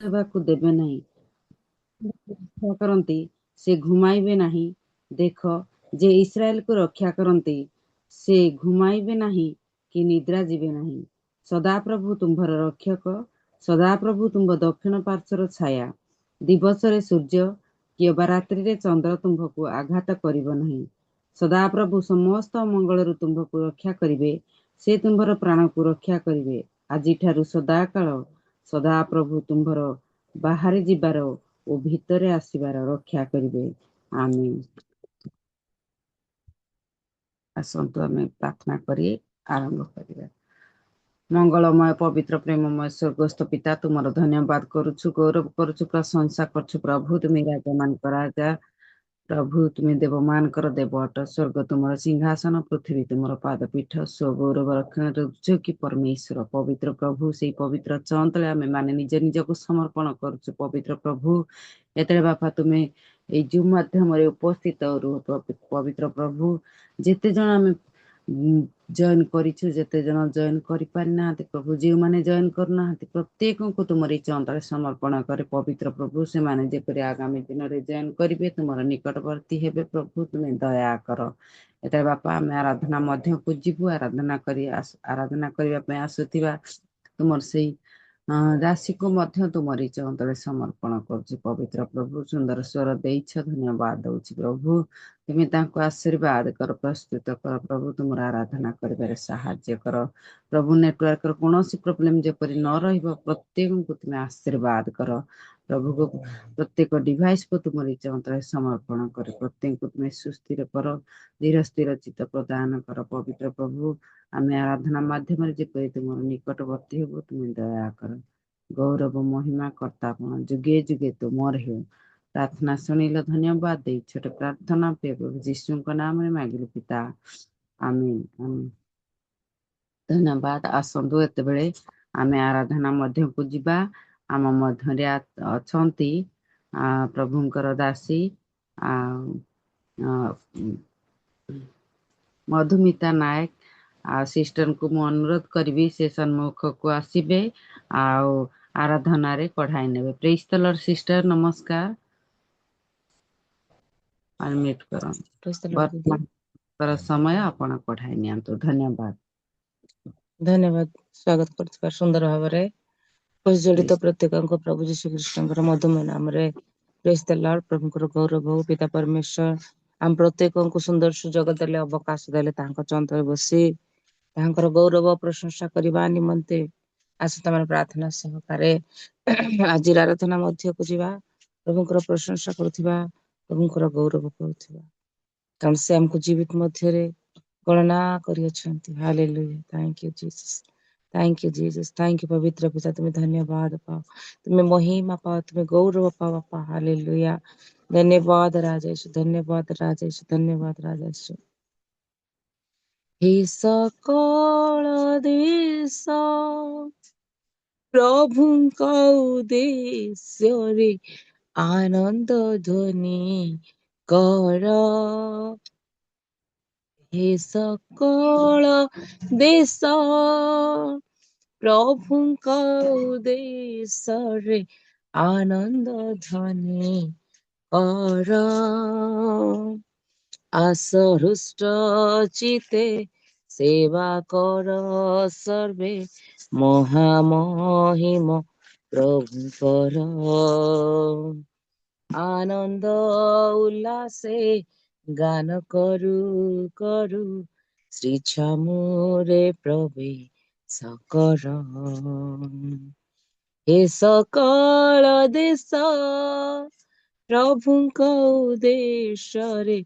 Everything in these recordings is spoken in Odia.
ହେବାକୁ ଦେବେ ନାହିଁ। ରକ୍ଷା କରନ୍ତି ସେ ଘୁମାଇବେ ନାହିଁ। ଦେଖ, ଯେ ଇସ୍ରାଏଲକୁ ରକ୍ଷା କରନ୍ତି ସେ ଘୁମାଇବେ ନାହିଁ କି ନିଦ୍ରା ଯିବେ ନାହିଁ। ସଦାପ୍ରଭୁ ତୁମ୍ଭର ରକ୍ଷକ, ସଦାପ୍ରଭୁ ତୁମ୍ଭ ଦକ୍ଷିଣ ପାର୍ଶ୍ୱର ଛାୟା। ଦିବସରେ ସୂର୍ଯ୍ୟ କି ଅବା ରାତ୍ରିରେ ଚନ୍ଦ୍ର ତୁମ୍ଭକୁ ଆଘାତ କରିବ ନାହିଁ। ସଦାପ୍ରଭୁ ସମସ୍ତ ମଙ୍ଗଳରୁ ତୁମ୍ଭକୁ ରକ୍ଷା କରିବେ। ସେ ତୁମ୍ଭର ପ୍ରାଣକୁ ରକ୍ଷା କରିବେ। ଆଜିଠାରୁ ସଦାକାଳ ସଦାପ୍ରଭୁ ତୁମ୍ଭର ବାହାରେ ଯିବାର ଓ ଭିତରେ ଆସିବାର ରକ୍ଷା କରିବେ। ଆମେନ୍। ଆସନ୍ତୁ ଆମେ ପ୍ରାର୍ଥନା କରି ଆରମ୍ଭ କରିବା। ମଙ୍ଗଳମୟ ପବିତ୍ର ପ୍ରେମମୟ ସ୍ୱର୍ଗସ୍ଥ ପିତା, ତୁମର ଧନ୍ୟବାଦ କରୁଛୁ, ଗୌରବ କରୁଛୁ, ପ୍ରଶଂସା କରୁଛୁ। ପ୍ରଭୁ ତୁମେ ରାଜାମାନଙ୍କ ରାଜା, ପ୍ରଭୁ ତୁମେ ଦେବମାନଙ୍କର ଦେବ ଅଟ। ସ୍ୱର୍ଗ ତୁମର ସିଂହାସନ, ପୃଥିବୀ ତୁମର ପାଦପୀଠ। ସ୍ୱଗୌରବ ରକ୍ଷଣ ରହୁଛ କି ପରମେଶ୍ୱର ପବିତ୍ର ପ୍ରଭୁ, ସେଇ ପବିତ୍ର ଚଅନ୍ତଳେ ଆମେ ମାନେ ନିଜ ନିଜକୁ ସମର୍ପଣ କରୁଛୁ। ପବିତ୍ର ପ୍ରଭୁ, ଯେତେବେଳେ ବାପା ତୁମେ ଏଇ ଜୁମ୍ ମାଧ୍ୟମରେ ଉପସ୍ଥିତ ରୁହ ପବିତ୍ର ପ୍ରଭୁ, ଯେତେ ଜଣ ଆମେ ଜଏନ୍ କରିଛୁ, ଯେତେ ଜଣ ଜଏନ୍ କରିପାରିନାହାନ୍ତି ପ୍ରଭୁ, ଯେଉଁମାନେ ଜଏନ୍ କରୁନାହାନ୍ତି ପ୍ରତ୍ୟେକଙ୍କୁ ତୁମର ଏଇ ଚଅନ୍ତଳେ ସମର୍ପଣ କରେ ପବିତ୍ର ପ୍ରଭୁ। ସେମାନେ ଯେପରି ଆଗାମୀ ଦିନରେ ଜଏନ୍ କରିବେ, ତୁମର ନିକଟବର୍ତ୍ତୀ ହେବେ ପ୍ରଭୁ, ତୁମେ ଦୟା କର। ଏତେବେଳେ ବାପା ଆମେ ଆରାଧନା ମଧ୍ୟକୁ ଯିବୁ। ଆରାଧନା କରିବା ପାଇଁ ଆସୁଥିବା ତୁମର ସେଇ ରାଶିକୁ ମଧ୍ୟ ତୁମରି ଚଅନ୍ତଳେ ସମର୍ପଣ କରୁଛି ପବିତ୍ର ପ୍ରଭୁ। ସୁନ୍ଦର ସ୍ୱର ଦେଇଛ, ଧନ୍ୟବାଦ ଦଉଛି ପ୍ରଭୁ। ତୁମେ ତାଙ୍କୁ ଆଶୀର୍ବାଦ କର, ପ୍ରସ୍ତୁତ କର ପ୍ରଭୁ, ତୁମର ଆରାଧନା କରିବାରେ ସାହାଯ୍ୟ କର ପ୍ରଭୁ। ନେଟୱାର୍କର କୌଣସି ପ୍ରୋବ୍ଲେମ୍ ଯେପରି ନ ରହିବ, ପ୍ରତ୍ୟେକଙ୍କୁ ତୁମେ ଆଶୀର୍ବାଦ କର ପ୍ରଭୁକୁ। ପ୍ରତ୍ୟେକ ଡିଭାଇସ୍କୁ ତୁମରି ଚଅନ୍ତଳେ ସମର୍ପଣ କର, ପ୍ରତ୍ୟେକଙ୍କୁ ତୁମେ ସୁସ୍ଥିର କର, ଧୀର ସ୍ଥିର ଚିତ୍ତ ପ୍ରଦାନ କର ପବିତ୍ର ପ୍ରଭୁ। ଆମେ ଆରାଧନା ମାଧ୍ୟମରେ ଯେପରି ତୁମର ନିକଟବର୍ତ୍ତୀ ହେବୁ, ତୁମେ ଦୟା କର। ଗୌରବ ମହିମା କର୍ତ୍ତାପଣ ଯୁଗେ ଯୁଗେ ତୁମର ହେଉ। ପ୍ରାର୍ଥନା ଶୁଣିଲ, ଧନ୍ୟବାଦ ଦେଇ ଛୋଟ ପ୍ରାର୍ଥନା ପ୍ରଭୁ ଯୀଶୁଙ୍କ ନାମରେ ମାଗିଲୁ ପିତା, ଆମେନ୍ ଆମେନ୍। ଧନ୍ୟବାଦ। ଆସନ୍ତୁ ଏତେବେଳେ ଆମେ ଆରାଧନା ମଧ୍ୟକୁ ଯିବା। ଆମ ମଧ୍ୟରେ ଅଛନ୍ତି ପ୍ରଭୁଙ୍କର ଦାସୀ ମଧୁମିତା ନାୟକ। ସିଷ୍ଟରଙ୍କୁ ମୁଁ ଅନୁରୋଧ କରିବି ସେ ସମ୍ମୁଖକୁ ଆସିବେ ଆଉ ଆରାଧନାରେ କଢାଇ ନେବେ। ପ୍ରେଜ୍ ଦ ଲର୍ଡ ସିଷ୍ଟର, ନମସ୍କାର। ଅନମ୍ୟୁଟ୍ କରନ୍ତୁ। Praise the Lord ଦିଦି। ବର୍ତ୍ତମାନର ସମୟ ଆପଣ କଢାଇ ନିଅନ୍ତୁ। ଧନ୍ୟବାଦ। ଧନ୍ୟବାଦ ସ୍ୱାଗତ କରୁଥିବା ସୁନ୍ଦର ଭାବରେ ଜଡ଼ିତ ପ୍ରତ୍ୟେକଙ୍କ ପ୍ରଭୁ ଯୀଶୁ ଖ୍ରୀଷ୍ଟଙ୍କର ମଧୁମୟ ନାମରେ ପ୍ରେଜ୍ ଦ ଲର୍ଡ। ପ୍ରଭୁଙ୍କର ଗୌରବ ହଉ। ପିତା ପରମେଶ୍ୱର ଆମ ପ୍ରତ୍ୟେକଙ୍କୁ ସୁନ୍ଦର ସୁଯୋଗ ଦେଲେ, ଅବକାଶ ଦେଲେ ତାଙ୍କ ଚନ୍ତରେ ବସି ତାଙ୍କର ଗୌରବ ପ୍ରଶଂସା କରିବା ନିମନ୍ତେ ଆସୁତମାନେ ପ୍ରାର୍ଥନା ସହକାରେ ଆଜିର ଆରାଧନା ମଧ୍ୟକୁ ଯିବା। ପ୍ରଭୁଙ୍କର ପ୍ରଶଂସା କରୁଥିବା, ପ୍ରଭୁଙ୍କର ଗୌରବ କରୁଥିବା, କାରଣ ସେ ଆମକୁ ଜୀବିତ ମଧ୍ୟରେ ଗଣନା କରିଅଛନ୍ତି। Hallelujah. Thank you Jesus, thank you Jesus, thank you ପବିତ୍ର ପିତା। ତୁମେ ଧନ୍ୟବାଦ ପାଅ, ତୁମେ ମହିମା ପାଅ, ତୁମେ ଗୌରବ ପାଅ ବାପା। ହାଲେଲୁୟା। ଧନ୍ୟବାଦ ରାଜେଶ, ଧନ୍ୟବାଦ ରାଜେଶ, ଧନ୍ୟବାଦ ରାଜେଶ। ହି ସକଳ ଦେଶ ପ୍ରଭୁଙ୍କ ଉଦ୍ଦେଶ୍ୟରେ ଆନନ୍ଦ ଧ୍ୱନି କର। ହେ ସକଳ ଦେଶ ପ୍ରଭୁଙ୍କ ଉଦ୍ଦେଶ୍ୟରେ ଆନନ୍ଦ ଧ୍ୱନି କର। ଆସ ହୃଷ୍ଟ ଚିତେ ସେବା କର ସର୍ବେ, ମହାମହିମ ପ୍ରଭୁଙ୍କର। ଆନନ୍ଦ ଉଲ୍ଲାସେ ଗାନ କରୁ କରୁ ଶ୍ରୀ ଛାମୁରେ ପ୍ରବେଶ କର। ହେ ସକଳ ଦେଶ ପ୍ରଭୁଙ୍କ ଉଦ୍ଦେଶ୍ୟରେ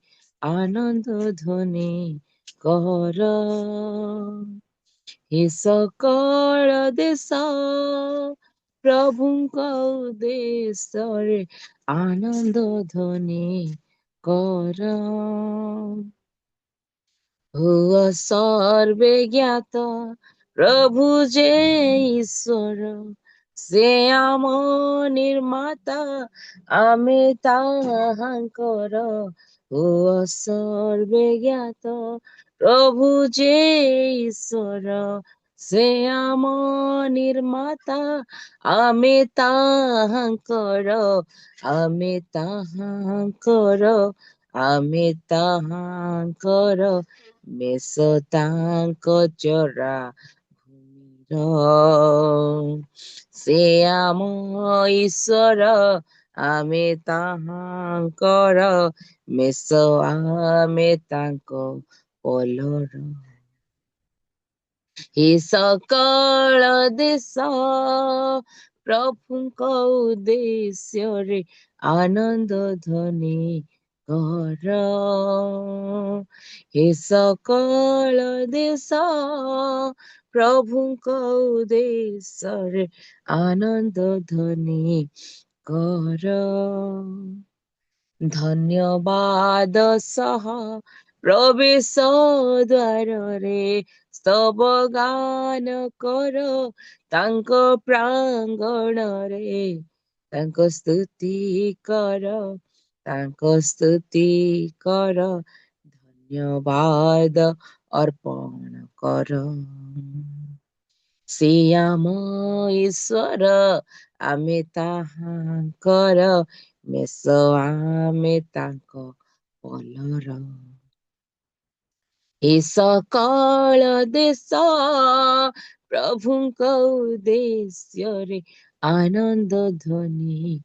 ଆନନ୍ଦ ଧ୍ୱନି କର। ହେ ସକଳ ଦେଶ ପ୍ରଭୁଙ୍କ ଉଦ୍ଦେଶ୍ୟରେ ଆନନ୍ଦ ଧ୍ୱନି କର। ହୁଅ ସର୍ବେ ଜ୍ଞାତ ପ୍ରଭୁ ଯେ ଈଶ୍ୱର, ସେ ଆମ ନିର୍ମାତା, ଆମେ ତାହାଙ୍କର। ହୁଅ ସର୍ବେ ଜ୍ଞାତ ପ୍ରଭୁ ଯେ ଈଶ୍ୱର, ସେ ଆମ ନିର୍ମାତା, ଆମେ ତାହାଙ୍କର, ଆମେ ତାହାଙ୍କର, ଆମେ ତାହାଙ୍କର, ବେଶ ତାଙ୍କ ଚରା ଭୂମିର। ସେ ଆମ ଈଶ୍ୱର, ଆମେ ତାହାଙ୍କର, ମେଷ ଆମେ ତାଙ୍କ ପଲର। ଏ ସକଳ ଦେଶ ପ୍ରଭୁଙ୍କ ଉଦ୍ଦେଶ୍ୟରେ ଆନନ୍ଦ ଧ୍ୱନି କର। ଏ ସକଳ ଦେଶ ପ୍ରଭୁଙ୍କ ଉଦ୍ଦେଶ୍ୟରେ ଆନନ୍ଦ ଧ୍ୱନି କର। ଧନ୍ୟବାଦ ସହ ପ୍ରବେଶ ଦ୍ୱାରରେ ସ୍ତବ ଗାନ କର, ତାଙ୍କ ପ୍ରାଙ୍ଗଣରେ ତାଙ୍କ ସ୍ତୁତି କର, ତାଙ୍କ ସ୍ତୁତି କର, ଧନ୍ୟବାଦ ଅର୍ପଣ କର। ସେ ଆମ ଈଶ୍ୱର, ଆମେ ତାହାଙ୍କର, ମେଷ ଆମେ ତାଙ୍କ ପଲର। ଏ ସକଳ ଦେଶ ପ୍ରଭୁଙ୍କ ଉଦ୍ଦେଶ୍ୟରେ ଆନନ୍ଦ ଧ୍ୱନି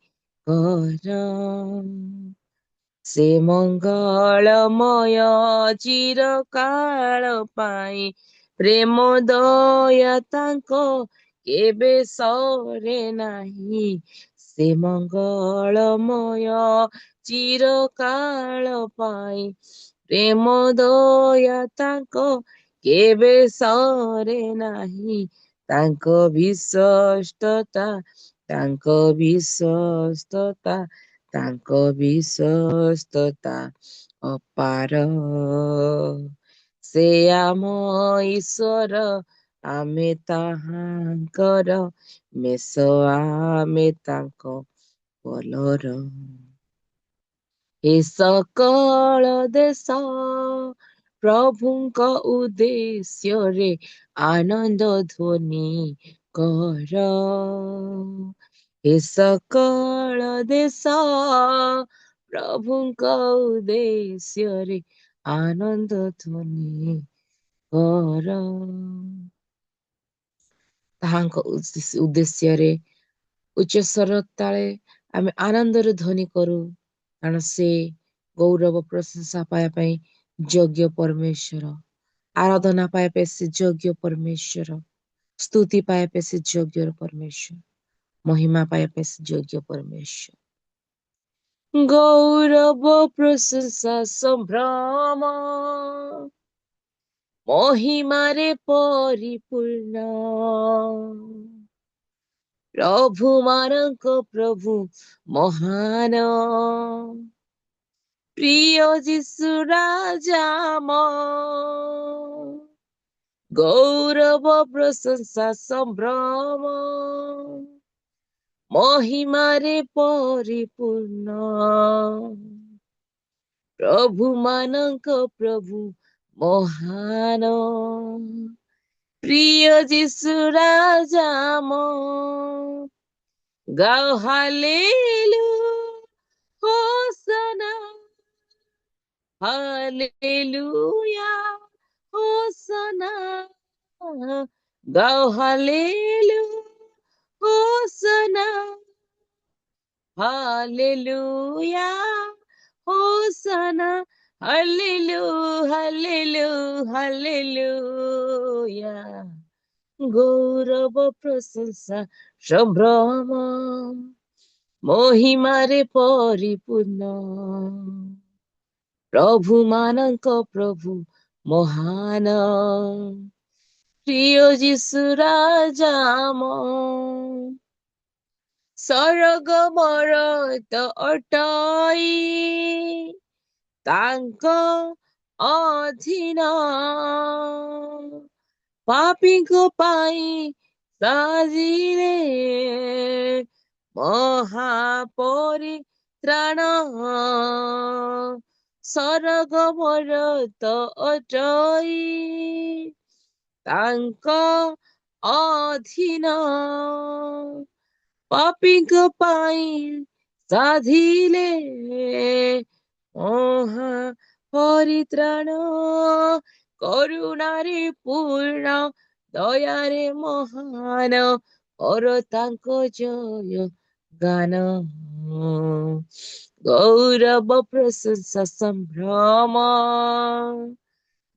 କର। ସେ ମଙ୍ଗଳମୟ ଚିରକାଳ ପାଇଁ, ପ୍ରେମ ଦୟା ତାଙ୍କ କେବେ ସରେ ନାହିଁ। ସେ ମଙ୍ଗଳମୟ ଚିରକାଳ ପାଇଁ, ପ୍ରେମ ଦୟା ତାଙ୍କ କେବେ ସରେ ନାହିଁ। ତାଙ୍କ ବିଶ୍ୱସ୍ତତା, ତାଙ୍କ ବିଶ୍ୱସ୍ତତା, ତାଙ୍କ ବିଶ୍ୱସ୍ତତା ଅପାର। ସେ ଆମ ଈଶ୍ୱର, ଆମେ ତାହାଙ୍କର, ମେଷ ଆମେ ତାଙ୍କ ପଲର। ଏ ସକଳ ଦେଶ ପ୍ରଭୁଙ୍କ ଉଦ୍ଦେଶ୍ୟରେ ଆନନ୍ଦ ଧ୍ୱନି କର। ଏ ସକଳ ଦେଶ ପ୍ରଭୁଙ୍କ ଉଦ୍ଦେଶ୍ୟରେ ଆନନ୍ଦ ଧ୍ୱନି କର। ତାହାଙ୍କ ଉଦ୍ଦେଶ୍ୟରେ ଉଚ୍ଚସ୍ୱର ତାଳେ ଆମେ ଆନନ୍ଦରେ ଧ୍ୱନି କରୁ, କାରଣ ସେ ଗୌରବ ପ୍ରଶଂସା ପାଇବା ପାଇଁ ଯୋଗ୍ୟ ପରମେଶ୍ୱର, ଆରାଧନା ପାଇବା ପାଇଁ ସେ ଯୋଗ୍ୟ ପରମେଶ୍ୱର, ସ୍ତୁତି ପାଇବା ପାଇଁ ସେ ଯୋଗ୍ୟ ପରମେଶ୍ୱର, ମହିମା ପାଇବା ପାଇଁ ସେ ଯୋଗ୍ୟ ପରମେଶ୍ୱର। ଗୌରବ ପ୍ରଶଂସା ସମ୍ଭ୍ରମ ମହିମାରେ ପରିପୂର୍ଣ୍ଣ, ପ୍ରଭୁ ମାନଙ୍କ ପ୍ରଭୁ ମହାନ, ପ୍ରିୟ ଯୀଶୁ ରାଜା ଆମ। ଗୌରବ ପ୍ରଶଂସା ସମ୍ଭ୍ରମ ମହିମାରେ ପରିପୂର୍ଣ୍ଣ, ପ୍ରଭୁ ମାନଙ୍କ ପ୍ରଭୁ ମହାନ, ପ୍ରିୟ ଯୀଶୁ ରାଜା ଆମ। ଗାଓ ହାଲେଲୁୟା, ହୋସନା, ହାଲେଲୁୟା, ହୋସନା। ଗାଓ hallelujah, hosanna, hallelujah, hosanna, hallelujah, hallelujah, hallelujah. ଗୌରବ ପ୍ରଶଂସା ସମ୍ଭ୍ରମ ମହିମାରେ ପରିପୂର୍ଣ୍ଣ, ପ୍ରଭୁ ମାନଙ୍କ ପ୍ରଭୁ ମହାନ, ପ୍ରିୟ ଯୀଶୁ ରାଜା ଆମ। ସରଗ ମରତ ଅଟଇ ତାଙ୍କ ଅଧୀନ, ପାପୀଙ୍କ ପାଇଁ ସାଜିଲେ ମହାପରିତ୍ରାଣ। ସରଗ ମରତ ଅଟଇ ତାଙ୍କ ଅଧୀନ ପାପୀଙ୍କ ପାଇଁ ସାଧିଲେ ମହା ପରିତ୍ରାଣ କରୁଣାରେ ପୂର୍ଣ୍ଣ ଦୟାରେ ମହାନ କର ତାଙ୍କ ଜୟ ଗାନ ଗୌରବ ପ୍ରଶଂସା ସମ୍ଭ୍ରମ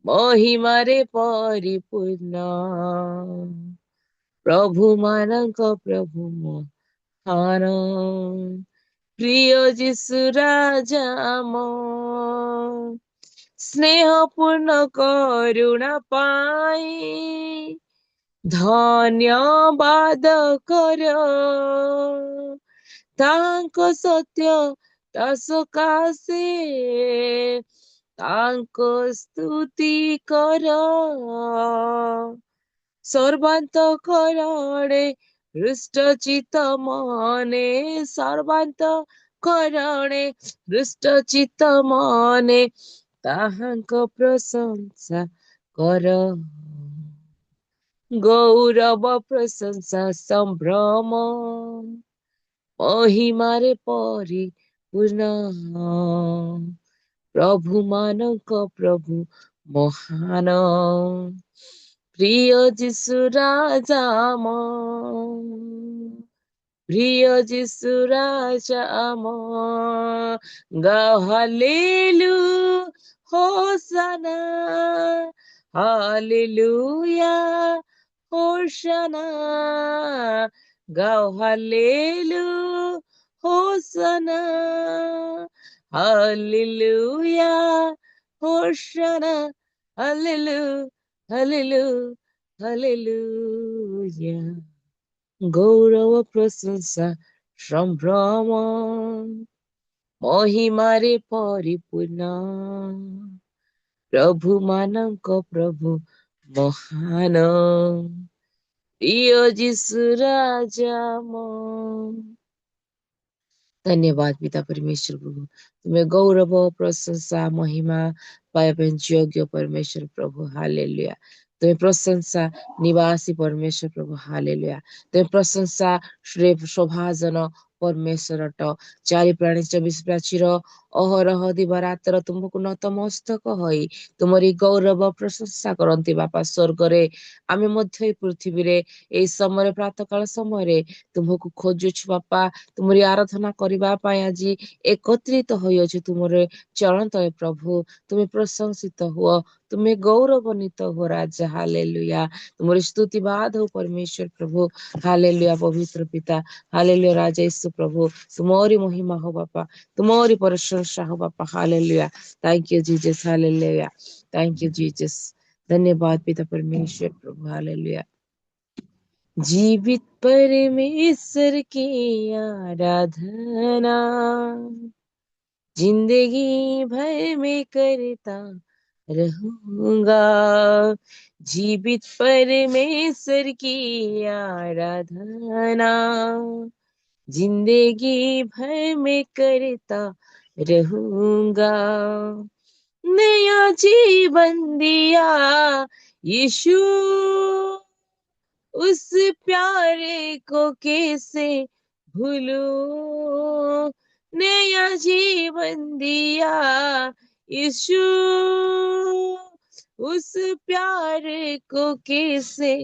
ମହିମାରେ ପରିପୂର୍ଣ୍ଣ ପ୍ରଭୁ ମାନଙ୍କ ପ୍ରଭୁ ମହାନ ପ୍ରିୟ ଯୀଶୁ ରାଜା ଆମ ସ୍ନେହ ପୂର୍ଣ୍ଣ କରୁଣା ପାଇଁ ଧନ୍ୟବାଦ କର ତାଙ୍କ ସତ୍ୟ ତା ସକାଶେ ତାଙ୍କ ସ୍ତୁତି କର ସର୍ବାନ୍ତକରଣେ ହୃଷ୍ଟଚିତ ମନେ ସର୍ବାନ୍ତକରଣେ ହୃଷ୍ଟଚିତ ମନେ ତାହାଙ୍କ ପ୍ରଶଂସା କର ଗୌରବ ପ୍ରଶଂସା ସମ୍ଭ୍ରମ ମହିମାରେ ପରିପୂର୍ଣ୍ଣ ପ୍ରଭୁ ମାନଙ୍କ ପ୍ରଭୁ ମହାନ ପ୍ରିୟ ଯୀଶୁ ରାଜା ଆମ ପ୍ରିୟ ଯୀଶୁ ରାଜା ଆମ Gao ହାଲେଲୁ ହୋସାନା hallelujah ହୋସାନା Gao ହାଲେଲୁ ହୋସାନା hallelujah ହୋସାନା ହାଲେଲୁ ହାଲେଲୁ hallelujah ଗୌରବ ପ୍ରଶଂସା ସମ୍ଭ୍ରମ ମହିମାରେ ପରିପୂର୍ଣ୍ଣ ପ୍ରଭୁ ମାନଙ୍କ ପ୍ରଭୁ ମହାନ ପ୍ରିୟ ଯୀଶୁ राजा धन्यवाद पिता परमेश्वर प्रभु तुम्हें गौरव प्रशंसा महिमा पाए योग्य परमेश्वर प्रभु हालेलुया तुम्हें प्रशंसा निवासी परमेश्वर प्रभु हालेलुया तुम्हें प्रशंसा श्रेय शोभाजन परमेश्वर अट चारि प्राणी 24 प्राचीर अहरह दिवारातर तुमको नतमस्तक होई तुमरी गौरव प्रशंसा करती बापा स्वर्ग रे आमे मध्य पृथ्वी रे एई समय प्रातः काल समय तुमको खोजुछु बापा तुमरी आराधना करबा पाए आज एकत्रित होइछु तुमरे चरणत प्रभु तुम्हें प्रशंसित हुआ तुम्हें गौरवान्वित हो राजा हालेलुया तुम्हारी स्तुति बाद हो परमेश्वर प्रभु हालेलुया पवित्र पिता हालेलुया राजा यीशु प्रभु तुम्हारी महिमा हो बापा तुम्हारी प्रशंसा हो बापा hallelujah thank you Jesus hallelujah thank you Jesus धन्यवाद पिता परमेश्वर प्रभु हालेलुया जीवित परमेश्वर की आराधना जिंदगी भर में करता रहूंगा जीवित परमेश्वर की आराधना जिंदगी भर में करता रहूंगा नया जीवन दिया यीशु उस प्यारे को कैसे भूलूं नया जीवन दिया यीशु उस प्यारे को कैसे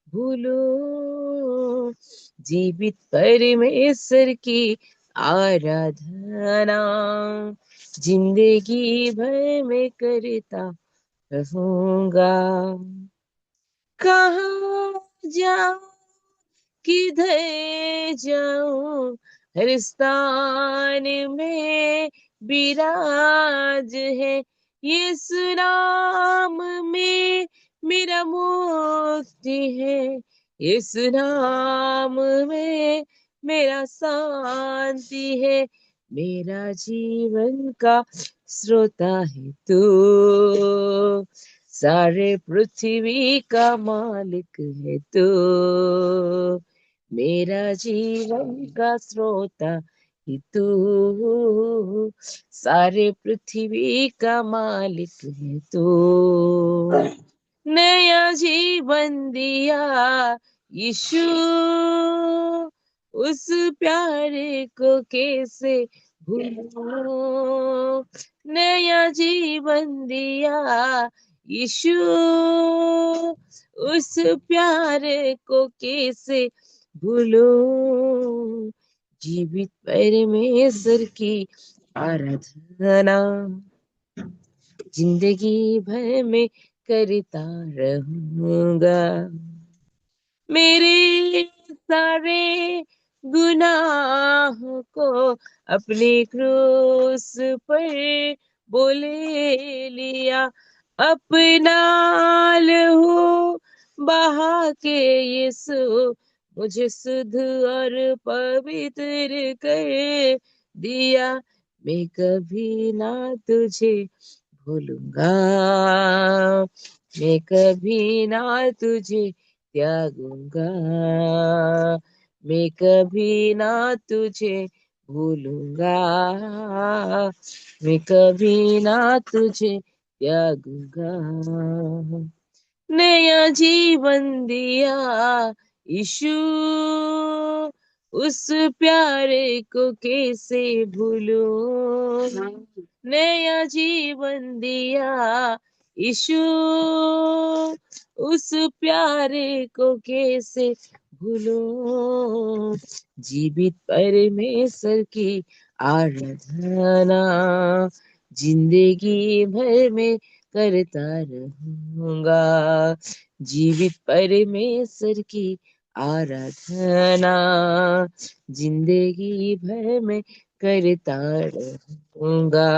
भूलूं जीवित परमेश्वर की आराधना जिंदगी भर में करता रहूंगा कहाँ जाऊं किधर जाऊं हर स्थान में विराज है यीशु नाम में मेरा मुक्ति है यीशु नाम में मेरा शांति है मेरा जीवन का श्रोता है तू सारे पृथ्वी का मालिक है तू मेरा जीवन का श्रोता है तू सारे पृथ्वी का मालिक है तू नया जीवन दिया यीशु, उस प्यारे को कैसे भूलूं। नया जीवन दिया यीशु, उस प्यारे को कैसे भूलूं। जीवित परमेश्वर की आराधना जिंदगी भर में करता रहूंगा। मेरे सारे गुनाहों को अपने क्रूस पर बोले लिया, अपना लहू बहा के यीशु मुझे शुद्ध और पवित्र कर दिया। मैं कभी ना तुझे भूलूंगा, मैं कभी ना तुझे त्यागूंगा, मैं कभी ना तुझे भूलूंगा, मैं कभी ना तुझे त्यागूंगा। नया जीवन दिया यीशु, उस प्यारे को कैसे भूलूं। नया जीवन दिया यीशु, उस प्यारे को कैसे भूलूं। जीवित परमेश्वर की आराधना जिंदगी भर में करता रहूंगा। जीवित परमेश्वर की आराधना जिंदगी भर में करता रहूंगा।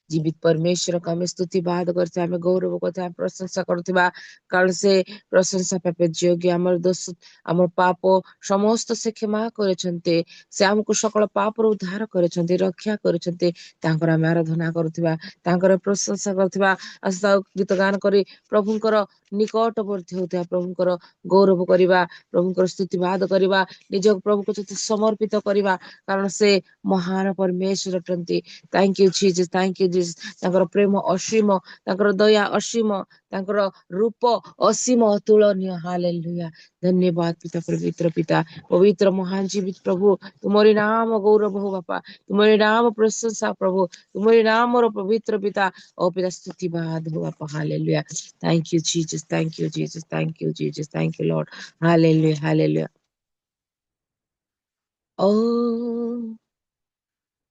जीवित परमेश्वर को आम स्तुति बाद करते आम गौरव करते आम प्रशंसा करुवा, कारण से प्रशंसा पापे योग्य। आमर दोष आमर पाप समस्त से क्षमा करछन्ते, से आमको सकल पाप उद्धार करछन्ते, रक्षा करछन्ते। तांकर आम आराधना करुवा, तांकर प्रशंसा करुवा, गीत गान करी प्रभुंकर निकटवर्ती होता, प्रभुंकर गौरव करवा, प्रभुंकर स्तुति बाद करवा, निज प्रभु को समर्पित करवा, कारण से महान परमेश्वर अटंती। Thank you Jesus, thank you Jesus. तांकर प्रेम असीम, तांकर दया असीम, तांकर रूप असीम अतुलनीय। हालेलुया। धन्यवाद पिता, पवित्र पिता, पवित्र महान जीवित प्रभु, तुम्हारे नाम गौरव हो बापा, तुम्हारे नाम प्रशंसा प्रभु, तुम्हारे नाम और पवित्र पिता ओ पिता स्तुति बाद हो बापा। Hallelujah. Thank you Jesus, thank you Jesus, thank you Jesus, thank you Lord. Hallelujah, hallelujah. ओ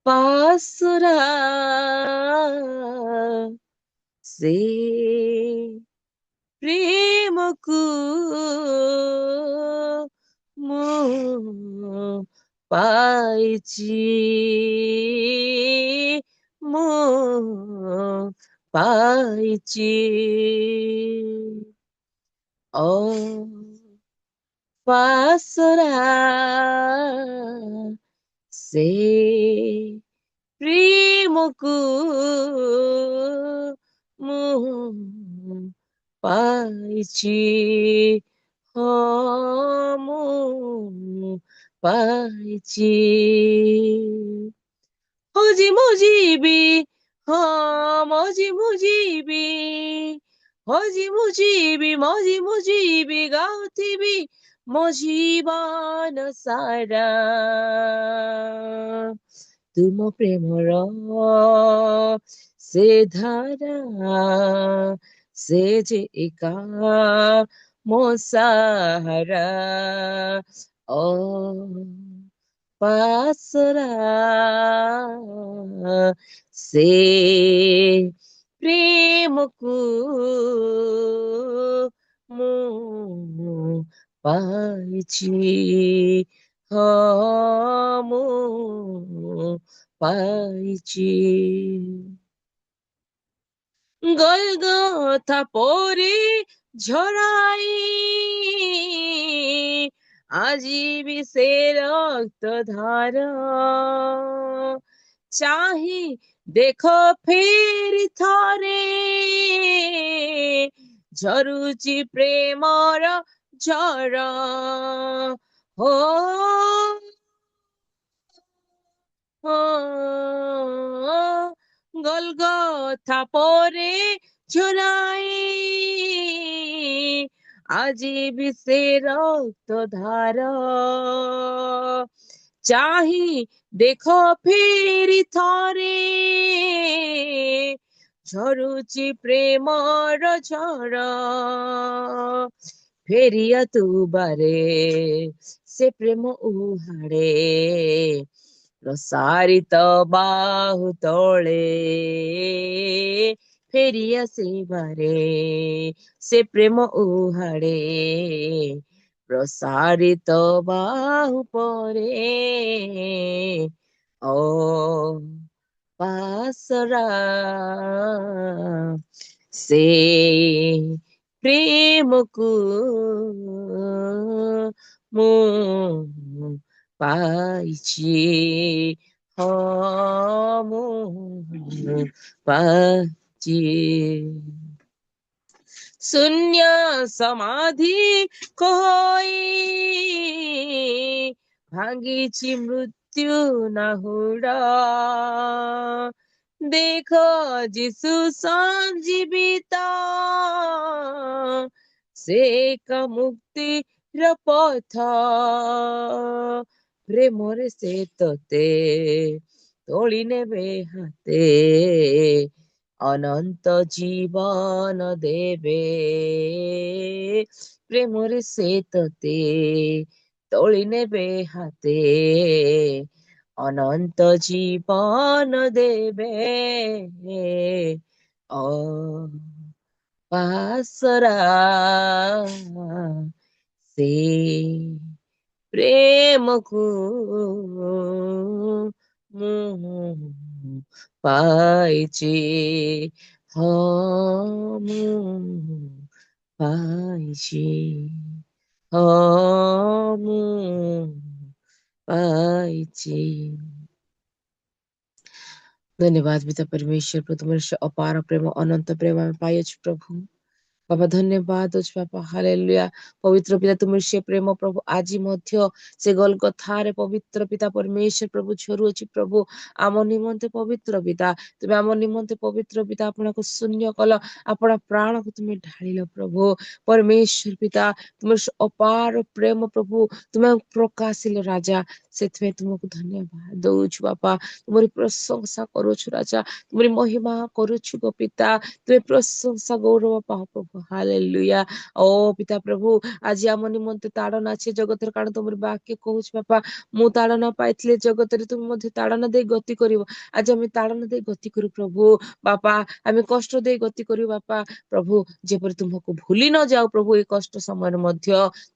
पासुरा से ప్రేమకు పాయిచి పాయిచి ఓ పాసరా సే ప్రేమకు পাইছি, মু পাইছি। হজি মুজিবি, মজি মুজিবি, হজি মুজিবি, মজি মুজিবি গাউথিবি ମୋ ଜୀବନ ସାରା ତୁମ ପ୍ରେମର ସେ ଧାରା, ସେ ଯେ ଏକା ମୋ ସାହାରା। ଓ ପାସରା ସେ ପ୍ରେମକୁ ମୁଁ ପାଇଛି, ମୁଁ ପାଇଛି। গলগথা পরে ঝরাই আজি বি সে রক্ত ধারা, চাহি দেখো ফেরি থরে ঝরুচি প্রেমর ঝরা। ও গলগথা পরে ଝରାଏ ଆଜି ବି ସେ ରକ୍ତ ଧାର ଚାହିଁ ଦେଖ ଫେରି ଥରେ ଝରୁଛି ପ୍ରେମର ଝଡ଼ ଫେରିଆ ତୁ ବାରେ ସେ ପ୍ରେମ ଉହାଡ଼େ ପ୍ରସାରିତ ବାହୁ ତଳେ ଫେରି ଆସିବାରେ ସେ ପ୍ରେମ ଉହାଡ଼େ ପ୍ରସାରିତ ବାହୁ ପରେ ଓ ପାସରା ସେ ପ୍ରେମକୁ ମୁଁ ପାଇଛି ହଁ ମୁଁ ପାଇଛି ଶୂନ୍ୟ ସମାଧି କହୋଇ ଭାଙ୍ଗିଛି ମୃତ୍ୟୁ ନାହୁଡ଼ା ଦେଖ ଯିଶୁ ସଞ୍ଜୀବିତ ସେ ଏକ ମୁକ୍ତିର ପଥ ପ୍ରେମରେ ସେ ତତେ ତୋଳି ନେବେ ହାତେ ଅନନ୍ତ ଜୀବନ ଦେବେ ପ୍ରେମରେ ସେ ତତେ ତୋଳି ନେବେ ହାତେ ଅନନ୍ତ ଜୀବନ ଦେବେ ଅ ପାସରା ସେ ପ୍ରେମକୁ ମୁଁ ପାଇଛି ହଁ ମୁଁ ପାଇଛି ହଁ ମୁଁ ପାଇଛି धन्यवाद पिता परमेश्वर प्रभु तुम्हारे अपार प्रेम अनंत प्रेम ଆମେ ପାଇଅଛୁ ପ୍ରଭୁ ବାବା ଧନ୍ୟବାଦ ଅଛି ବାପା ହାଲେଲୁୟା ପବିତ୍ର ପିତା ତୁମର ସେ ପ୍ରେମ ପ୍ରଭୁ ଆଜି ମଧ୍ୟ ସେ ଗୋଲଗଥାରେ ପବିତ୍ର ପିତା ପରମେଶ୍ୱର ପ୍ରଭୁ ଝରୁଅଛି ପ୍ରଭୁ ଆମ ନିମନ୍ତେ ପବିତ୍ର ପିତା ତୁମେ ଆମ ନିମନ୍ତେ ପବିତ୍ର ପିତା ଆପଣଙ୍କୁ ଶୂନ୍ୟ କଲ ଆପଣ ପ୍ରାଣକୁ ତୁମେ ଢାଳିଲ ପ୍ରଭୁ ପରମେଶ୍ୱର ପିତା ତୁମର ଅପାର ପ୍ରେମ ପ୍ରଭୁ ତୁମେ ପ୍ରକାଶିଲ ରାଜା ସେଥିପାଇଁ ତୁମକୁ ଧନ୍ୟବାଦ ଦଉଛୁ ବାପା ତୁମରି ପ୍ରଶଂସା କରୁଛୁ ରାଜା ତୁମରି ମହିମା କରୁଛୁ ଗୋ ପିତା ତୁମେ ପ୍ରଶଂସା ଗୌରବ ପାଅ ପ୍ରଭୁ ହାଲେଲୁୟା ଓ ପିତା ପ୍ରଭୁ ଆଜି ଆମ ନିମନ୍ତେ ତାଡ଼ନା ଅଛି ଜଗତର କାରଣ ତୁମର ବାକ୍ୟ କହୁଛି ବାପା ମୁଁ ତାଡ଼ନା ପାଇଥିଲେ ଜଗତରେ ତୁମେ ମଧ୍ୟ ତାଡ଼ନା ଦେଇ ଗତି କରିବ ଆଜି ଆମେ ତାଡ଼ନା ଦେଇ ଗତି କରୁ ପ୍ରଭୁ ବାପା ଆମେ କଷ୍ଟ ଦେଇ ଗତି କରୁ ବାପା ପ୍ରଭୁ ଯେପରି ତୁମକୁ ଭୁଲି ନ ଯାଉ ପ୍ରଭୁ ଏ କଷ୍ଟ ସମୟରେ ମଧ୍ୟ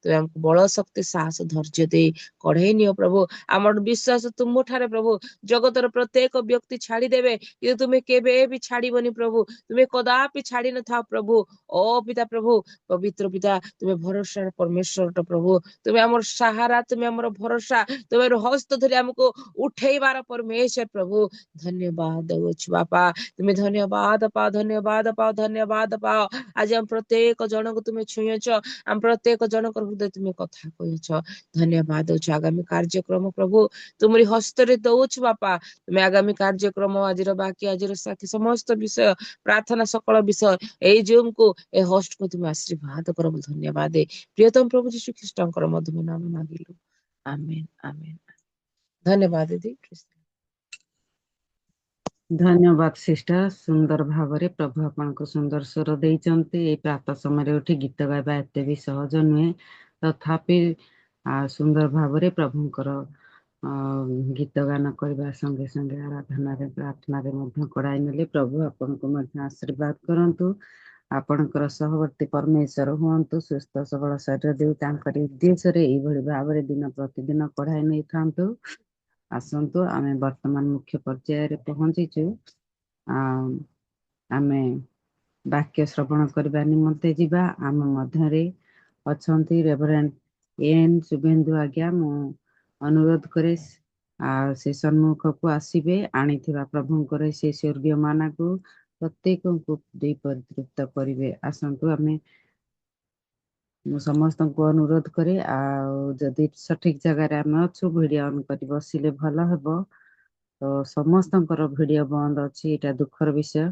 ତୁମେ ଆମକୁ ବଳ ଶକ୍ତି ସାହସ ଧୈର୍ଯ୍ୟ ଦେଇ କଢେଇ ନିଅ ପ୍ରଭୁ ଆମର ବିଶ୍ୱାସ ତୁମଠାରେ ପ୍ରଭୁ ଜଗତର ପ୍ରତ୍ୟେକ ବ୍ୟକ୍ତି ଛାଡିଦେବେ କିନ୍ତୁ ତୁମେ କେବେ ବି ଛାଡିବନି ପ୍ରଭୁ ତୁମେ କଦାପି ଛାଡି ନଥାଅ ପ୍ରଭୁ ଓ ପିତା ପ୍ରଭୁ ପବିତ୍ର ପିତା ତୁମେ ଭରସା ପରମେଶ୍ୱର ପ୍ରଭୁ ତୁମେ ଆମର ସାହାରା ତୁମେ ଆମର ଭରସା ତୁମେ ହସ୍ତ ଧରି ଆମକୁ ଉଠେଇବାର ପରମେଶ୍ୱର ପ୍ରଭୁ ଧନ୍ୟବାଦ ଦଉଛୁ ବାପା ତୁମେ ଧନ୍ୟବାଦ ପାଅ ଧନ୍ୟବାଦ ପାଅ ଧନ୍ୟବାଦ ପାଅ ଆଜି ଆମ ପ୍ରତ୍ୟେକ ଜଣଙ୍କୁ ତୁମେ ଛୁଇଁଛ ଆମ ପ୍ରତ୍ୟେକ ଜଣଙ୍କର ହୃଦୟ ତୁମେ କଥା କହିଛ ଧନ୍ୟବାଦ ଦଉଛୁ ଆଗାମୀ କାର୍ଯ୍ୟକ୍ରମ ପ୍ରଭୁ ତୁମରି ହସ୍ତରେ ଦଉଛୁ ବାପା ତୁମେ ଆଗାମୀ କାର୍ଯ୍ୟକ୍ରମ ଆଜିର ବାକି ଆଜିର ସାଥୀ ସମସ୍ତ ବିଷୟ ପ୍ରାର୍ଥନା ସକଳ ବିଷୟ ଏଇ ଜୁମକୁ ଏ ହୋଷ୍ଟକୁ ତୁମେ ଆଶୀର୍ବାଦ କର ଧନ୍ୟବାଦ ପ୍ରିୟତମ ପ୍ରଭୁ ଯୀଶୁ ଖ୍ରୀଷ୍ଟଙ୍କର ମଧୁର ନାମ ମାଗିଲୁ ଆମେନ ଆମେନ ଧନ୍ୟବାଦ ଦିଦି ଧନ୍ୟବାଦ ସିଷ୍ଟର ସୁନ୍ଦର ଭାବରେ ପ୍ରଭୁ ଆପଣଙ୍କୁ ସୁନ୍ଦର ସ୍ୱର ଦେଇଛନ୍ତି ଏଇ ପ୍ରାତଃ ସମୟରେ ଉଠି ଗୀତ ଗାଇବା ଏତେ ବି ସହଜ ନୁହେଁ ତଥାପି ସୁନ୍ଦର ଭାବରେ ପ୍ରଭୁଙ୍କର ଗୀତ ଗାନ କରିବା ସଙ୍ଗେ ସଙ୍ଗେ ଆରାଧନାରେ ପ୍ରାର୍ଥନାରେ ମଧ୍ୟ କଡ଼ାଇ ନେଲେ ପ୍ରଭୁ ଆପଣଙ୍କୁ ମଧ୍ୟ ଆଶୀର୍ବାଦ କରନ୍ତୁ ଆପଣଙ୍କର ସହବର୍ତ୍ତୀ ପରମେଶ୍ୱର ହୁଅନ୍ତୁ ସୁସ୍ଥ ସବଳ ଶରୀର ଦେଇ ତାଙ୍କରି ଉଦ୍ଦେଶ୍ୟରେ ଏଇଭଳି ଭାବରେ ଦିନ ପ୍ରତିଦିନ କଢ଼ାଇ ନେଇଥାନ୍ତୁ ଆସନ୍ତୁ ଆମେ ବର୍ତ୍ତମାନ ମୁଖ୍ୟ ପର୍ଯ୍ୟାୟରେ ପହଞ୍ଚିଛୁ ଆମେ ବାକ୍ୟ ଶ୍ରବଣ କରିବା ନିମନ୍ତେ ଯିବା ଆମ ମଧ୍ୟରେ ଅଛନ୍ତି ରେଭରେଣ୍ଡ ଏନ୍ ଶୁଭେନ୍ଦୁ ଆଜ୍ଞା ମୁଁ ଅନୁରୋଧ କରେ ସେ ସମ୍ମୁଖକୁ ଆସିବେ ଆଣିଥିବା ପ୍ରଭୁଙ୍କର ସେ ସ୍ୱର୍ଗୀୟ ମାନକୁ ପ୍ରତ୍ୟେକଙ୍କୁ ଦେଇ ପରିତୃପ୍ତ କରିବେ ଆସନ୍ତୁ ଆମେ ମୁଁ ସମସ୍ତଙ୍କୁ ଅନୁରୋଧ କରେ ଆଉ ଯଦି ସଠିକ ଜାଗାରେ ଆମେ ଅଛୁ ଭିଡିଓ ଅନ୍ କରି ବସିଲେ ଭଲ ହେବ ତ ସମସ୍ତଙ୍କର ଭିଡିଓ ବନ୍ଦ ଅଛି ଏଇଟା ଦୁଃଖର ବିଷୟ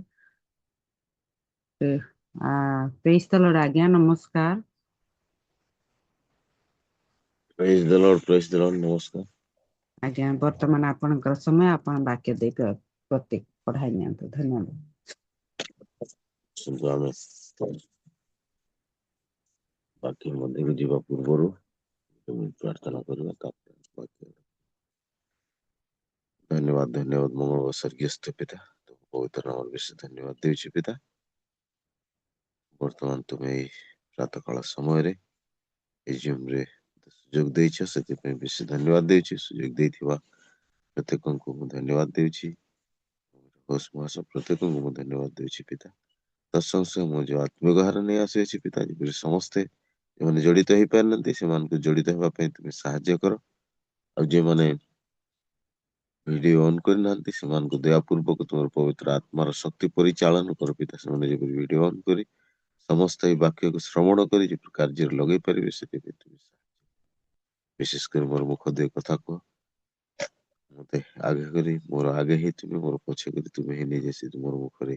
ପ୍ରେଜ୍ ଦ ଲର୍ଡ ଆଜ୍ଞା, ନମସ୍କାର। ପ୍ରେଜ୍ ଦ ଲର୍ଡ, ନମସ୍କାର। ଆଜ୍ଞା, ବର୍ତ୍ତମାନ ଆପଣଙ୍କର ସମୟ, ଆପଣ ବାକ୍ୟ ଦେଇ ପ୍ରତି ପଢାଇ ନିଅନ୍ତୁ। ଧନ୍ୟବାଦ। ଆମେ ବାକ୍ୟ ମଧ୍ୟକୁ ଯିବା ପୂର୍ବରୁ ପ୍ରାର୍ଥନା କରିବା। ଧନ୍ୟବାଦ ମଙ୍ଗଳ ସ୍ୱର୍ଗୀୟ ପିତା, ପବିତ୍ର ନାମର ବିଶେଷ ଧନ୍ୟବାଦ ଦେଉଛି ପିତା। ବର୍ତ୍ତମାନ ତୁମେ ଏଇ ପ୍ରାତଃକାଳ ସମୟରେ ଏଇ ଜିମ୍ରେ ସୁଯୋଗ ଦେଇଛ, ସେଥିପାଇଁ ବେଶୀ ଧନ୍ୟବାଦ ଦେଉଛି। ସୁଯୋଗ ଦେଇଥିବା ପ୍ରତ୍ୟେକଙ୍କୁ ମୁଁ ଧନ୍ୟବାଦ ଦେଉଛି। ପ୍ରତ୍ୟେକଙ୍କୁ ମୁଁ ଧନ୍ୟବାଦ ଦେଉଛି ପିତା। ତତ୍ସଙ୍ଗେ ମୁଁ ଯୋଉ ଆତ୍ମବ୍ୟବହାର ନେଇ ଆସିଅଛି ପିତା, ଯେପରି ସମସ୍ତେ ଯେଉଁମାନେ ଜଡ଼ିତ ହେଇପାରିନାହାନ୍ତି ସେମାନଙ୍କୁ ଜଡ଼ିତ ହେବା ପାଇଁ ତୁମେ ସାହାଯ୍ୟ କର। ଆଉ ଯେଉଁମାନେ ଭିଡିଓ ଅନ୍ କରିନାହାନ୍ତି ସେମାନଙ୍କୁ ଦୟାପୂର୍ବକ ତୁମର ପବିତ୍ର ଆତ୍ମାର ଶକ୍ତି ପରିଚାଳନ କର ପିତା। ସେମାନେ ଯେପରି ଭିଡିଓ ଅନ୍ କରି ସମସ୍ତ ଏଇ ବାକ୍ୟକୁ ଶ୍ରବଣ କରି ଯେପରି କାର୍ଯ୍ୟରେ ଲଗେଇ ପାରିବେ, ସେଥିପାଇଁ ତୁମେ ବିଶେଷ କରି ମୋର ମୁଖ ଦେଇ କଥା କୁହ। ମତେ ଆଗେ କରି ମୋର ଆଗେ ହିଁ ତୁମେ, ମୋର ପଛେ କରି ତୁମେ ହିଁ ନିଜେ ସେ ତୁମର ମୁଖରେ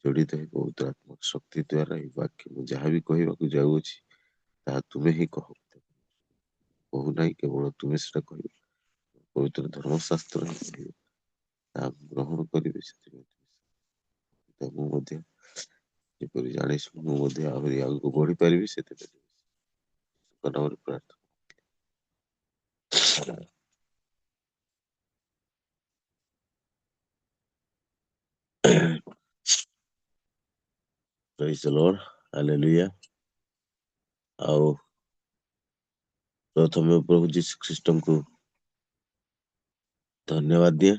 ଜଡ଼ିତ ହେଇ ପବିତ୍ର ଆତ୍ମାର ଶକ୍ତି ଦ୍ୱାରା ଏଇ ବାକ୍ୟ ମୁଁ ଯାହା ବି କହିବାକୁ ଯାଉଅଛି ତାହା ତୁମେ ହିଁ କହ। କହୁନାହିଁ, କେବଳ ତୁମେ ସେଟା କହିବ। ପବିତ୍ର ଧର୍ମଶାସ୍ତ୍ର ତାହା ଗ୍ରହଣ କରିବେ। ସେଥିପାଇଁ ମୁଁ ମଧ୍ୟ ଯେପରି ଜାଣିଛୁ ମୁଁ ମଧ୍ୟ ଆହୁରି ଆଗକୁ ବଢିପାରିବି, ସେଥିପାଇଁ ନାମରେ ପ୍ରାର୍ଥନା। Praise the Lord, hallelujah। ଆଉ ପ୍ରଥମେ ପ୍ରଭୁ ଯୀଶୁ ଖ୍ରୀଷ୍ଟଙ୍କୁ ଧନ୍ୟବାଦ ଦିଏ।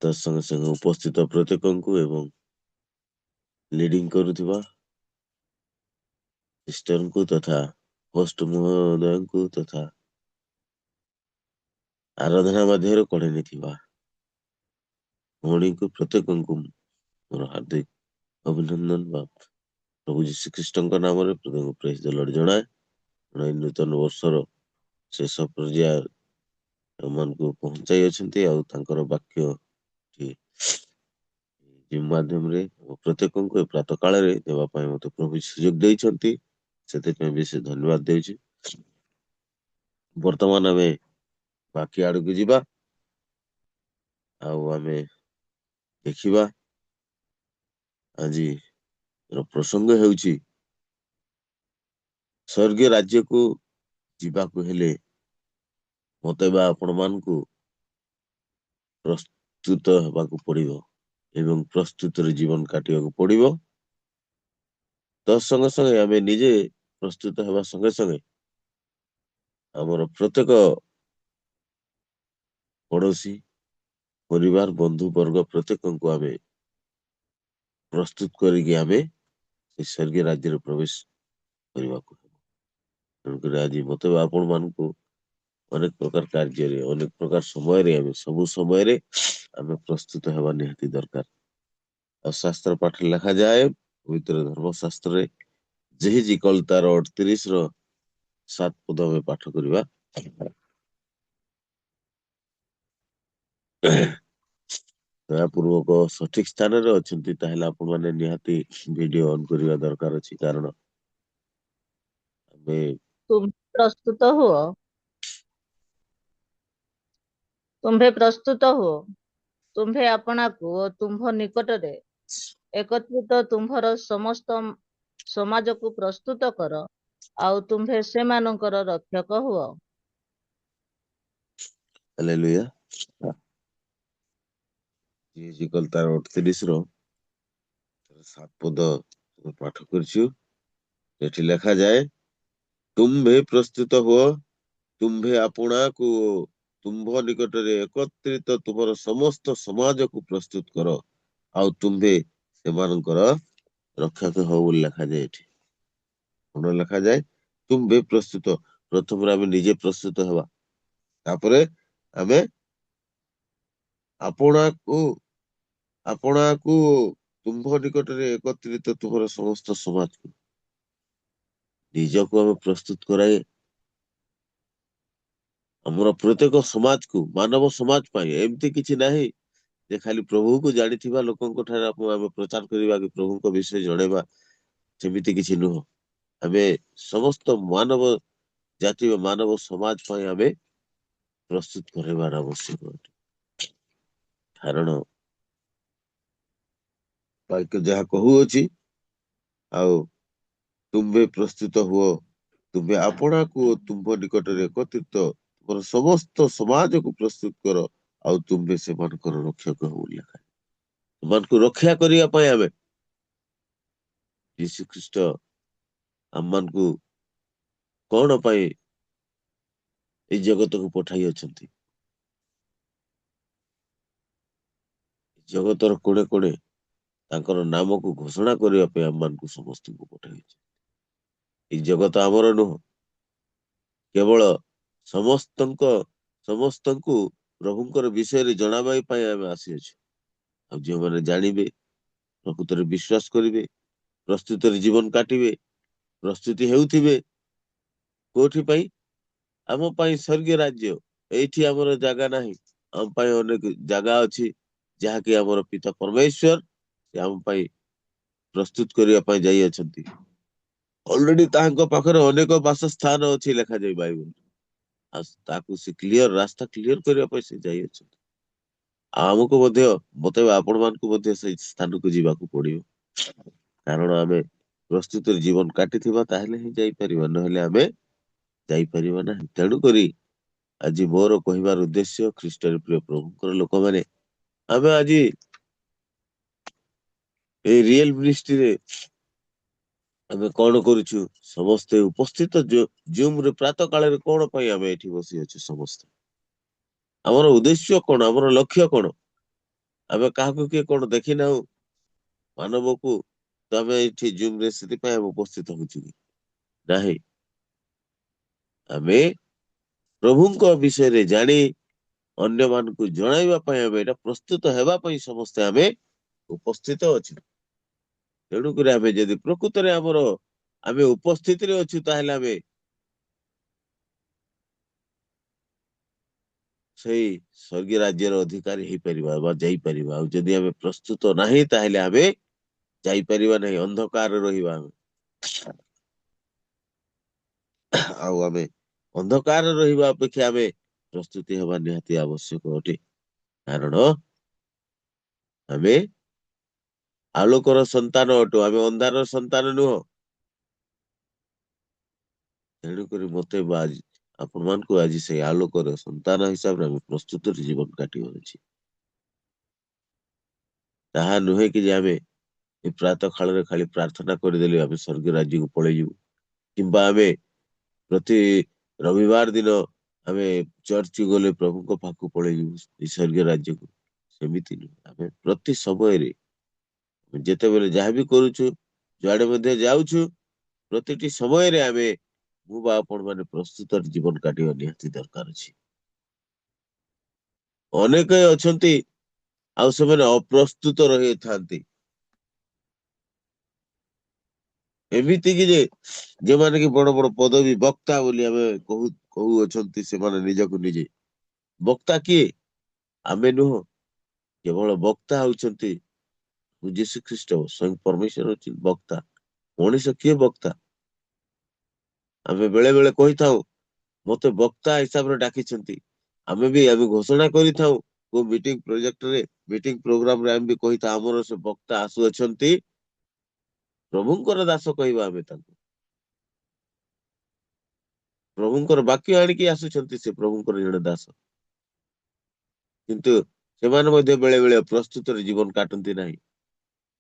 ତା ସଙ୍ଗେ ସଙ୍ଗେ ଉପସ୍ଥିତ ପ୍ରତ୍ୟେକଙ୍କୁ ଏବଂ ଲିଡିଂ କରୁଥିବା ସିଷ୍ଟରଙ୍କୁ ତଥା ହୋଷ୍ଟ ମହୋଦୟଙ୍କୁ ତଥା ଆରାଧନା ମଧ୍ୟରେ କଢ଼ି ନେଇଥିବା ଭଉଣୀଙ୍କୁ ପ୍ରତ୍ୟେକଙ୍କୁ ମୋର ହାର୍ଦ୍ଦିକ ଅଭିନନ୍ଦନ ବା ପ୍ରଭୁ ଯୀଶୁ ଖ୍ରୀଷ୍ଟଙ୍କ ନାମରେ ପ୍ରଥମେ ପ୍ରେଜ୍ ଦ ଲର୍ଡ ଜଣାଏ। ଏଇ ନୂତନ ବର୍ଷର ଶେଷ ପର୍ଯ୍ୟାୟ ଏମାନଙ୍କୁ ପହଞ୍ଚାଇ ଅଛନ୍ତି, ଆଉ ତାଙ୍କର ବାକ୍ୟ ମାଧ୍ୟମରେ ପ୍ରତ୍ୟେକଙ୍କୁ ଏ ପ୍ରାତଃ କାଳରେ ଦେବା ପାଇଁ ମତେ ପ୍ରଭୁ ସୁଯୋଗ ଦେଇଛନ୍ତି, ସେଥିପାଇଁ ବିଶେଷ ଧନ୍ୟବାଦ ଦେଉଛି। ବର୍ତ୍ତମାନ ଆମେ ବାକ୍ୟ ଆଡକୁ ଯିବା, ଆଉ ଆମେ ଦେଖିବା ଆଜିର ପ୍ରସଙ୍ଗ ହେଉଛି ସ୍ୱର୍ଗୀୟ ରାଜ୍ୟକୁ ଯିବାକୁ ହେଲେ ମତେ ବା ଆପଣ ମାନଙ୍କୁ ପ୍ରସ୍ତୁତ ହେବାକୁ ପଡିବ ଏବଂ ପ୍ରସ୍ତୁତରେ ଜୀବନ କାଟିବାକୁ ପଡିବ। ତ ସଙ୍ଗେ ସଙ୍ଗେ ଆମେ ନିଜେ ପ୍ରସ୍ତୁତ ହେବା ସଙ୍ଗେ ସଙ୍ଗେ ଆମର ପ୍ରତ୍ୟେକ ପଡୋଶୀ, ପରିବାର, ବନ୍ଧୁ ବର୍ଗ ପ୍ରତ୍ୟେକଙ୍କୁ ଆମେ ପ୍ରସ୍ତୁତ କରିକି ଆମେ ସେ ସ୍ୱର୍ଗୀୟ ରାଜ୍ୟରେ ପ୍ରବେଶ କରିବାକୁ ହେବ। ତେଣୁକରି ଆଜି ମତେ ବା ଆପଣ ମାନଙ୍କୁ ଅନେକ ପ୍ରକାର କାର୍ଯ୍ୟରେ, ଅନେକ ପ୍ରକାର ସମୟରେ, ଆମେ ସବୁ ସମୟରେ ଆମେ ପ୍ରସ୍ତୁତ ହେବା ନିହାତି ଦରକାର। ଆଉ ଶାସ୍ତ୍ର ପାଠରେ ଲେଖାଯାଏ, ପବିତ୍ର ଧର୍ମଶାସ୍ତ୍ରରେ ଯେହିଜିକଲ ତାର 38 ର 7 ପଦ ଆମେ ପାଠ କରିବା। ଦୟାପୂର୍ବକ ସଠିକ ସ୍ଥାନରେ ଅଛନ୍ତି ତାହେଲେ ଆପଣ ମାନେ ନିହାତି ଭିଡିଓ ଅନ୍ କରିବା ଦରକାର ଅଛି, କାରଣ ଆମେ ପ୍ରସ୍ତୁତ ହୁଅ, ତୁମ୍ଭେ ପ୍ରସ୍ତୁତ ହୁଅ, ତୁମ୍ଭେ ଆପଣାକୁ ଓ ତୁମ୍ଭ ନିକଟରେ ଏକତ୍ରିତ ତୁମ୍ଭର ସମସ୍ତ ସମାଜକୁ ପ୍ରସ୍ତୁତ କର, ଆଉ ତୁମ୍ଭେ ସେମାନଙ୍କର ରକ୍ଷକ ହୁଅ। ହାଲେଲୁୟା। ଯେହିଜିକଲ ତାର 38 ର 7 ପଦ ପାଠ କରିଛୁ। ଏଠି ଲେଖାଯାଏ, ତୁମ୍ଭେ ପ୍ରସ୍ତୁତ ହୁଅ, ତୁମ୍ଭେ ଆପଣାକୁ ତୁମ୍ଭ ନିକଟରେ ଏକତ୍ରିତ ତୁମର ସମସ୍ତ ସମାଜକୁ ପ୍ରସ୍ତୁତ କର, ଆଉ ତୁମ୍ଭେ ସେମାନଙ୍କର ରକ୍ଷକ ହଉ ବୋଲି ଲେଖାଯାଏ। ଏଠି କଣ ଲେଖାଯାଏ? ତୁମ୍ଭେ ପ୍ରସ୍ତୁତ। ପ୍ରଥମରେ ଆମେ ନିଜେ ପ୍ରସ୍ତୁତ ହେବା, ତାପରେ ଆମେ ଆପଣାକୁ ତୁମ୍ଭ ନିକଟରେ ଏକତ୍ରିତ ତୁମର ସମସ୍ତ ସମାଜକୁ, ନିଜକୁ ଆମେ ପ୍ରସ୍ତୁତ କରାଇ ଆମର ପ୍ରତ୍ୟେକ ସମାଜକୁ, ମାନବ ସମାଜ ପାଇଁ ଏମିତି କିଛି ନାହିଁ ଯେ ଖାଲି ପ୍ରଭୁକୁ ଜାଣିଥିବା ଲୋକଙ୍କ ଠାରେ ଆମେ ପ୍ରଚାର କରିବା କି ପ୍ରଭୁଙ୍କ ବିଷୟରେ ଜଣେଇବା, ସେମିତି କିଛି ନୁହଁ। ଆମେ ସମସ୍ତ ମାନବ ଜାତି ଓ ମାନବ ସମାଜ ପାଇଁ ଆମେ ପ୍ରସ୍ତୁତ କରିବାର ଆବଶ୍ୟକ ଅଟେ। କାରଣ ବାକ୍ୟ ଯାହା କହୁଅଛି, ଆଉ ତୁମ୍ଭେ ପ୍ରସ୍ତୁତ ହୁଅ, ତୁମ୍ଭେ ଆପଣାକୁ ଓ ତୁମ୍ଭ ନିକଟରେ ଏକତ୍ରିତ ତୁମର ସମସ୍ତ ସମାଜକୁ ପ୍ରସ୍ତୁତ କର, ଆଉ ତୁମ୍ଭେ ସେମାନଙ୍କର ରକ୍ଷକ ହଉ ଲେଖା। ସେମାନଙ୍କୁ ରକ୍ଷା କରିବା ପାଇଁ ଆମେ ଯୀଶୁ ଖ୍ରୀଷ୍ଟ ଆମମାନଙ୍କୁ କଣ ପାଇଁ ଏଇ ଜଗତକୁ ପଠାଇ ଅଛନ୍ତି? ଜଗତର କୋଣେ କୋଣେ ତାଙ୍କର ନାମକୁ ଘୋଷଣା କରିବା ପାଇଁ ଆମମାନଙ୍କୁ ସମସ୍ତଙ୍କୁ ପଠାଇଛି। ଏଇ ଜଗତ ଆମର ନୁହଁ, କେବଳ ସମସ୍ତଙ୍କୁ ପ୍ରଭୁଙ୍କର ବିଷୟରେ ଜଣାଇବା ପାଇଁ ଆମେ ଆସିଅଛୁ। ଆଉ ଯେଉଁମାନେ ଜାଣିବେ, ପ୍ରକୃତରେ ବିଶ୍ୱାସ କରିବେ, ପ୍ରସ୍ତୁତରେ ଜୀବନ କାଟିବେ, ପ୍ରସ୍ତୁତି ହେଉଥିବେ, କୋଉଥି ପାଇଁ? ଆମ ପାଇଁ ସ୍ୱର୍ଗୀୟ ରାଜ୍ୟ। ଏଇଠି ଆମର ଜାଗା ନାହିଁ, ଆମ ପାଇଁ ଅନେକ ଜାଗା ଅଛି, ଯାହାକି ଆମର ପିତା ପରମେଶ୍ୱର ସେ ଆମ ପାଇଁ ପ୍ରସ୍ତୁତ କରିବା ପାଇଁ ଯାଇଅଛନ୍ତି। ଅଲରେଡି ତାଙ୍କ ପାଖରେ ଅନେକ ବାସସ୍ଥାନ ଅଛି ଲେଖାଯାଇ ବାଇବଲ। ଆଉ ତାକୁ ସେ ରାସ୍ତା କ୍ଲିୟର କରିବା ପାଇଁ ସେ ଯାଇଅଛନ୍ତି। ଆଉ ଆମକୁ ମଧ୍ୟ ମତେ ଆପଣ ମାନଙ୍କୁ ମଧ୍ୟ ସେଇ ସ୍ଥାନକୁ ଯିବାକୁ ପଡିବ। କାରଣ ଆମେ ପ୍ରସ୍ତୁତରେ ଜୀବନ କାଟିଥିବା, ତାହେଲେ ହିଁ ଯାଇପାରିବା, ନହେଲେ ଆମେ ଯାଇପାରିବା ନାହିଁ। ତେଣୁକରି ଆଜି ମୋର କହିବାର ଉଦ୍ଦେଶ୍ୟ, ଖ୍ରୀଷ୍ଟରେ ପ୍ରିୟ ପ୍ରଭୁଙ୍କର ଲୋକମାନେ, ଆମେ ଆଜି ଏଇ ରିଏଲ ମିନିଷ୍ଟ୍ରିରେ ଆମେ କଣ କରୁଛୁ? ସମସ୍ତେ ଉପସ୍ଥିତ ଜୁମରେ ପ୍ରାତଃ କାଳରେ କଣ ପାଇଁ ଆମେ ଏଠି ବସି ଅଛୁ? ସମସ୍ତେ ଆମର ଉଦ୍ଦେଶ୍ୟ କଣ? ଆମର ଲକ୍ଷ୍ୟ କଣ? ଆମେ କାହାକୁ କିଏ କଣ ଦେଖିନାହୁଁ ମାନବକୁ, ତ ଆମେ ଏଠି ଜୁମରେ ସେଥିପାଇଁ ଆମେ ଉପସ୍ଥିତ ହଉଛୁ କି ନାହିଁ? ଆମେ ପ୍ରଭୁଙ୍କ ବିଷୟରେ ଜାଣି ଅନ୍ୟମାନଙ୍କୁ ଜଣାଇବା ପାଇଁ ଆମେ ଏଇଟା ପ୍ରସ୍ତୁତ ହେବା ପାଇଁ ସମସ୍ତେ ଆମେ ଉପସ୍ଥିତ ଅଛୁ। ତେଣୁକରି ଆମେ ଯଦି ପ୍ରକୃତରେ ଆମେ ଉପସ୍ଥିତିରେ ଅଛୁ, ତାହେଲେ ଆମେ ସେଇ ସ୍ୱର୍ଗୀୟ ରାଜ୍ୟର ଅଧିକାରୀ ହେଇପାରିବା ବା ଯାଇପାରିବା। ଆଉ ଯଦି ଆମେ ପ୍ରସ୍ତୁତ ନାହିଁ, ତାହେଲେ ଆମେ ଯାଇପାରିବା ନାହିଁ, ଅନ୍ଧକାର ରହିବା ଆମେ। ଆଉ ଆମେ ଅନ୍ଧକାର ରହିବା ଅପେକ୍ଷା ଆମେ ପ୍ରସ୍ତୁତି ହେବା ନିହାତି ଆବଶ୍ୟକ ଅଟେ। କାରଣ ଆମେ ଆଲୋକର ସନ୍ତାନ ଅଟୁ, ଆମେ ଅନ୍ଧାରର ସନ୍ତାନ ନୁହଁ। ତେଣୁକରି ମତେ ଆପଣ ମାନଙ୍କୁ ଆଜି ସେଇ ଆଲୋକର ସନ୍ତାନ ହିସାବରେ ଆମେ ପ୍ରସ୍ତୁତରେ ଜୀବନ କାଟିବାର ଅଛି। ତାହା ନୁହେଁ କି ଯେ ଆମେ ଏ ପ୍ରାତଃ କାଳରେ ଖାଲି ପ୍ରାର୍ଥନା କରିଦେଲେ ଆମେ ସ୍ୱର୍ଗ ରାଜ୍ୟକୁ ପଳେଇଯିବୁ, କିମ୍ବା ଆମେ ପ୍ରତି ରବିବାର ଦିନ ଆମେ ଚର୍ଚ୍ଚ ଗଲେ ପ୍ରଭୁଙ୍କ ପାଖକୁ ପଳେଇଯିବୁ ଏ ସ୍ୱର୍ଗୀୟ ରାଜ୍ୟକୁ। ସେମିତି ନୁହେଁ। ଆମେ ପ୍ରତି ସମୟରେ ଯେତେବେଳେ ଯାହା ବି କରୁଛୁ, ଯୁଆଡେ ମଧ୍ୟ ଯାଉଛୁ, ପ୍ରତିଟି ସମୟରେ ମୁଁ ବା ଆପଣ ମାନେ ପ୍ରସ୍ତୁତରେ ଜୀବନ କାଟିବା ନିହାତି ଦରକାର ଅଛି। ଅନେକ ଅଛନ୍ତି ଆଉ ସେମାନେ ଅପ୍ରସ୍ତୁତ ରହିଥାନ୍ତି। ଏମିତି କି ଯେ ଯେଉଁମାନେ କି ବଡ ବଡ ପଦବୀ ବକ୍ତା ବୋଲି ଆମେ କହୁଅଛନ୍ତି, ସେମାନେ ନିଜକୁ ନିଜେ ବକ୍ତା। କିଏ? ଆମେ ନୁହଁ। କେବଳ ବକ୍ତା ହଉଛନ୍ତି ଯୀଶୁ ଖ୍ରୀଷ୍ଟ, ସ୍ୱୟଂ ପରମେଶ୍ୱର ଅଛି ବକ୍ତା। ମଣିଷ କିଏ ବକ୍ତା? ଆମେ ବେଳେ ବେଳେ କହିଥାଉ ମତେ ବକ୍ତା ହିସାବରେ ଡାକିଛନ୍ତି। ଆମେ ଘୋଷଣା କରିଥାଉ କୋଉ ମିଟିଂ ପ୍ରୋଜେକ୍ଟରେ, ମିଟିଂ ପ୍ରୋଗ୍ରାମରେ ଆମେ ବି କହିଥାଉ ଆମର ସେ ବକ୍ତା ଆସୁଅଛନ୍ତି, ପ୍ରଭୁଙ୍କର ଦାସ କହିବା ଆମେ ତାଙ୍କୁ। ପ୍ରଭୁଙ୍କର ବାକ୍ୟ ଆଣିକି ଆସୁଛନ୍ତି, ସେ ପ୍ରଭୁଙ୍କର ଜଣେ ଦାସ। କିନ୍ତୁ ସେମାନେ ମଧ୍ୟ ବେଳେ ବେଳେ ପ୍ରସ୍ତୁତରେ ଜୀବନ କାଟନ୍ତି ନାହିଁ,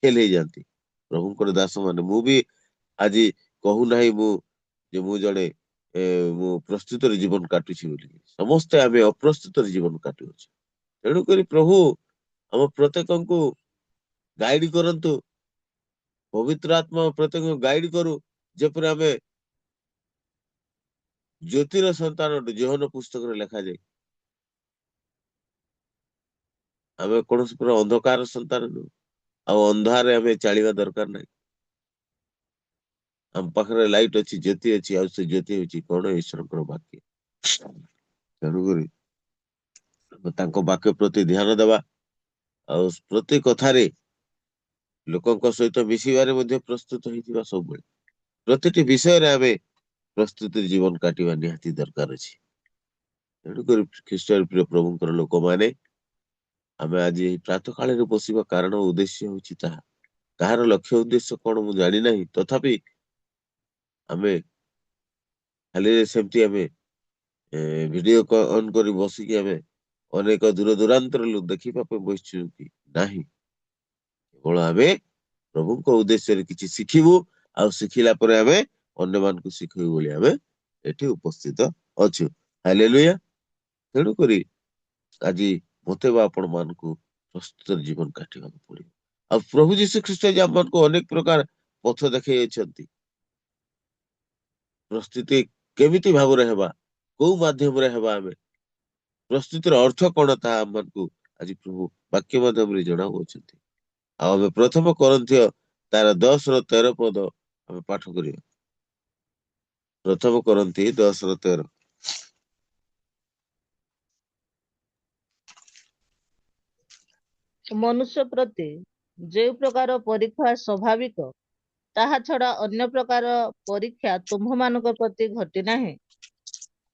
ଫେଲ ହେଇଯାନ୍ତି। ପ୍ରଭୁଙ୍କର ଦାସ ମାନେ, ମୁଁ ବି ଆଜି କହୁନାହିଁ ମୁଁ ଜଣେ ମୁଁ ପ୍ରସ୍ତୁତରେ ଜୀବନ କାଟୁଛି ବୋଲି। ସମସ୍ତେ ଆମେ ଅପ୍ରସ୍ତୁତରେ ଜୀବନ କାଟୁଅଛୁ। ତେଣୁକରି ପ୍ରଭୁ ଆମ ପ୍ରତ୍ୟେକଙ୍କୁ ଗାଇଡ କରନ୍ତୁ, ପବିତ୍ର ଆତ୍ମା ପ୍ରତ୍ୟେକଙ୍କୁ ଗାଇଡ କରୁ, ଯେପରି ଆମେ ଜ୍ୟୋତିର ସନ୍ତାନ ଯୋହନ ପୁସ୍ତକରେ ଲେଖାଯାଏ। ଆମେ କୌଣସି ପ୍ରକାର ଅନ୍ଧକାର ସନ୍ତାନ ନୁହଁ, ଆଉ ଅନ୍ଧାରରେ ଆମେ ଚାଲିବା ଦରକାର ନାହିଁ। ଆମ ପାଖରେ ଲାଇଟ ଅଛି, ଜ୍ୟୋତି ଅଛି, ଆଉ ସେ ଜ୍ୟୋତି ହେଉଛି କଣ? ଈଶ୍ୱରଙ୍କର ବାକ୍ୟ। ତେଣୁକରି ତାଙ୍କ ବାକ୍ୟ ପ୍ରତି ଧ୍ୟାନ ଦେବା, ଆଉ ପ୍ରତି କଥାରେ ଲୋକଙ୍କ ସହିତ ମିଶିବାରେ ମଧ୍ୟ ପ୍ରସ୍ତୁତ ହେଇଥିବା ସବୁବେଳେ ପ୍ରତିଟି ବିଷୟରେ ଆମେ ପ୍ରସ୍ତୁତିର ଜୀବନ କାଟିବା ନିହାତି ଦରକାର ଅଛି। ତେଣୁକରି ଖ୍ରୀଷ୍ଟର ପ୍ରିୟ ପ୍ରଭୁଙ୍କର ଲୋକମାନେ ଆମେ ଆଜି ଏହି ପ୍ରାତଃ କାଳରେ ବସିବା କାରଣ ଉଦ୍ଦେଶ୍ୟ ହଉଛି ତାହା। କାହାର ଲକ୍ଷ୍ୟ ଉଦ୍ଦେଶ୍ୟ କଣ ମୁଁ ଜାଣିନାହିଁ, ତଥାପି ଆମେ ଖାଲି ସେମିତି ଆମେ ଭିଡିଓ ଅନ୍ କରି ବସିକି ଆମେ ଅନେକ ଦୂର ଦୂରାନ୍ତର ଦେଖିବା ପାଇଁ ବସିଛୁ କି ନାହିଁ। କେବଳ ଆମେ ପ୍ରଭୁଙ୍କ ଉଦ୍ଦେଶ୍ୟରେ କିଛି ଶିଖିବୁ, ଆଉ ଶିଖିଲା ପରେ ଆମେ ଅନ୍ୟମାନଙ୍କୁ ଶିଖିବୁ ବୋଲି ଆମେ ଏଠି ଉପସ୍ଥିତ ଅଛୁ। ହାଲେଲୁୟା। ତେଣୁକରି ଆଜି ମତେ ବା ଆପଣ ମାନଙ୍କୁ ପ୍ରସ୍ତୁତ ଜୀବନ କାଟିବାକୁ ପଡିବ। ଆଉ ପ୍ରଭୁ ଯୀଶୁ ଖ୍ରୀଷ୍ଟ ଯେ ଆମମାନଙ୍କୁ ଅନେକ ପ୍ରକାର ପଥ ଦେଖେଇଛନ୍ତି। ପ୍ରସ୍ତୁତି କେମିତି ଭାବରେ ହେବା, କୋଉ ମାଧ୍ୟମରେ ହେବା, ଆମେ ପ୍ରସ୍ତୁତିର ଅର୍ଥ କଣ ତାହା ଆମମାନଙ୍କୁ ଆଜି ପ୍ରଭୁ ବାକ୍ୟ ମାଧ୍ୟମରେ ଜଣାଉଅଛନ୍ତି। ଆଉ ଆମେ ପ୍ରଥମ କରନ୍ଥୀୟ ତାର 10-13 ପଦ ଆମେ ପାଠ କରିବା। ପ୍ରଥମ କରନ୍ଥୀ 10-13। ମନୁଷ୍ୟ ପ୍ରତି ଯେଉଁ ପ୍ରକାର ପରୀକ୍ଷା ସ୍ୱାଭାବିକ, ତାହା ଛଡା ଅନ୍ୟ ପ୍ରକାର ପରୀକ୍ଷା ତୁମ୍ଭମାନଙ୍କ ପ୍ରତି ଘଟି ନାହିଁ।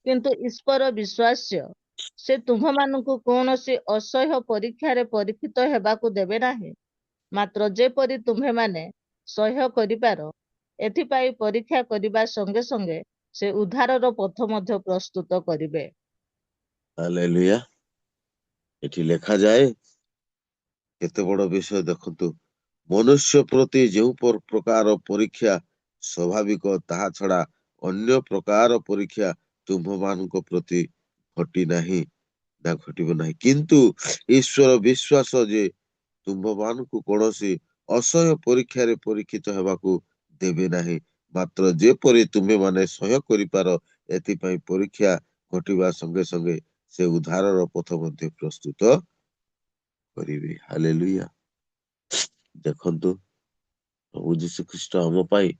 କିନ୍ତୁ ଈଶ୍ୱର ବିଶ୍ୱାସ୍ୟ, ସେ ତୁମ୍ଭମାନଙ୍କୁ କୌଣସି ଅସହ୍ୟ ପରୀକ୍ଷାରେ ପରୀକ୍ଷିତ ହେବାକୁ ଦେବେ ନାହିଁ। ମାତ୍ର ଯେପରି ତୁମ୍ଭେମାନେ ସହ୍ୟ କରିପାର, ଏଥିପାଇଁ ପରୀକ୍ଷା କରିବା ସଙ୍ଗେ ସଙ୍ଗେ ସେ ଉଦ୍ଧାରର ପଥ ମଧ୍ୟ ପ୍ରସ୍ତୁତ କରିବେ। ହାଲେଲୁୟା। ଏଠି ଲେଖାଯାଏ କେତେ ବଡ ବିଷୟ ଦେଖନ୍ତୁ। ମନୁଷ୍ୟ ପ୍ରତି ଯେଉଁ ପ୍ରକାର ପରୀକ୍ଷା ସ୍ୱାଭାବିକ, ତାହା ଛଡା ଅନ୍ୟ ପ୍ରକାର ପରୀକ୍ଷା ତୁମ୍ଭମାନଙ୍କ ପ୍ରତି ଘଟି ନାହିଁ ନା ଘଟିବ ନାହିଁ। କିନ୍ତୁ ଈଶ୍ୱର ବିଶ୍ୱାସ ଯେ ତୁମ୍ଭମାନଙ୍କୁ କୌଣସି ଅସହ୍ୟ ପରୀକ୍ଷାରେ ପରୀକ୍ଷିତ ହେବାକୁ ଦେବେ ନାହିଁ। ମାତ୍ର ଯେପରି ତୁମେମାନେ ସହ୍ୟ କରିପାର, ଏଥିପାଇଁ ପରୀକ୍ଷା ଘଟିବା ସଙ୍ଗେ ସଙ୍ଗେ ସେ ଉଦ୍ଧାରର ପଥ ମଧ୍ୟ ପ୍ରସ୍ତୁତ କରିବେ। ହାଲେଲୁୟା। ଦେଖନ୍ତୁ ପ୍ରଭୁ ଯୀଶୁ ଖ୍ରୀଷ୍ଟ ଆମ ପାଇଁ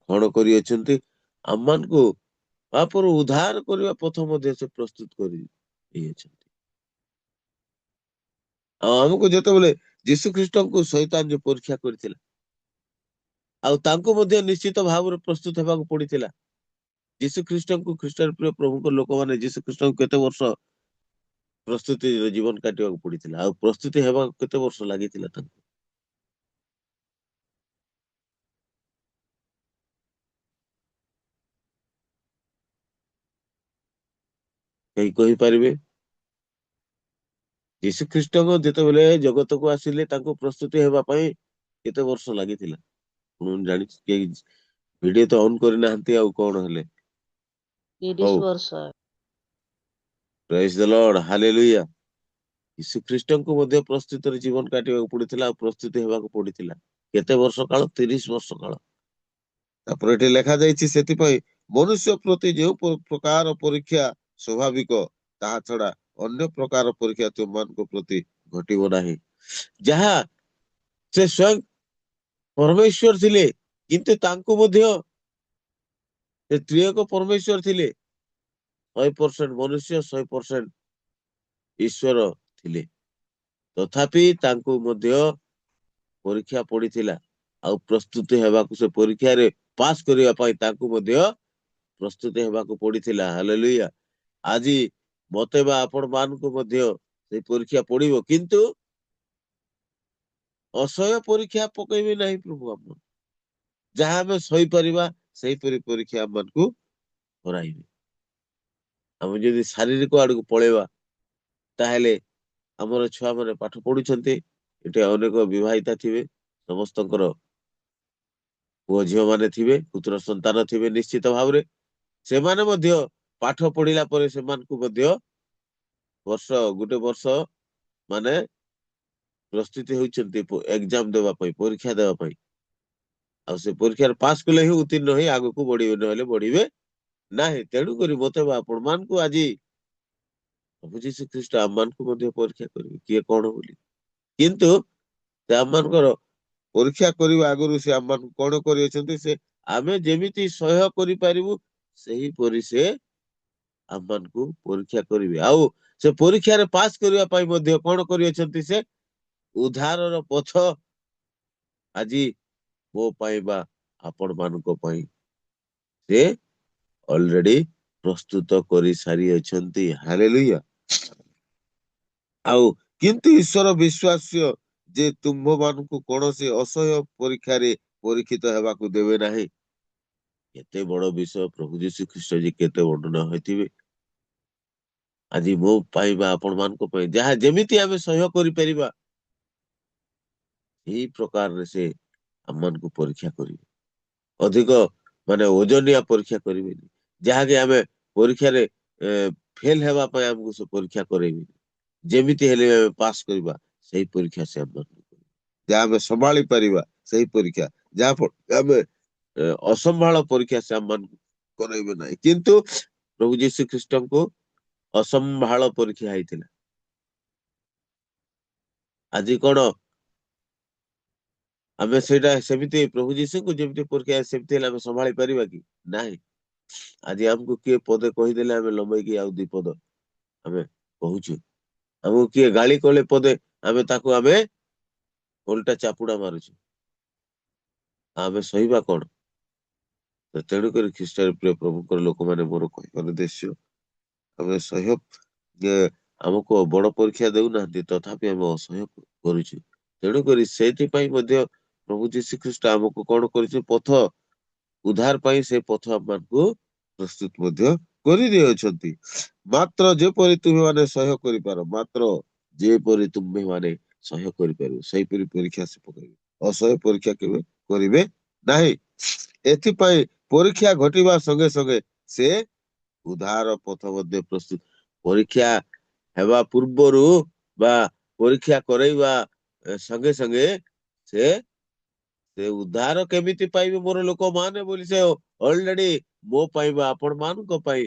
କଣ କରିଅଛନ୍ତି। ଆମମାନଙ୍କୁ ପାପରୁ ଉଦ୍ଧାର କରିବା ପଥ ମଧ୍ୟ ସେ ପ୍ରସ୍ତୁତ କରି ଦେଇଅଛନ୍ତି। ଆଉ ଆମକୁ ଯେତେବେଳେ ଯୀଶୁ ଖ୍ରୀଷ୍ଟଙ୍କୁ ଶୈତାନ ଯେ ପରୀକ୍ଷା କରିଥିଲା, ଆଉ ତାଙ୍କୁ ମଧ୍ୟ ନିଶ୍ଚିତ ଭାବରେ ପ୍ରସ୍ତୁତ ହେବାକୁ ପଡିଥିଲା। ଯୀଶୁ ଖ୍ରୀଷ୍ଟଙ୍କୁ, ଖ୍ରୀଷ୍ଟର ପ୍ରିୟ ପ୍ରଭୁଙ୍କ ଲୋକମାନେ ଯୀଶୁ ଖ୍ରୀଷ୍ଟଙ୍କୁ କେତେ ବର୍ଷ ପ୍ରସ୍ତୁତିର ଜୀବନ କାଟିବାକୁ ପଡିଥିଲା, ଆଉ ପ୍ରସ୍ତୁତି ହେବାକୁ କେତେ ବର୍ଷ ଲାଗିଥିଲା ତାଙ୍କୁ। କେହି କହିପାରିବେ? ଯୀଶୁ ଖ୍ରୀଷ୍ଟଙ୍କ ଯେତେବେଳେ ଜଗତକୁ ଆସିଲେ, ତାଙ୍କୁ ପ୍ରସ୍ତୁତି ହେବା ପାଇଁ କେତେ ବର୍ଷ ଲାଗିଥିଲା? ଜାଣିଛି କେହି ଭିଡିଓ ତ ଅନ୍ କରିନାହାନ୍ତି, ଆଉ କଣ ହେଲେ? 30 ବର୍ଷ। ପ୍ରେଜ୍ ଦ ଲର୍ଡ। ହାଲେଲୁୟା। ଯୀଶୁ ଖ୍ରୀଷ୍ଟଙ୍କୁ ମଧ୍ୟ ପ୍ରସ୍ତୁତିର ଜୀବନ କାଟିବାକୁ ପଡିଥିଲା, ଆଉ ପ୍ରସ୍ତୁତି ହେବାକୁ ପଡିଥିଲା। କେତେ ବର୍ଷ କାଳ? 30 ବର୍ଷ କାଳ। ତାପରେ ଏଠି ଲେଖାଯାଇଛି, ସେଥିପାଇଁ ମନୁଷ୍ୟ ପ୍ରତି ଯେଉଁ ପ୍ରକାର ପରୀକ୍ଷା ସ୍ୱାଭାବିକ, ତାହା ଛଡା ଅନ୍ୟ ପ୍ରକାର ପରୀକ୍ଷା ତୁମମାନଙ୍କ ପ୍ରତି ଘଟିବ ନାହିଁ। ଯାହା ସେ ସ୍ୱୟଂ ପରମେଶ୍ୱର ଥିଲେ, କିନ୍ତୁ ତାଙ୍କୁ ମଧ୍ୟ ସେ ତ୍ରିଏକ ପରମେଶ୍ୱର ଥିଲେ। 100% ମନୁଷ୍ୟ, 100% ଈଶ୍ୱର ଥିଲେ। ତଥାପି ତାଙ୍କୁ ମଧ୍ୟ ପରୀକ୍ଷା ପଡିଥିଲା, ଆଉ ପ୍ରସ୍ତୁତି ହେବାକୁ, ସେ ପରୀକ୍ଷାରେ ପାସ୍ କରିବା ପାଇଁ ତାଙ୍କୁ ମଧ୍ୟ ପ୍ରସ୍ତୁତି ହେବାକୁ ପଡିଥିଲା। ହାଲେଲୁୟା। ଆଜି ମତେ ବା ଆପଣ ମାନଙ୍କୁ ମଧ୍ୟ ସେଇ ପରୀକ୍ଷା ପଡିବ, କିନ୍ତୁ ଅସହ୍ୟ ପରୀକ୍ଷା ପକେଇବେ ନାହିଁ ପ୍ରଭୁ। ଆମ ଯାହା ଆମେ ସହିପାରିବା ସେହିପରି ପରୀକ୍ଷା ଆମମାନଙ୍କୁ କରାଇବେ। ଆମେ ଯଦି ଶାରୀରିକ ଆଡକୁ ପଳେଇବା, ତାହେଲେ ଆମର ଛୁଆମାନେ ପାଠ ପଢୁଛନ୍ତି। ଏଠି ଅନେକ ବିବାହିତା ଥିବେ, ସମସ୍ତଙ୍କର ପୁଅ ଝିଅ ମାନେ ଥିବେ, ପୁତ୍ର ସନ୍ତାନ ଥିବେ। ନିଶ୍ଚିତ ଭାବରେ ସେମାନେ ମଧ୍ୟ ପାଠ ପଢିଲା ପରେ ସେମାନଙ୍କୁ ମଧ୍ୟ ଗୋଟେ ବର୍ଷ ମାନେ ପ୍ରସ୍ତୁତି ହେଉଛନ୍ତି ଏକ୍ଜାମ ଦେବା ପାଇଁ, ପରୀକ୍ଷା ଦେବା ପାଇଁ। ଆଉ ସେ ପରୀକ୍ଷାରେ ପାସ୍ କଲେ ହିଁ ଉତ୍ତୀର୍ଣ୍ଣ ହେଇ ଆଗକୁ ବଢିବେ, ନହେଲେ ବଢିବେ ନାହିଁ। ତେଣୁକରି ମତେ ବା ଆପଣ ମାନଙ୍କୁ ଆଜି ପ୍ରଭୁ ଯୀଶୁ ଖ୍ରୀଷ୍ଟ ଆମମାନଙ୍କୁ ମଧ୍ୟ ପରୀକ୍ଷା କରିବେ, କିଏ କଣ ବୋଲି। କିନ୍ତୁ ସେ ଆମମାନଙ୍କର ପରୀକ୍ଷା କରିବା ଆଗରୁ ସେ ଆମମାନଙ୍କୁ କଣ କରିଅଛନ୍ତି, ସେ ଆମେ ଯେମିତି ସହ୍ୟ କରିପାରିବୁ ସେହିପରି ସେ ଆମମାନଙ୍କୁ ପରୀକ୍ଷା କରିବେ। ଆଉ से परीक्षा रे पास करिया पाई मध्ये कोन करियछंती से उद्धारर पथ आजी मो पाइबा आपण मानको पाई से ऑलरेडी प्रस्तुत करि सारी अछंती हालेलुया आउ किंतु ईश्वर विश्वास्य जे तुम्भ मानको कोनोसी असह्य परीक्षा रे परीक्षित हेबाकू देबे नाही केते बड़ विषय प्रभु यीशु ख्रीष्ट जी केते वर्णना होइतिबे आजी मो पाइबा आपण मानको पाई जहा जेमिति आमे सहय करि परिबा एही प्रकार रे से हमन को परीक्षा करिवे अधिक माने ओजनिया परीक्षा करिवे जहा के आमे परीक्षा रे फेल हेबा पय हमको से परीक्षा करेबे जेमिति हेले पास करिबा सही परीक्षा से हमन जहा आमे संभाली परिबा सही परीक्षा जहा पर आमे असंभाल परीक्षा से हमन करेबे नाही किंतु प्रभु यीशु ख्रीष्ट को असंभाल परीक्षा आइतिला आजी कोन आमे सेटा सेमिति प्रभु यीशु को जेमिति परीक्षा सेमिति हेले आमे संभाली परिबा कि नाही आज हमको किए पदे कही देले आमे लंबई की आउ दी पद आमे कहूछु हमको किए गाली कोले पदे आमे ताको आमे उल्टा चापुडा मारुछु आमे सहीबा कोन तो तेणु कर ख्रीष्ट प्रिय प्रभु कर लोक माने मोर कहबार उद्देश्य आमे सह्य हमको बड़ परीक्षा देउ ना तथापि आमे असह्य करूछु तेणु कर सेति पई मध्ये प्रभु यीशु ख्रीष्ट हमको कोन करिछु पथ उद्धार पाई से पथ हमको प्रस्तुत मध्ये करि दे अछंती मात्र जे परि तुमे माने सह्य करि पारो मात्र जे परि तुमे माने सह्य करि पारो सही परि परीक्षा से पकरिबे असह्य परीक्षा केबे करिवे नाही एथि पई परीक्षा घटिबा संगे संगे से उद्धार पथ मध्ये प्रस्तुत परीक्षा हेबा पूର୍ବरु बा परीक्षा करैबा संगे संगे से उद्धार केमिति पाइबे मोर लोक माने बोली से ऑलरेडी मो पाइबा आपण मान को पाई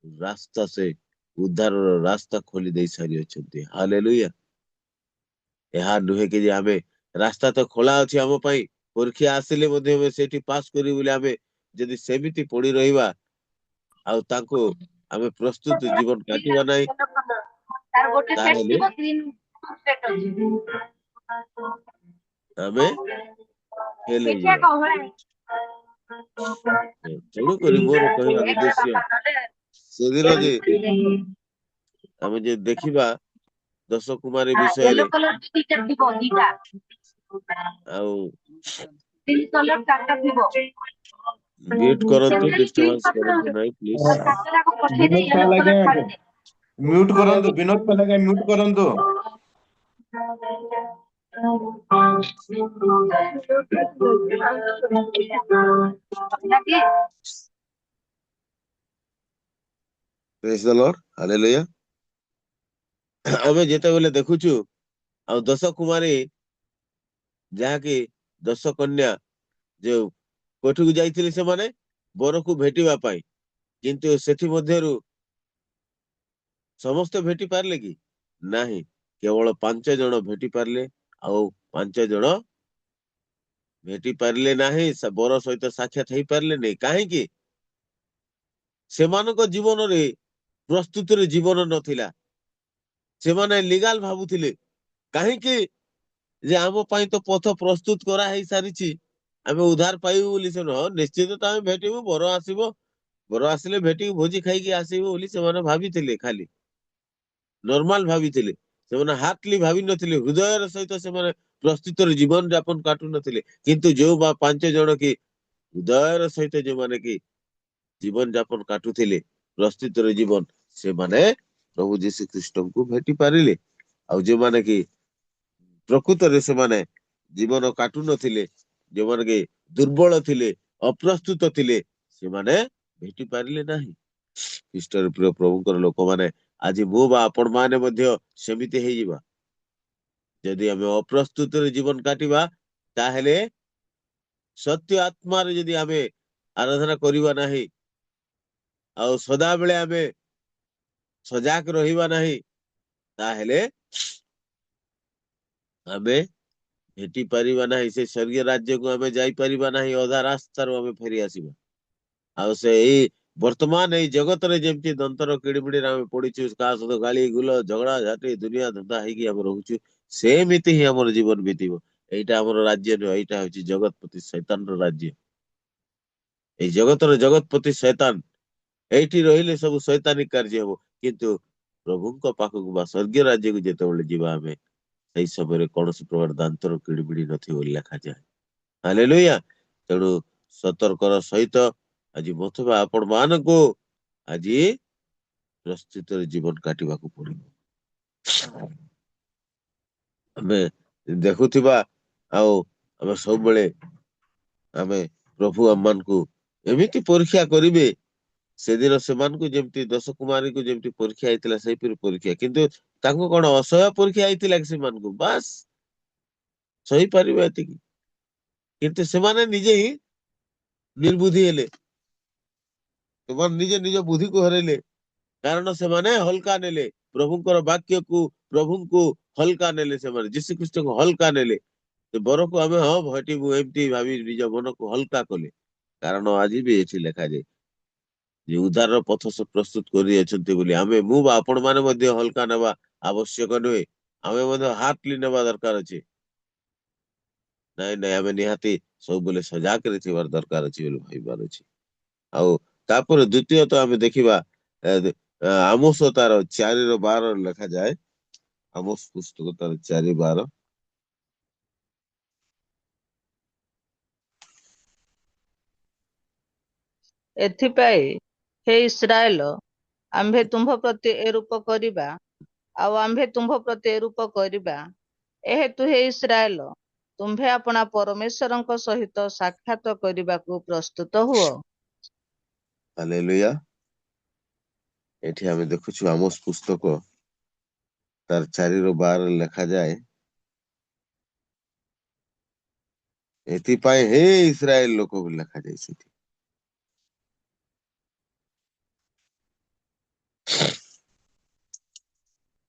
रास्ता से उद्धार रास्ता खोली दे सारी अछंती हालेलुया एहा नुहे कि जे आमे रास्ता तो खोला अछि हम पाई परीक्षा आसिले मध्ये हम सेठी पास करी बोले आमे जदि सेमिति पड़ी रहिबा आ ताको आमे प्रस्तुत जीवन काटिबा नाही ताहेले आमे फेल हे जिबा तेणु करी मोर कहबार उद्देश्य सेदिन जे आमे जे देखिबा दश कुमारी विषय रे आउ म्यूट करंतु डिस्टर्बेंस करंतु नाही प्लीज विनोद पालागे म्यूट करंतु विनोद पालागे म्यूट करंतु प्रेज द लॉर्ड हालेलुया आमे जेते बेले देखुछु आ दश कुमारी जहा कि दश कन्या जो कोठी को जाइथिले से माने बर को भेटिबा पाई किंतु सेठी मध्यरु समस्त भेटी पारले कि नाही केवल 5 जण भेटी पारले आ 5 जण भेटी पारले नाही बर सहित साक्षात हेई पारले नै काहे कि सेमानको जीवन रे प्रस्तुत रे जीवन नथिला सेमाने लीगल भाबुथिले काहे कि जे आम पाई तो पथ प्रस्तुत करा हेई सारिछि आमे उद्धार पाइबु बोली से न निश्चित तो आमे भेटिबु बर आसीबो बर आसिले भेटी भोजी खाई कि आसीबो बोली सेमाने भाबिथिले खाली नॉर्मल भाबिथिले सेमाने हार्टली भाबि नथिले हृदयर सहित सेमाने प्रस्तुत रे जीवन यापन काटु नथिले किंतु जो 5 जण की हृदयर सहित जे माने की जीवन यापन काटुथिले प्रस्तुत रे जीवन से माने प्रभु यीशु ख्रीष्ट को भेटी पारिले आ जे माने की प्रकृत रे से माने जीवन काटु नथिले जे माने की दुर्बल थिले अप्रस्तुत थिले से माने भेटी पारिले नाही ख्रीष्ट रे प्रिय प्रभुकर लोक माने आज मो बा आपण माने मध्ये सेमिति हेई जिबा यदि हमें अप्रस्तुत रे जीवन काटिबा ताहेले सत्य आत्मा रे यदि हमें आराधना करिबा नाही आ सदा बेले हमें सजाग रहिबा नाही ताहेले हमें भेटी परिबा नाही से स्वर्गीय राज्य को हमें जाई परिबा नाही अधा रास्ता रो हमें फेरी आसीबा आ से ବର୍ତ୍ତମାନ ଏଇ ଜଗତରେ ଯେମିତି ଦନ୍ତର କିଡ଼ିମିଡ଼ିରେ ଆମେ ପଡିଛୁ, କାହା ସହିତ ଗାଳି ଗୁଲ ଝଗଡା ଝାଟି ଦୁନିଆ ଧନ୍ଦା ହେଇକି ଆମେ ରହୁଛୁ, ସେମିତି ହିଁ ଆମର ଜୀବନ ବିତିବ। ଏଇଟା ଆମର ରାଜ୍ୟ ନୁହେଁ, ଏଇଟା ହଉଛି ଜଗତପତି ଶୈତାନର ରାଜ୍ୟ। ଏଇ ଜଗତର ଜଗତପତି ଶୈତାନ, ଏଇଠି ରହିଲେ ସବୁ ଶୈତାନିକ କାର୍ଯ୍ୟ ହବ। କିନ୍ତୁ ପ୍ରଭୁଙ୍କ ପାଖକୁ ବା ସ୍ୱର୍ଗୀୟ ରାଜ୍ୟକୁ ଯେତେବେଳେ ଯିବା ଆମେ, ସେଇ ସମୟରେ କୌଣସି ପ୍ରକାର ଦାନ୍ତର କିଡ଼ିମିଡ଼ି ନଥିବ ବୋଲି ଲେଖାଯାଏ। ହାଲେଲୁୟା। ତେଣୁ ସତର୍କର ସହିତ ଆଜି ମତେ ବା ଆପଣ ମାନଙ୍କୁ ଆଜି ପ୍ରସ୍ତୁତରେ ଜୀବନ କାଟିବାକୁ ପଡିବ। ଆମେ ଦେଖୁଥିବା, ଆଉ ଆମେ ସବୁବେଳେ ଆମେ ପ୍ରଭୁ ଆମମାନଙ୍କୁ ଏମିତି ପରୀକ୍ଷା କରିବେ, ସେଦିନ ସେମାନଙ୍କୁ ଯେମିତି 10 କୁମାରୀଙ୍କୁ ଯେମିତି ପରୀକ୍ଷା ହେଇଥିଲା ସେଇପରି ପରୀକ୍ଷା। କିନ୍ତୁ ତାଙ୍କୁ କଣ ଅସହ୍ୟ ପରୀକ୍ଷା ହେଇଥିଲା କି ସେମାନଙ୍କୁ? ବାସ୍ ସହିପାରିବେ ଏତିକି। କିନ୍ତୁ ସେମାନେ ନିଜେ ହିଁ ନିର୍ବୁଦ୍ଧି ହେଲେ, ସେମାନେ ନିଜେ ନିଜ ବୁଦ୍ଧିକୁ ହରେଇଲେ। କାରଣ ସେମାନେ ହଲକା ନେଲେ ପ୍ରଭୁଙ୍କର ବାକ୍ୟକୁ, ପ୍ରଭୁଙ୍କୁ ହଲକା ନେଲେ। ସେମାନେ ଯୀଶୁ ଖ୍ରୀଷ୍ଟଙ୍କୁ ହଲକା ନେଲେ। ସେ ବରକୁ ଆମେ ହଁ ଭଟିବୁ ଏମିତି ଭାବି ନିଜ ମନକୁ ହଲକା କଲେ। କାରଣ ଆଜି ବି ଏଠି ଲେଖାଯାଏ ଯେ ଉଦ୍ଧାରର ପଥ ସେ ପ୍ରସ୍ତୁତ କରିଅଛନ୍ତି ବୋଲି ମୁଁ ବା ଆପଣ ମାନେ ମଧ୍ୟ ହଲକା ନେବା ଆବଶ୍ୟକ ନୁହେଁ। ଆମେ ମଧ୍ୟ ହାର୍ଟଲି ନେବା ଦରକାର ଅଛି। ନାଇଁ ନାଇଁ, ଆମେ ନିହାତି ସବୁବେଳେ ସଜାଗରେ ଥିବାର ଦରକାର ଅଛି ବୋଲି ଭାବିବାର ଅଛି। ଆଉ ତାପରେ ଦ୍ଵିତୀୟତଃ ଆମେ ଦେଖିବା ଆମୋସ ତାର 4:12 ଲେଖାଯାଏ। ଆମୋସ ପୁସ୍ତକ ତାର 4:12। ଏଥିପାଇଁ ହେ ଇସ୍ରାଏଲ, ଆମ୍ଭେ ତୁମ୍ଭ ପ୍ରତି ଏ ରୂପ କରିବା, ଆଉ ଆମ୍ଭେ ତୁମ୍ଭ ପ୍ରତି ଏ ରୂପ କରିବା। ଏହେତୁ ହେ ଇସ୍ରାଏଲ, ତୁମ୍ଭେ ଆପଣା ପରମେଶ୍ୱରଙ୍କ ସହିତ ସାକ୍ଷାତ କରିବାକୁ ପ୍ରସ୍ତୁତ ହୁଅ। ହାଲେଲୁୟା। ଏଠି ଆମେ ଦେଖୁଛୁ ଆମୋସ ପୁସ୍ତକ ତାର 4:12 ଲେଖାଯାଏ, ଏଥିପାଇଁ ହେ ଇସ୍ରାଏଲ ଲୋକ ବୋଲି ଲେଖାଯାଏ ସେଠି।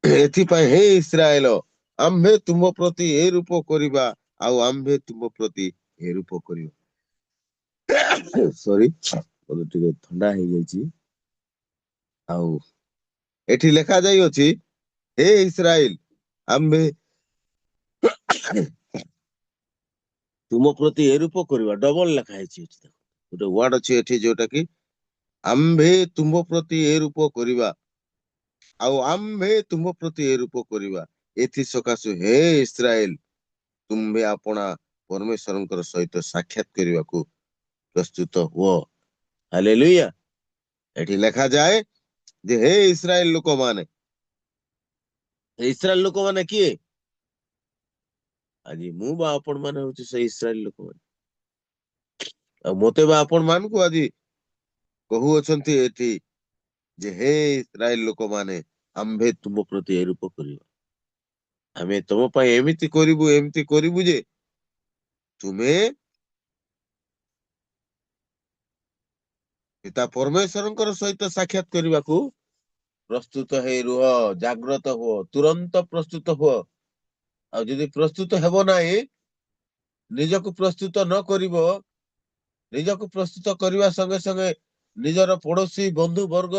ଏଥିପାଇଁ ହେ ଇସ୍ରାଏଲ, ଆମ୍ଭେ ତୁମ ପ୍ରତି ଏ ରୂପ କରିବା, ଆଉ ଆମ୍ଭେ ତୁମ ପ୍ରତି ଏ ରୂପ କରିବା। ସରି, ମୋତେ ଟିକେ ଥଣ୍ଡା ହେଇଯାଇଛି। ଆଉ ଏଠି ଲେଖାଯାଇଅଛି ହେ ଇସ୍ରାଏଲ, ଆମ୍ଭେ ତୁମ ପ୍ରତି ଏ ରୂପ କରିବା। ଡବଲ ଲେଖା ହେଇଛି ଏଠି। ଗୋଟେ ୱାର୍ଡ ଅଛି ଏଠି ଯୋଉଟା କି ଆମ୍ଭେ ତୁମ ପ୍ରତି ଏ ରୂପ କରିବା, ଆଉ ଆମ୍ଭେ ତୁମ ପ୍ରତି ଏ ରୂପ କରିବା। ଏଥି ସକାଶେ ହେ ଇସ୍ରାଏଲ, ତୁମ୍ଭେ ଆପଣା ପରମେଶ୍ୱରଙ୍କର ସହିତ ସାକ୍ଷାତ କରିବାକୁ ପ୍ରସ୍ତୁତ ହୁଅ। ହାଲେଲୁୟା। ଏଠି ଲେଖାଯାଏ ଯେ ହେ ଇସ୍ରାଏଲ ଲୋକମାନେ। ଇସ୍ରାଏଲ ଲୋକମାନେ କିଏ? ଆଜି ମୁଁ ବା ଆପଣ ମାନେ ହଉଛି ସେଇ ଇସ୍ରାଏଲ ଲୋକମାନେ। ଆଉ ମତେ ବା ଆପଣ ମାନଙ୍କୁ ଆଜି କହୁଅଛନ୍ତି ଏଠି ଯେ ହେ ଇସ୍ରାଏଲ ଲୋକମାନେ, ଆମ୍ଭେ ତୁମ ପ୍ରତି ଏ ରୂପ କରିବା। ଆମେ ତମ ପାଇଁ ଏମିତି କରିବୁ ଯେ ତୁମେ ପିତା ପରମେଶ୍ୱରଙ୍କର ସହିତ ସାକ୍ଷାତ କରିବାକୁ ପ୍ରସ୍ତୁତ ହେଇ ରୁହ, ଜାଗ୍ରତ ହୁଅ, ତୁରନ୍ତ ପ୍ରସ୍ତୁତ ହୁଅ। ଆଉ ଯଦି ପ୍ରସ୍ତୁତ ହେବ ନାହିଁ, ନିଜକୁ ପ୍ରସ୍ତୁତ ନ କରିବ, ନିଜକୁ ପ୍ରସ୍ତୁତ କରିବା ସଙ୍ଗେ ସଙ୍ଗେ ନିଜର ପଡୋଶୀ, ବନ୍ଧୁ ବର୍ଗ,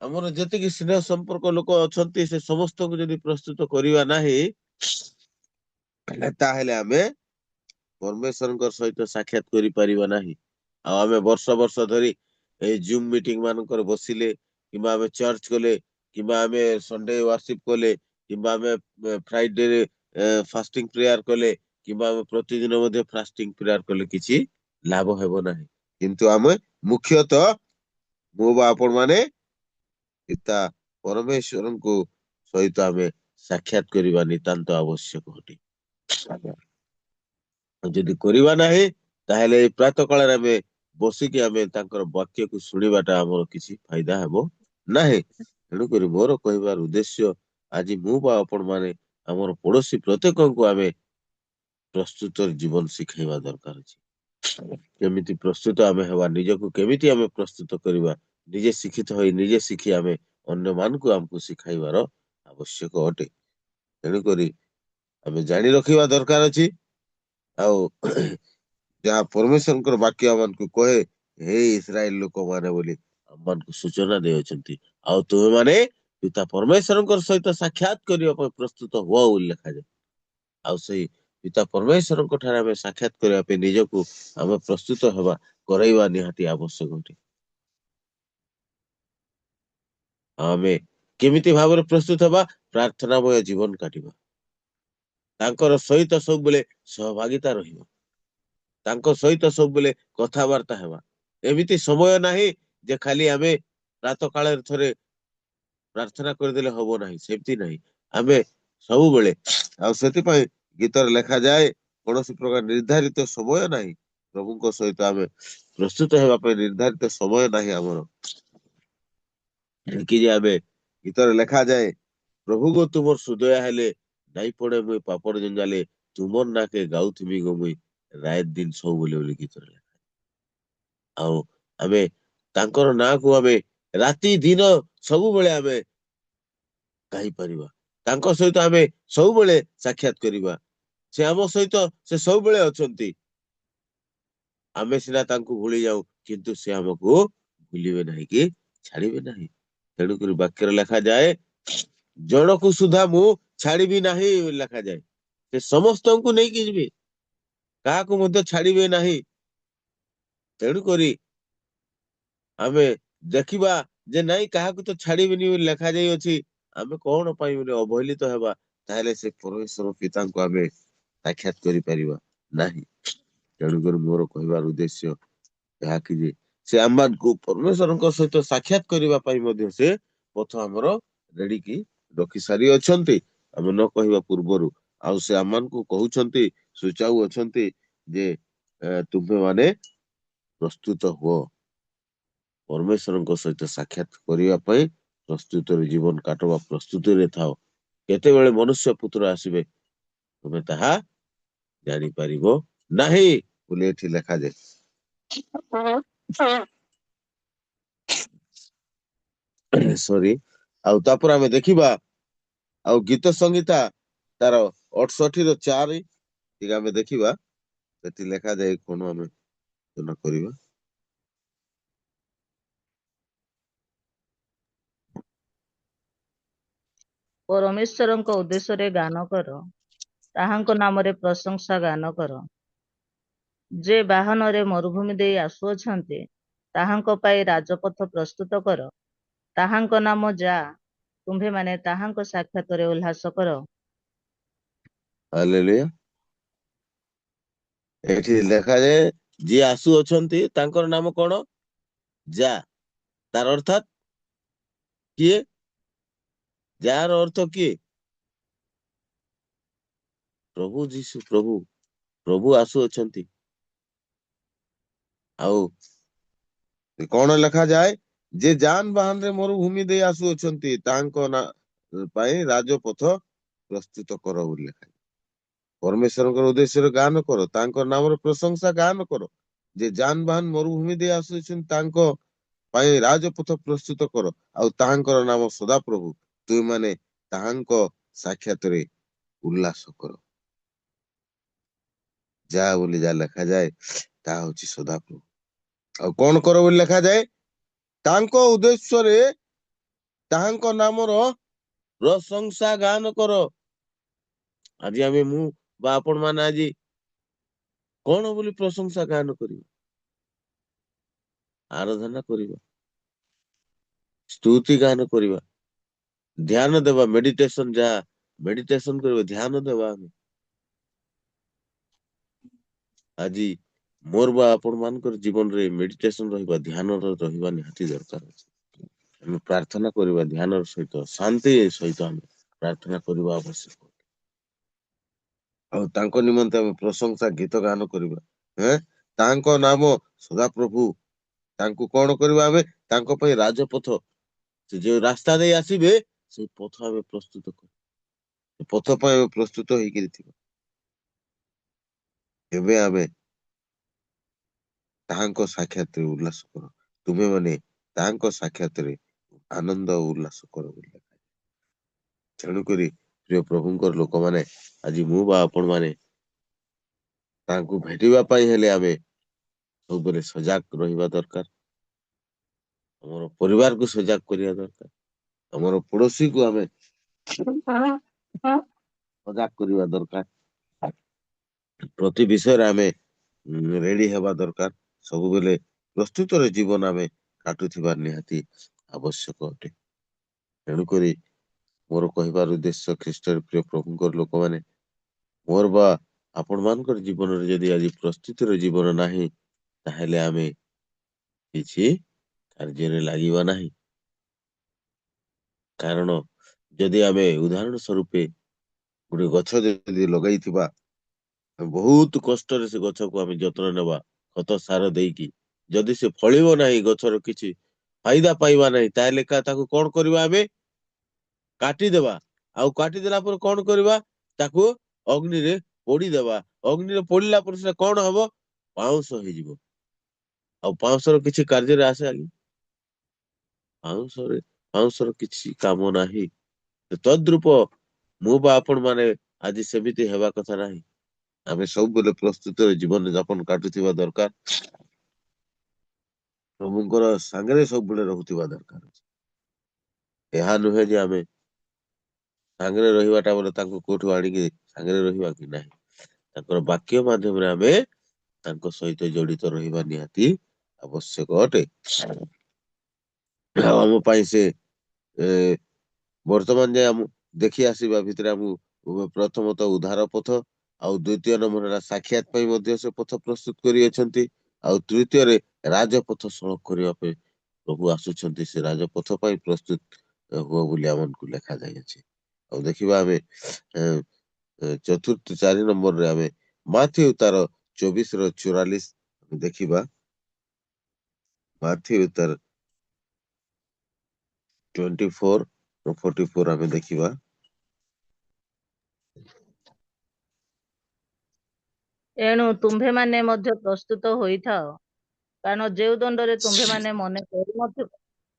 ଆମର ଯେତିକି ସ୍ନେହ ସମ୍ପର୍କ ଲୋକ ଅଛନ୍ତି, ସେ ସମସ୍ତଙ୍କୁ ଯଦି ପ୍ରସ୍ତୁତ କରିବା ନାହିଁ, ତାହେଲେ ଆମେ ପରମେଶ୍ୱରଙ୍କ ସହିତ ସାକ୍ଷାତ କରିପାରିବା ନାହିଁ। ଆଉ ଆମେ ବର୍ଷ ବର୍ଷ ଧରି ଏଇ ଜୁମ୍ ମିଟିଂ ମାନଙ୍କରେ ବସିଲେ, କିମ୍ବା ଆମେ ଚର୍ଚ୍ଚ ଗଲେ, କିମ୍ବା ଆମେ ସଣ୍ଡେ ୱାର୍ସିପ କଲେ, କିମ୍ବା ଆମେ ଫ୍ରାଇଡେରେ ଫାଷ୍ଟିଂ ପ୍ରେୟାର କଲେ, କିମ୍ବା ଆମେ ପ୍ରତିଦିନ ମଧ୍ୟ ଫାଷ୍ଟିଂ ପ୍ରେୟାର କଲେ କିଛି ଲାଭ ହେବ ନାହିଁ। କିନ୍ତୁ ଆମେ ମୁଖ୍ୟତଃ ମୁଁ ବା ଆପଣ ମାନେ ପିତା ପରମେଶ୍ୱରଙ୍କୁ ସହିତ ଆମେ ସାକ୍ଷାତ କରିବା ନିତାନ୍ତ ଆବଶ୍ୟକ ଅଟେ। ଯଦି କରିବା ନାହିଁ, ତାହେଲେ ଏଇ ପ୍ରାତଃ କାଳରେ ଆମେ ବସିକି ଆମେ ତାଙ୍କର ବାକ୍ୟକୁ ଶୁଣିବାଟା ଆମର କିଛି ଫାଇଦା ହେବ ନାହିଁ। ତେଣୁକରି ମୋର କହିବାର ଉଦ୍ଦେଶ୍ୟ, ଆଜି ମୁଁ ବା ଆପଣ ମାନେ ଆମର ପଡୋଶୀ ପ୍ରତ୍ୟେକଙ୍କୁ ଆମେ ପ୍ରସ୍ତୁତ ଜୀବନ ଶିଖେଇବା ଦରକାର ଅଛି। କେମିତି ପ୍ରସ୍ତୁତ ଆମେ ହେବା, ନିଜକୁ କେମିତି ଆମେ ପ୍ରସ୍ତୁତ କରିବା, ନିଜେ ଶିକ୍ଷିତ ହୋଇ ନିଜେ ଶିଖି ଆମେ ଅନ୍ୟମାନଙ୍କୁ ଆମକୁ ଶିଖାଇବାର ଆବଶ୍ୟକ ଅଟେ। ତେଣୁକରି ଆମେ ଜାଣି ରଖିବା ଦରକାର ଅଛି। ଆଉ ଯାହା ପରମେଶ୍ୱରଙ୍କର ବାକ୍ୟ ଆମମାନଙ୍କୁ କହେ, हे इस्राएल लोक माने बोली ଆମମାନଙ୍କୁ ସୂଚନା ଦେଇଅଛନ୍ତି ଆଉ ତୁମେମାନେ ପିତା ପରମେଶ୍ୱରଙ୍କ ସହିତ ସାକ୍ଷାତ କରିବା ପାଇଁ ପ୍ରସ୍ତୁତ ହୁଅ ବୋଲି ଲେଖାଯାଏ। ଆଉ ସେଇ ପିତା ପରମେଶ୍ୱରଙ୍କ ଠାରେ ଆମେ ସାକ୍ଷାତ କରିବା ପାଇଁ ନିଜକୁ ଆମେ ପ୍ରସ୍ତୁତ ହେବା କରାଇବା ନିହାତି ଆବଶ୍ୟକ ଅଟେ। ଆମେ କେମିତି ଭାବରେ ପ୍ରସ୍ତୁତ ହେବା? ପ୍ରାର୍ଥନାମୟ ଜୀବନ କାଟିବା, ତାଙ୍କର ସହିତ ସବୁବେଳେ ସହଭାଗିତା ରହିବା, ତାଙ୍କ ସହିତ ସବୁବେଳେ କଥାବାର୍ତ୍ତା ହେବା। ଏମିତି ସମୟ ନାହିଁ ଯେ ଖାଲି ଆମେ ପ୍ରାତଃ କାଳରେ ଥରେ ପ୍ରାର୍ଥନା କରିଦେଲେ ହବ ନାହିଁ, ସେମିତି ନାହିଁ। ଆମେ ସବୁବେଳେ, ଆଉ ସେଥିପାଇଁ ଗୀତରେ ଲେଖାଯାଏ କୌଣସି ପ୍ରକାର ନିର୍ଦ୍ଧାରିତ ସମୟ ନାହିଁ ପ୍ରଭୁଙ୍କ ସହିତ ଆମେ ପ୍ରସ୍ତୁତ ହେବା ପାଇଁ ନିର୍ଦ୍ଧାରିତ ସମୟ ନାହିଁ ଆମର। କି ଯେ ଆମେ ଗୀତରେ ଲେଖାଯାଏ ପ୍ରଭୁଙ୍କୁ ତୁମର ସୁଦୟା ହେଲେ ନାଇଁ ପଡେ ମୁଇଁ ପାପର ଜଞ୍ଜାଲେ ତୁମର ନାକେ ଗାଉଥିବି ଗୋ ମୁଇଁ ରାୟ ଦିନ ସବୁବେଳେ ବୋଲି ଗୀତରେ ଲେଖା। ଆଉ ଆମେ ତାଙ୍କର ନାଁକୁ ଆମେ ରାତି ଦିନ ସବୁବେଳେ ଆମେ ଗାଇପାରିବା, ତାଙ୍କ ସହିତ ଆମେ ସବୁବେଳେ ସାକ୍ଷାତ କରିବା। ସେ ଆମ ସହିତ ସେ ସବୁବେଳେ ଅଛନ୍ତି। ଆମେ ସିନା ତାଙ୍କୁ ଭୁଲି ଯାଉ କିନ୍ତୁ ସେ ଆମକୁ ଭୁଲିବେ ନାହିଁ କି ଛାଡିବେ ନାହିଁ। ତେଣୁକରି ବାକ୍ୟରେ ଲେଖାଯାଏ ଜଣକୁ ସୁଦ୍ଧା ମୁଁ ଛାଡିବି ନାହିଁ ଲେଖାଯାଏ। ସେ ସମସ୍ତଙ୍କୁ ନେଇକି ଯିବେ, କାହାକୁ ମଧ୍ୟ ଛାଡିବେ ନାହିଁ। ତେଣୁକରି ଆମେ ଦେଖିବା ଯେ ନାଇଁ କାହାକୁ ତ ଛାଡିବିନି ବୋଲି ଲେଖାଯାଇଅଛି, ଆମେ କଣ ପାଇଁ ବୋଲି ଅବହେଳିତ ହେବା? ତାହେଲେ ସେ ପରମେଶ୍ୱର ପିତାଙ୍କୁ ଆମେ ସାକ୍ଷାତ କରିପାରିବା ନାହିଁ। ତେଣୁକରି ମୋର କହିବାର ଉଦ୍ଦେଶ୍ୟ ଏହା କି ଯେ ସେ ଆମମାନଙ୍କୁ ପରମେଶ୍ୱରଙ୍କ ସହିତ ସାକ୍ଷାତ କରିବା ପାଇଁ ମଧ୍ୟ ସେ ପଥ ଆମର ରେଡିକି ରଖି ସାରିଅଛନ୍ତି। ଆମେ ନ କହିବା ପୂର୍ବରୁ ଆଉ ସେ ଆମମାନଙ୍କୁ କହୁଛନ୍ତି, ସୂଚାଉ ଅଛନ୍ତି ଯେ ତୁମେ ମାନେ ପ୍ରସ୍ତୁତ ହୁଅ, ପରମେଶ୍ୱରଙ୍କ ସହିତ ସାକ୍ଷାତ କରିବା ପାଇଁ ପ୍ରସ୍ତୁତରେ ଜୀବନ କାଟ ବା ପ୍ରସ୍ତୁତିରେ ଥାଅ। କେତେବେଳେ ମନୁଷ୍ୟ ପୁତ୍ର ଆସିବେ ତୁମେ ତାହା ଜାଣିପାରିବ ନାହିଁ ବୋଲି ଏଠି ଲେଖାଯାଏ। ସରି, ଆଉ ତାପରେ ଆମେ ଦେଖିବା ଆଉ ଗୀତ ସଂହିତା ତାର 68:4 ଟିକେ ଆମେ ଦେଖିବା, ସେଠି ଲେଖାଯାଏ କଣ ଆମେ କରିବା। ପରମେଶ୍ୱରଙ୍କ ଉଦ୍ଦେଶ୍ୟରେ ଗାନ କର, ତାହାଙ୍କ ନାମରେ ପ୍ରଶଂସା ଗାନ କର। ଯେ ବାହନରେ ମରୁଭୂମି ଦେଇ ଆସୁଅଛନ୍ତି ତାହାଙ୍କ ପାଇଁ ରାଜପଥ ପ୍ରସ୍ତୁତ କର। ତାହାଙ୍କ ନାମ ଯା, ତୁମ୍ଭେମାନେ ତାହାଙ୍କ ସାକ୍ଷାତରେ ଉଲ୍ଲାସ କର। ହାଲେଲୁୟା। ଏଠି ଲେଖାଯାଏ ଯିଏ ଆସୁଅଛନ୍ତି ତାଙ୍କର ନାମ କଣ? ଯା। ତାର ଅର୍ଥାତ୍ କିଏ? ଯାହାର ଅର୍ଥ କିଏ? ପ୍ରଭୁ ଯୀଶୁ। ପ୍ରଭୁ ଆସୁଅଛନ୍ତି। ଆଉ କଣ ଲେଖାଯାଏ? ଯେ ଯାନବାହନରେ ମରୁଭୂମି ଦେଇ ଆସୁଅଛନ୍ତି ତାଙ୍କ ପାଇଁ ରାଜପଥ ପ୍ରସ୍ତୁତ କର ବୋଲି ଲେଖାଯାଏ। ପରମେଶ୍ୱରଙ୍କର ଉଦ୍ଦେଶ୍ୟରେ ଗାନ କର, ତାଙ୍କ ନାମର ପ୍ରଶଂସା ଗାନ କର। ଯେ ଯାନବାହନ ମରୁଭୂମି ଦେଇ ଆସୁଅଛନ୍ତି ତାଙ୍କ ପାଇଁ ରାଜପଥ ପ୍ରସ୍ତୁତ କର। ଆଉ ତାହାଙ୍କର ନାମ ସଦାପ୍ରଭୁ, ତୁମେମାନେ ତାହାଙ୍କ ସାକ୍ଷାତରେ ଉଲ୍ଲାସ କର। ଯାହା ବୋଲି ଯାହା ଲେଖାଯାଏ ତାହା ହଉଛି ସଦାପ୍ରଭୁ। ଆଉ କଣ କର ବୋଲି ଲେଖାଯାଏ? ତାଙ୍କ ଉଦ୍ଦେଶ୍ୟରେ ତାହାଙ୍କ ନାମର ପ୍ରଶଂସା ଗାନ କର। ଆଜି ମୁଁ ବା ଆପଣ ମାନେ ଆଜି କଣ ବୋଲି ପ୍ରଶଂସା ଗାନ କରିବା? ଆରାଧନା କରିବା, ସ୍ତୁତି ଗାନ କରିବା, ଧ୍ୟାନ ଦେବା, ମେଡିଟେସନ ଯାହା ମେଡିଟେସନ କରିବା, ଧ୍ୟାନ ଦେବା। ଆମେ ଆଜି ମୋର ବା ଆପଣ ମାନଙ୍କର ଜୀବନରେ ମେଡିଟେସନ ରହିବା, ଧ୍ୟାନ ରହିବା ନିହାତି ଦରକାର ଅଛି। ଆମେ ପ୍ରାର୍ଥନା କରିବା ଧ୍ୟାନର ସହିତ, ଶାନ୍ତି ସହିତ ଆମେ ପ୍ରାର୍ଥନା କରିବା ଆବଶ୍ୟକ। ଆଉ ତାଙ୍କ ନିମନ୍ତେ ଆମେ ପ୍ରଶଂସା ଗୀତ ଗାନ କରିବା। ତାଙ୍କ ନାମ ସଦାପ୍ରଭୁ। ତାଙ୍କୁ କଣ କରିବା? ଆମେ ତାଙ୍କ ପାଇଁ ରାଜପଥ, ସେ ଯୋଉ ରାସ୍ତା ଦେଇ ଆସିବେ ସେଇ ପଥ ଆମେ ପ୍ରସ୍ତୁତ କରିବା, ପଥ ପାଇଁ ଆମେ ପ୍ରସ୍ତୁତ ହେଇକିରି ଥିବା। ଏବେ ଆମେ ତାହାଙ୍କ ସାକ୍ଷାତରେ ଉଲ୍ଲାସ କର, ତୁମେମାନେ ତାହାଙ୍କ ସାକ୍ଷାତରେ ଆନନ୍ଦ ଓ ଉଲ୍ଲାସ କର ବୋଲି। ତେଣୁକରି ପ୍ରିୟ ପ୍ରଭୁଙ୍କର ଲୋକମାନେ, ଆଜି ମୁଁ ବା ଆପଣ ମାନେ ତାଙ୍କୁ ଭେଟିବା ପାଇଁ ହେଲେ ଆମେ ସବୁବେଳେ ସଜାଗ ରହିବା ଦରକାର। ଆମର ପରିବାରକୁ ସଜାଗ କରିବା ଦରକାର। ଆମର ପଡୋଶୀକୁ ଆମେ ସଜାଗ କରିବା ଦରକାର। ପ୍ରତି ବିଷୟରେ ଆମେ ରେଡି ହେବା ଦରକାର। ସବୁବେଳେ ପ୍ରସ୍ତୁତର ଜୀବନ ଆମେ କାଟୁଥିବା ନିହାତି ଆବଶ୍ୟକ ଅଟେ। ତେଣୁକରି ମୋର କହିବାର ଉଦ୍ଦେଶ୍ୟ, ଖ୍ରୀଷ୍ଟର ପ୍ରିୟ ପ୍ରଭୁଙ୍କର ଲୋକମାନେ, ମୋର ବା ଆପଣ ମାନଙ୍କର ଜୀବନରେ ଯଦି ଆଜି ପ୍ରସ୍ତୁତିର ଜୀବନ ନାହିଁ, ତାହେଲେ ଆମେ କିଛି କାର୍ଯ୍ୟରେ ଲାଗିବା ନାହିଁ। କାରଣ ଯଦି ଆମେ ଉଦାହରଣ ସ୍ୱରୂପ ଗୋଟେ ଗଛ ଯଦି ଲଗାଇଥିବା, ବହୁତ କଷ୍ଟରେ ସେ ଗଛକୁ ଆମେ ଯତ୍ନ ନେବା, ଖତ ସାର ଦେଇକି, ଯଦି ସେ ଫଳିବ ନାହିଁ, ଗଛର କିଛି ଫାଇଦା ପାଇବା ନାହିଁ, ତାହେଲେ ତାକୁ କଣ କରିବା? ଆମେ କାଟିଦେବା। ଆଉ କାଟିଦେଲା ପରେ କଣ କରିବା? ତାକୁ ଅଗ୍ନିରେ ପୋଡିଦେବା। ଅଗ୍ନିରେ ପୋଡିଲା ପରେ ସେଟା କଣ ହବ? ପାଉଁଶ ହେଇଯିବ। ଆଉ ପାଉଁଶର କିଛି କାର୍ଯ୍ୟରେ ଆସେ ଆଜ୍ଞା? ପାଉଁଶର କିଛି କାମ ନାହିଁ। ତଦ୍ରୂପ ମୁଁ ବା ଆପଣ ମାନେ ଆଜି ସେମିତି ହେବା କଥା ନାହିଁ। ଆମେ ସବୁବେଳେ ପ୍ରସ୍ତୁତରେ ଜୀବନ ଯାପନ କାଟୁଥିବା ଦରକାର। ପ୍ରଭୁଙ୍କର ସାଙ୍ଗରେ ସବୁବେଳେ ରହୁଥିବା ଦରକାର। ଏହା ନୁହେଁ ଯେ ଆମେ ସାଙ୍ଗରେ ରହିବାଟା ବୋଲେ ତାଙ୍କୁ କୋଉଠୁ ଆଣିକି ସାଙ୍ଗରେ ରହିବା କି ନାହିଁ। ତାଙ୍କର ବାକ୍ୟ ମାଧ୍ୟମରେ ଆମେ ତାଙ୍କ ସହିତ ଜଡିତ ରହିବା ନିହାତି ଆବଶ୍ୟକ ଅଟେ। ଆଉ ଆମ ପାଇଁ ସେ ବର୍ତ୍ତମାନ ଯାଏ ଆମ ଦେଖି ଆସିବା ଭିତରେ ଆମକୁ ପ୍ରଥମତଃ ଉଦ୍ଧାର ପଥ, ଆଉ ଦ୍ୱିତୀୟ ନମ୍ବର ହେଲା ସାକ୍ଷାତ ପାଇଁ ମଧ୍ୟ ସେ ପଥ ପ୍ରସ୍ତୁତ କରିଅଛନ୍ତି, ଆଉ ତୃତୀୟରେ ରାଜପଥ ସଳଖ କରିବା ପାଇଁ ପ୍ରଭୁ ଆସୁଛନ୍ତି। ସେ ରାଜପଥ ପାଇଁ ପ୍ରସ୍ତୁତ ହୁଅ ବୋଲି ଆମକୁ ଲେଖାଯାଇଅଛି। ଆଉ ଦେଖିବା ଆମେ ଚତୁର୍ଥ 4 ନମ୍ବରରେ ଆମେ ମାଥିଉ ତାର 24-44 ଦେଖିବା। ମାଥିଉ ତାର 24-44 ଆମେ ଦେଖିବା। ଏଣୁ ତୁମ୍ଭେମାନେ ମଧ୍ୟ ପ୍ରସ୍ତୁତ ହୋଇଥାଅ, କାରଣ ଯେଉଁ ଦଣ୍ଡରେ ତୁମ୍ଭେମାନେ ମନେ କରୁନଥିବ,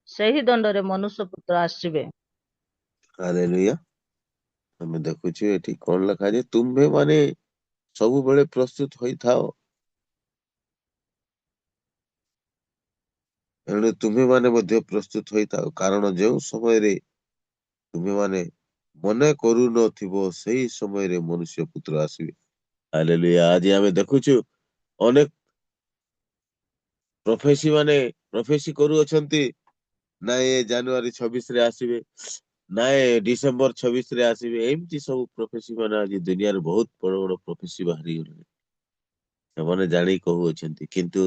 ସେହି ଦଣ୍ଡରେ ମନୁଷ୍ୟ ପୁତ୍ର ଆସିବେ। ହାଲେଲୁୟା। ଆମେ ଦେଖୁଛୁ ଏଠି କଣ ଲେଖାଯାଏ? ତୁମ୍ଭେ ମାନେ ସବୁବେଳେ ପ୍ରସ୍ତୁତ ହୋଇଥାଅ। ଏଣୁ ତୁମେ ମାନେ ମଧ୍ୟ ପ୍ରସ୍ତୁତ ହୋଇଥାଅ, କାରଣ ଯେଉଁ ସମୟରେ ତୁମେ ମାନେ ମନେ କରୁନଥିବ, ସେଇ ସମୟରେ ମନୁଷ୍ୟ ପୁତ୍ର ଆସିବେ। ହାଲେଲୁୟା। ଆଜି ଆମେ ଦେଖୁଛୁ ଅନେକ ପ୍ରଫେସି କରୁଅଛନ୍ତି, ନାଇଁ ଜାନୁଆରୀ 26ରେ ଆସିବେ, ନାଇଁ ଡିସେମ୍ବର 26ରେ ଆସିବେ। ଏମିତି ସବୁ ପ୍ରଫେସି ମାନେ ଆଜି ଦୁନିଆରେ ବହୁତ ବଡ ବଡ ପ୍ରଫେସି ବାହାରିଗଲେଣି। ସେମାନେ ଜାଣି କହୁଅଛନ୍ତି, କିନ୍ତୁ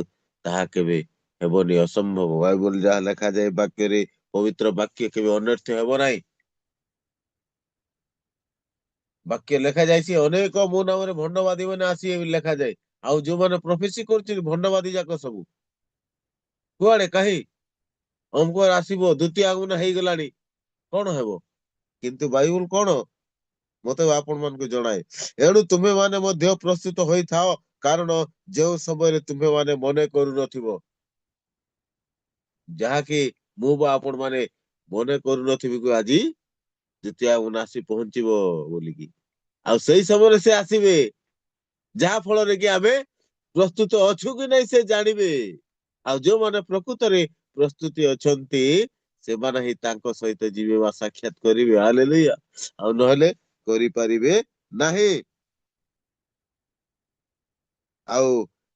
ତାହା କେବେ ହେବନି, ଅସମ୍ଭବ। ବାଇବଲ ଯାହା ଲେଖାଯାଏ ବାକ୍ୟରେ, ପବିତ୍ର ବାକ୍ୟ କେବେ ଅନର୍ଥ ହେବ ନାହିଁ। ବାକ୍ୟ ଲେଖାଯାଇଛି, ଅନେକ ମୋ ନାମରେ ଭଣ୍ଡବାଦୀ ମାନେ ଆସିବେ ବୋଲି ଲେଖାଯାଏ। ଆଉ ଯୋଉମାନେ ପ୍ରଫେସି କରୁଛନ୍ତି ଭଣ୍ଡବାଦୀ ଯାକ ସବୁ କୁଆଡେ କାହିଁ? ଅମୁକ ଆସିବ, ଦ୍ୱିତୀୟ ଆଗମନ ହେଇଗଲାଣି, କଣ ହେବ? କିନ୍ତୁ ବାଇବଲ କଣ ମତେ ଆପଣ ମାନଙ୍କୁ ଜଣାଏ, ଏଣୁ ତୁମେ ମାନେ ମଧ୍ୟ ପ୍ରସ୍ତୁତ ହୋଇଥାଅ, କାରଣ ଯେଉଁ ସମୟରେ ତୁମେ ମାନେ ମନେ କରୁନଥିବ, ଯାହାକି ମୁଁ ବା ଆପଣ ମାନେ ମନେ କରୁନଥିବି କି ଆଜି ଦ୍ୱିତୀୟ ଆଗମନ ଆସି ପହଞ୍ଚିବ ବୋଲିକି। ଆଉ ସେଇ ସମୟରେ ସେ ଆସିବେ, ଯାହା ଫଳରେ କି ଆମେ ପ୍ରସ୍ତୁତ ଅଛୁ କି ନାଇଁ ସେ ଜାଣିବେ। ଆଉ ଯୋଉମାନେ ପ୍ରକୃତରେ ପ୍ରସ୍ତୁତି ଅଛନ୍ତି, ସେମାନେ ହିଁ ତାଙ୍କ ସହିତ ଯିବେ ବା ସାକ୍ଷାତ କରିବେ। ହାଲେଲୁୟା। ଆଉ ନହେଲେ କରିପାରିବେ ନାହିଁ। ଆଉ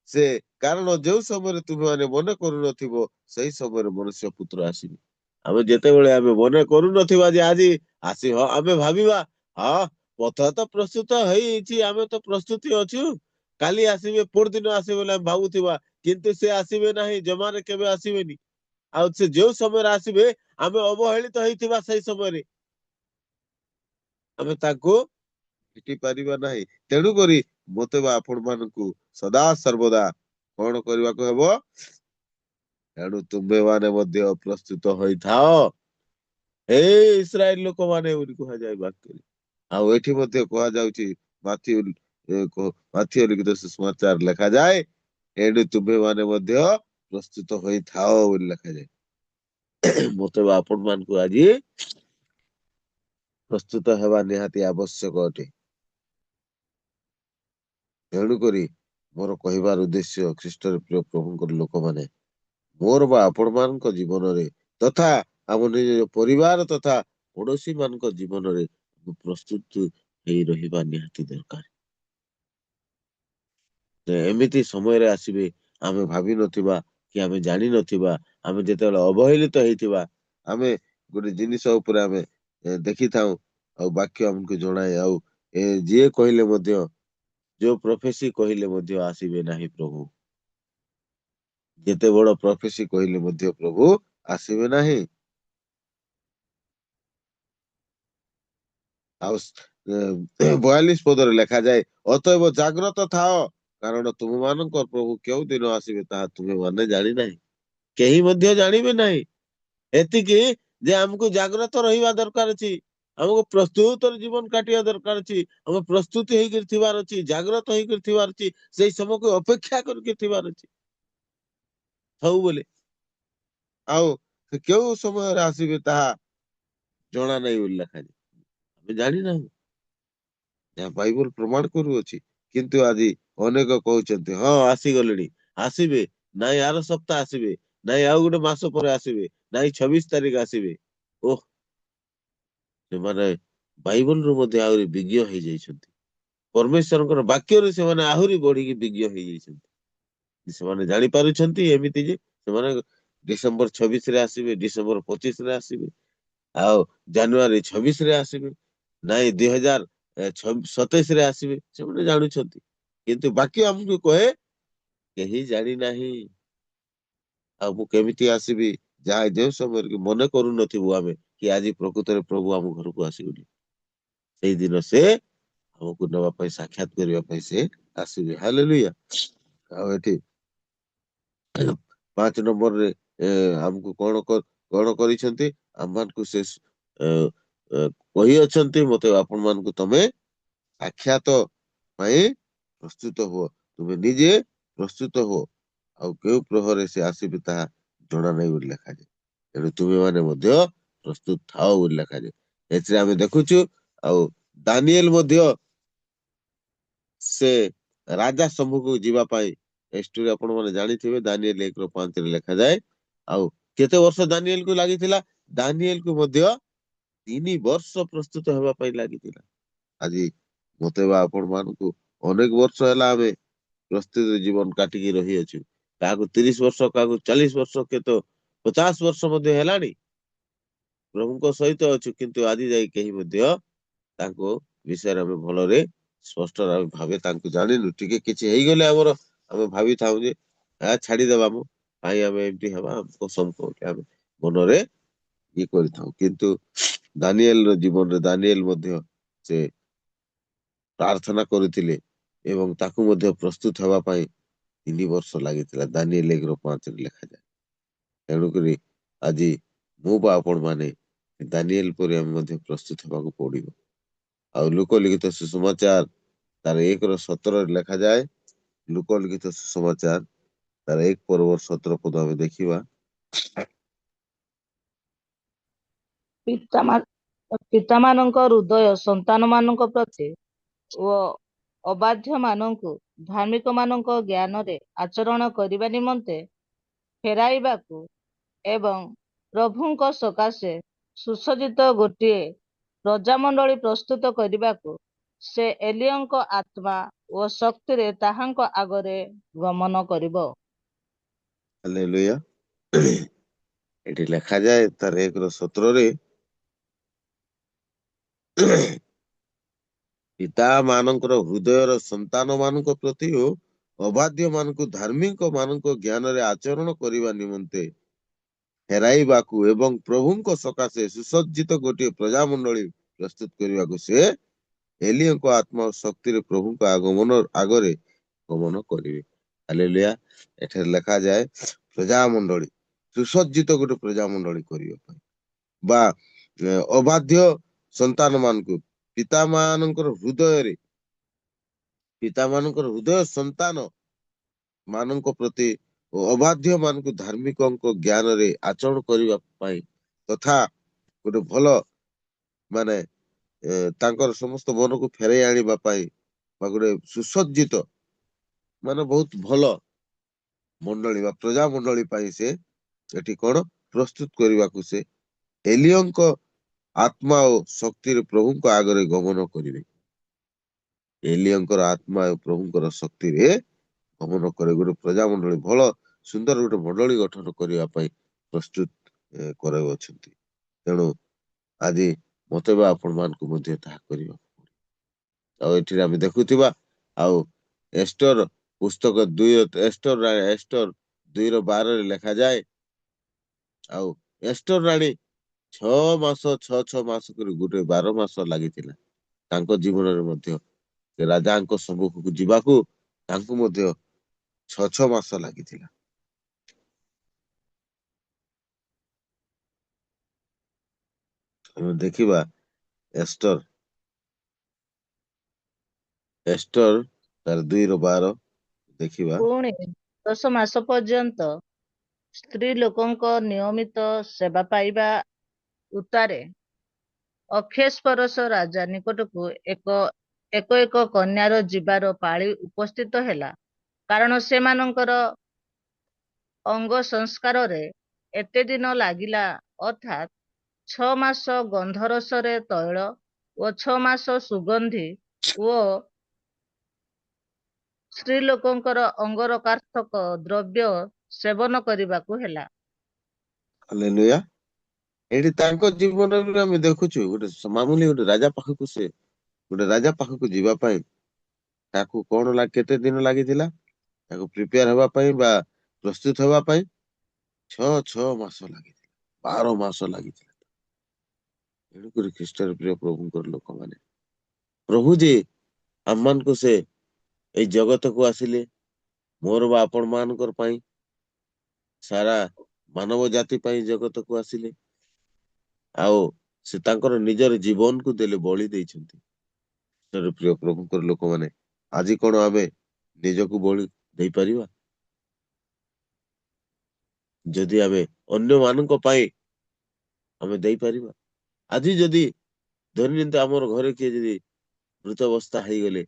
ସେ କାରଣ ଯୋଉ ସମୟରେ ତୁମେ ମାନେ ମନେ କରୁନଥିବ, ସେଇ ସମୟରେ ମନୁଷ୍ୟ ପୁତ୍ର ଆସିବେ। ଆମେ ଯେତେବେଳେ ଆମେ ମନେ କରୁନଥିବା ଯେ ଆଜି ଆସିବ, ଆମେ ଭାବିବା ହଁ ପଥ ତ ପ୍ରସ୍ତୁତ ହେଇଛି, ଆମେ ତ ପ୍ରସ୍ତୁତି ଅଛୁ, କାଲି ଆସିବେ, ପରଦିନ ଆସିବେ ବୋଲି ଆମେ ଭାବୁଥିବା, କିନ୍ତୁ ସେ ଆସିବେ ନାହିଁ, ଜମାରେ କେବେ ଆସିବେନି। ଆଉ ସେ ଯୋଉ ସମୟରେ ଆସିବେ, ଆମେ ଅବହେଳିତ ହେଇଥିବା, ସେଇ ସମୟରେ ଆମେ ତାଙ୍କୁ ଭେଟି ପାରିବା ନାହିଁ। ତେଣୁକରି ମତେ ବା ଆପଣ ମାନଙ୍କୁ ସଦା ସର୍ବଦା କଣ କରିବାକୁ ହେବ? ଏଣୁ ତୁମେ ମାନେ ମଧ୍ୟ ପ୍ରସ୍ତୁତ ହୋଇଥାଅ, ହେ ଇସ୍ରାଏଲ ଲୋକମାନେ ବୋଲି କୁହାଯାଏ ବାକ୍ୟରେ। ଆଉ ଏଠି ମଧ୍ୟ କୁହାଯାଉଛି, ମାଥିଉ ଲିଖିତ ସୁସମାଚାର ଲେଖାଯାଏ, ଏଣୁ ତୁମେ ମାନେ ମଧ୍ୟ ପ୍ରସ୍ତୁତ ହୋଇଥାଅ ବୋଲି ଲେଖାଯାଏ। ମତେ ବା ଆପଣ ମାନଙ୍କୁ ଆଜି ପ୍ରସ୍ତୁତ ହେବା ନିହାତି ଆବଶ୍ୟକ ଅଟେ। ତେଣୁକରି ମୋର କହିବାର ଉଦ୍ଦେଶ୍ୟ ଖ୍ରୀଷ୍ଟରେ ପ୍ରିୟ ପ୍ରଭୁଙ୍କର ଲୋକମାନେ ମୋର ବା ଆପଣ ମାନଙ୍କ ଜୀବନରେ ତଥା ଆମ ନିଜ ପରିବାର ତଥା ପଡୋଶୀ ମାନଙ୍କ ଜୀବନରେ ପ୍ରସ୍ତୁତ ହେଇ ରହିବା ନିହାତି ଦରକାର। ଏମିତି ସମୟରେ ଆସିବେ ଆମେ ଭାବି ନଥିବା କି ଆମେ ଜାଣିନଥିବା, ଆମେ ଯେତେବେଳେ ଅବହେଳିତ ହେଇଥିବା, ଆମେ ଗୋଟେ ଜିନିଷ ଉପରେ ଆମେ ଦେଖିଥାଉ ଆଉ ବାକ୍ୟ ଆମକୁ ଜଣାଏ ଆଉ ଯିଏ କହିଲେ ମଧ୍ୟ ଯୋଉ ପ୍ରଫେସି କହିଲେ ମଧ୍ୟ ଆସିବେ ନାହିଁ ପ୍ରଭୁ। ଯେତେ ବଡ ପ୍ରଫେସି କହିଲେ ମଧ୍ୟ ପ୍ରଭୁ ଆସିବେ ନାହିଁ। ଆଉ 42 ପଦରେ ଲେଖାଯାଏ ଅତଏବ ଜାଗ୍ରତ ଥାଅ, କାରଣ ତୁମମାନଙ୍କ ପ୍ରଭୁ କେଉଁ ଦିନ ଆସିବେ ତାହା ତୁମେ ମାନେ ଜାଣିନାହିଁ, କେହି ମଧ୍ୟ ଜାଣିବେ ନାହିଁ। ଏତିକି ଯେ ଆମକୁ ଜାଗ୍ରତ ରହିବା ଦରକାର ଅଛି, ଆମକୁ ପ୍ରସ୍ତୁତ ଜୀବନ କାଟିବା ଦରକାର ଅଛି, ଆମେ ପ୍ରସ୍ତୁତି ହେଇକି ଥିବାର ଅଛି, ଜାଗ୍ରତ ହେଇକି ଥିବାର ଅଛି, ସେଇ ସମୟକୁ ଅପେକ୍ଷା କରିକି ଥିବାର ଅଛି ସବୁବେଳେ। ଆଉ ସେ କେଉଁ ସମୟରେ ଆସିବେ ତାହା ଜଣା ନାହିଁ ବୋଲି ଲେଖାଯାଏ, ଆମେ ଜାଣିନାହୁଁ, ଯାହା ବାଇବଲ ପ୍ରମାଣ କରୁଅଛି। କିନ୍ତୁ ଆଜି ଅନେକ କହୁଛନ୍ତି ହଁ ଆସିଗଲେଣି, ଆସିବେ ନାଇଁ ଆର ସପ୍ତାହ ଆସିବେ, ନାଇଁ ଆଉ ଗୋଟେ ମାସ ପରେ ଆସିବେ, ନାଇଁ 26 ତାରିଖ ଆସିବେ। ଓହ, ସେମାନେ ବାଇବଲରୁ ମଧ୍ୟ ଆହୁରି ବିଜ୍ଞ ହେଇଯାଇଛନ୍ତି, ପରମେଶ୍ୱରଙ୍କର ବାକ୍ୟରୁ ସେମାନେ ଆହୁରି ବଢିକି ବିଜ୍ଞ ହେଇଯାଇଛନ୍ତି। ସେମାନେ ଜାଣିପାରୁଛନ୍ତି ଏମିତି ଯେ ସେମାନେ ଡିସେମ୍ବର 26 ରେ ଆସିବେ, ଡିସେମ୍ବର 25 ରେ ଆସିବେ, ଆଉ ଜାନୁଆରୀ 26 ରେ ଆସିବେ, ନାଇଁ 2027 ରେ ଆସିବେ, ସେମାନେ ଜାଣୁଛନ୍ତି। କିନ୍ତୁ ବାକ୍ୟ ଆମକୁ କହେ କେହି ଜାଣିନାହିଁ। ଆଉ ମୁଁ କେମିତି ଆସିବି, ଯାହା ଯେଉଁ ସମୟରେ କି ମନେ କରୁନଥିବୁ ଆମେ କି ଆଜି ପ୍ରକୃତରେ ପ୍ରଭୁ ଆମ ଘରକୁ ଆସିଗଲେ, ସେଇଦିନ ସେ ଆମକୁ ନେବା ପାଇଁ, ସାକ୍ଷାତ କରିବା ପାଇଁ ସେ ଆସିବେ। ହାଲେଲୁୟା। ଆଉ ଏଠି 5 ନମ୍ବରରେ ଆମକୁ କଣ କରିଛନ୍ତି, ଆମମାନଙ୍କୁ ସେ କହିଅଛନ୍ତି ମତେ ଆପଣ ମାନଙ୍କୁ ତମେ ସାକ୍ଷାତ ପାଇଁ ପ୍ରସ୍ତୁତ ହୁଅ, ତୁମେ ନିଜେ ପ୍ରସ୍ତୁତ ହୁଅ, ଆଉ କେଉଁ ପ୍ରହରେ ସେ ଆସିବେ ତାହା ଜଣା ନାହିଁ ବୋଲି ଲେଖାଯାଏ। ତେଣୁ ତୁମେ ମାନେ ମଧ୍ୟ ପ୍ରସ୍ତୁତ ଥାଅ ବୋଲି ଲେଖାଯାଏ। ଏଥିରେ ଆମେ ଦେଖୁଛୁ ଆଉ ଦାନିଏଲ ମଧ୍ୟ ସେ ରାଜା ସମ୍ମୁଖକୁ ଯିବା ପାଇଁ, ଏ ଷ୍ଟୋରୀ ଆପଣ ମାନେ ଜାଣିଥିବେ, ଦାନିଏଲ 1:5 ରେ ଲେଖାଯାଏ। ଆଉ କେତେ ବର୍ଷ ଦାନିଏଲକୁ ଲାଗିଥିଲା? ଦାନିଏଲକୁ ମଧ୍ୟ 3 ବର୍ଷ ପ୍ରସ୍ତୁତ ହେବା ପାଇଁ ଲାଗିଥିଲା। ଆଜି ମତେ ବା ଆପଣ ମାନଙ୍କୁ ଅନେକ ବର୍ଷ ହେଲା ଆମେ ପ୍ରସ୍ତୁତ ଜୀବନ କାଟିକି ରହିଅଛୁ, କାହାକୁ 30 ବର୍ଷ, କାହାକୁ 40 ବର୍ଷ, କେତେ 50 ବର୍ଷ ମଧ୍ୟ ହେଲାଣି ପ୍ରଭୁଙ୍କ ସହିତ ଅଛୁ, କିନ୍ତୁ ଆଜି ଯାଇ କେହି ମଧ୍ୟ ତାଙ୍କ ବିଷୟରେ ଆମେ ଭଲରେ ସ୍ପଷ୍ଟ ଭାବେ ତାଙ୍କୁ ଜାଣିନୁ। ଟିକେ କିଛି ହେଇଗଲେ ଆମର ଆମେ ଭାବିଥାଉ ଯେ ଛାଡିଦେବା ମୁଁ, କାହିଁ ଆମେ ଏମିତି ହେବା, ଆମକୁ ସମ୍ପର୍କ ଆମେ ମନରେ ଇଏ କରିଥାଉ। କିନ୍ତୁ ଦାନିଏଲର ଜୀବନରେ ଦାନିଏଲ ମଧ୍ୟ ସେ ପ୍ରାର୍ଥନା କରୁଥିଲେ ଏବଂ ତାକୁ ମଧ୍ୟ ପ୍ରସ୍ତୁତ ହେବା ପାଇଁ 3 ବର୍ଷ ଲାଗିଥିଲା, ଦାନିଏଲ 1:5 ରେ ଲେଖାଯାଏ। ତେଣୁକରି ଆଜି ମୁଁ ବା ଆପଣ ମାନେ ଦାନିଏଲ ପରି ଆମେ ମଧ୍ୟ ପ୍ରସ୍ତୁତ ହେବାକୁ ପଡିବ। ଆଉ ଲୋକଲିଖିତ ସୁସମାଚାର ତାର 1:17 ଲେଖାଯାଏ, ଲୋକଲିଖିତ ସୁସମାଚାର ତାର 1:17 ଆମେ ଦେଖିବା। ପିତାମାନଙ୍କ ହୃଦୟ ସନ୍ତାନମାନଙ୍କ ପ୍ରତି ଓ ଅବାଧ୍ୟମାନଙ୍କୁ ଧାର୍ମିକମାନଙ୍କ ଜ୍ଞାନରେ ଆଚରଣ କରିବା ନିମନ୍ତେ ଫେରାଇବାକୁ ଏବଂ ପ୍ରଭୁଙ୍କ ସକାଶେ ସୁସଜ୍ଜିତ ଗୋଟିଏ ପ୍ରଜାମଣ୍ଡଳୀ ପ୍ରସ୍ତୁତ କରିବାକୁ ସେ ଏଲିୟଙ୍କ ଆତ୍ମା ଓ ଶକ୍ତିରେ ତାହାଙ୍କ ଆଗରେ ଗମନ କରିବ। ହାଲେଲୁୟା। ଏଠି ଲେଖାଯାଏ ତାର 1:17 ପିତା ମାନଙ୍କର ହୃଦୟର ସନ୍ତାନ ମାନଙ୍କ ପ୍ରତି ଓ ଅବାଧ୍ୟ ମାନଙ୍କୁ ଧାର୍ମିକ ମାନଙ୍କ ଜ୍ଞାନରେ ଆଚରଣ କରିବା ନିମନ୍ତେ ଫେରାଇବାକୁ ଏବଂ ପ୍ରଭୁଙ୍କ ସକାଶେ ସୁସଜ୍ଜିତ ଗୋଟିଏ ପ୍ରଜାମଣ୍ଡଳୀ ପ୍ରସ୍ତୁତ କରିବାକୁ ସେ ଏଲିୟଙ୍କ ଆତ୍ମା ଓ ଶକ୍ତିରେ ପ୍ରଭୁଙ୍କ ଆଗରେ ଗମନ କରିବେ। ହାଲେଲୁୟା। ଏଠାରେ ଲେଖାଯାଏ ପ୍ରଜାମଣ୍ଡଳୀ, ସୁସଜ୍ଜିତ ଗୋଟେ ପ୍ରଜାମଣ୍ଡଳୀ କରିବା ପାଇଁ, ବା ଅବାଧ୍ୟ ସନ୍ତାନ ମାନଙ୍କୁ ପିତାମାନଙ୍କର ହୃଦୟ ସନ୍ତାନ ମାନଙ୍କ ପ୍ରତି ଓ ଅବାଧ୍ୟ ମାନଙ୍କୁ ଧାର୍ମିକଙ୍କ ଜ୍ଞାନରେ ଆଚରଣ କରିବା ପାଇଁ, ତଥା ଗୋଟେ ଭଲ ମାନେ ତାଙ୍କର ସମସ୍ତ ମନକୁ ଫେରାଇ ଆଣିବା ପାଇଁ, ବା ଗୋଟେ ସୁସଜ୍ଜିତ ମାନେ ବହୁତ ଭଲ ମଣ୍ଡଳୀ ବା ପ୍ରଜା ମଣ୍ଡଳୀ ପାଇଁ ସେ ଏଠି କଣ ପ୍ରସ୍ତୁତ କରିବାକୁ ସେ ଏଲିୟଙ୍କ ଆତ୍ମା ଓ ଶକ୍ତିରେ ପ୍ରଭୁଙ୍କ ଆଗରେ ଗମନ କରିବେ। ଏଲିୟଙ୍କର ଆତ୍ମା ଓ ପ୍ରଭୁଙ୍କର ଶକ୍ତିରେ ଗମନ କରେ। ଗୋଟେ ପ୍ରଜା ମଣ୍ଡଳୀ ଭଲ ସୁନ୍ଦର ଗୋଟେ ମଣ୍ଡଳୀ ଗଠନ କରିବା ପାଇଁ ପ୍ରସ୍ତୁତ କରାଉଅଛନ୍ତି। ତେଣୁ ଆଜି ମତେ ବା ଆପଣ ମାନଙ୍କୁ ମଧ୍ୟ ତାହା କରିବାକୁ ପଡିବ। ଆଉ ଏଠିରେ ଆମେ ଦେଖୁଥିବା ଆଉ ଏଷ୍ଟର ପୁସ୍ତକ ଏଷ୍ଟର 2:12 ଲେଖାଯାଏ। ଆଉ ଏଷ୍ଟର ରାଣୀ 6 ମାସ କରି ଗୋଟେ 12 ମାସ ଲାଗିଥିଲା ତାଙ୍କ ଜୀବନରେ ମଧ୍ୟ ସେ ରାଜାଙ୍କ ସମ୍ମୁଖକୁ ଯିବାକୁ ତାଙ୍କୁ ମଧ୍ୟ 6 ମାସ ଲାଗିଥିଲା। ଆମେ ଦେଖିବା ଏଷ୍ଟର ତାର 2:12 ଦେଖିବା। ପୁଣି 10 ମାସ ପର୍ଯ୍ୟନ୍ତ ସ୍ତ୍ରୀ ଲୋକଙ୍କ ନିୟମିତ ସେବା ପାଇବା ଉତ୍ତାରେ ଅକ୍ଷେସ୍ପରଶ ରାଜା ନିକଟକୁ ଏକ ଏକ କନ୍ୟାର ଯିବାର ପାଳି ଉପସ୍ଥିତ ହେଲା। କାରଣ ସେମାନଙ୍କର ଅଙ୍ଗ ସଂସ୍କାରରେ ଏତେ ଦିନ ଲାଗିଲା, ଅର୍ଥାତ୍ 6 ମାସ ଗନ୍ଧରସରେ ତୈଳ ଓ 6 ମାସ ସୁଗନ୍ଧି ଓ ସ୍ତ୍ରୀ ଲୋକଙ୍କର ଅଙ୍ଗରକାର୍ଥକ ଦ୍ରବ୍ୟ ସେବନ କରିବାକୁ ହେଲା। ହାଲେଲୁୟା। ଏଠି ତାଙ୍କ ଜୀବନରେ ଆମେ ଦେଖୁଛୁ ଗୋଟେ ମାମୁଲି ଗୋଟେ ରାଜା ପାଖକୁ ଯିବା ପାଇଁ ତାକୁ କେତେ ଦିନ ଲାଗିଥିଲା ତାକୁ ପ୍ରିପେୟାର ହେବା ପାଇଁ ବା ପ୍ରସ୍ତୁତ ହେବା ପାଇଁ 6 ମାସ ଲାଗିଥିଲା, 12 ମାସ ଲାଗିଥିଲା। ତେଣୁକରି ଖ୍ରୀଷ୍ଟର ପ୍ରିୟ ପ୍ରଭୁଙ୍କର ଲୋକମାନେ ପ୍ରଭୁ ଯେ ଆମମାନଙ୍କୁ ସେ ଏଇ ଜଗତକୁ ଆସିଲେ ମୋର ବା ଆପଣ ମାନଙ୍କର ପାଇଁ ସାରା ମାନବ ଜାତି ପାଇଁ ଜଗତକୁ ଆସିଲେ ଆଉ ସେ ତାଙ୍କର ନିଜର ଜୀବନକୁ ଦେଲେ ବଳି ଦେଇଛନ୍ତି। ପ୍ରିୟ ପ୍ରଭୁଙ୍କର ଲୋକମାନେ ଆଜି କଣ ଆମେ ନିଜକୁ ବଳି ଦେଇପାରିବା? ଯଦି ଆମେ ଅନ୍ୟମାନଙ୍କ ପାଇଁ ଆମେ ଦେଇପାରିବା? ଆଜି ଯଦି ଧରି ନିଅନ୍ତୁ ଆମର ଘରେ କିଏ ଯଦି ମୃତାବସ୍ଥା ହେଇଗଲେ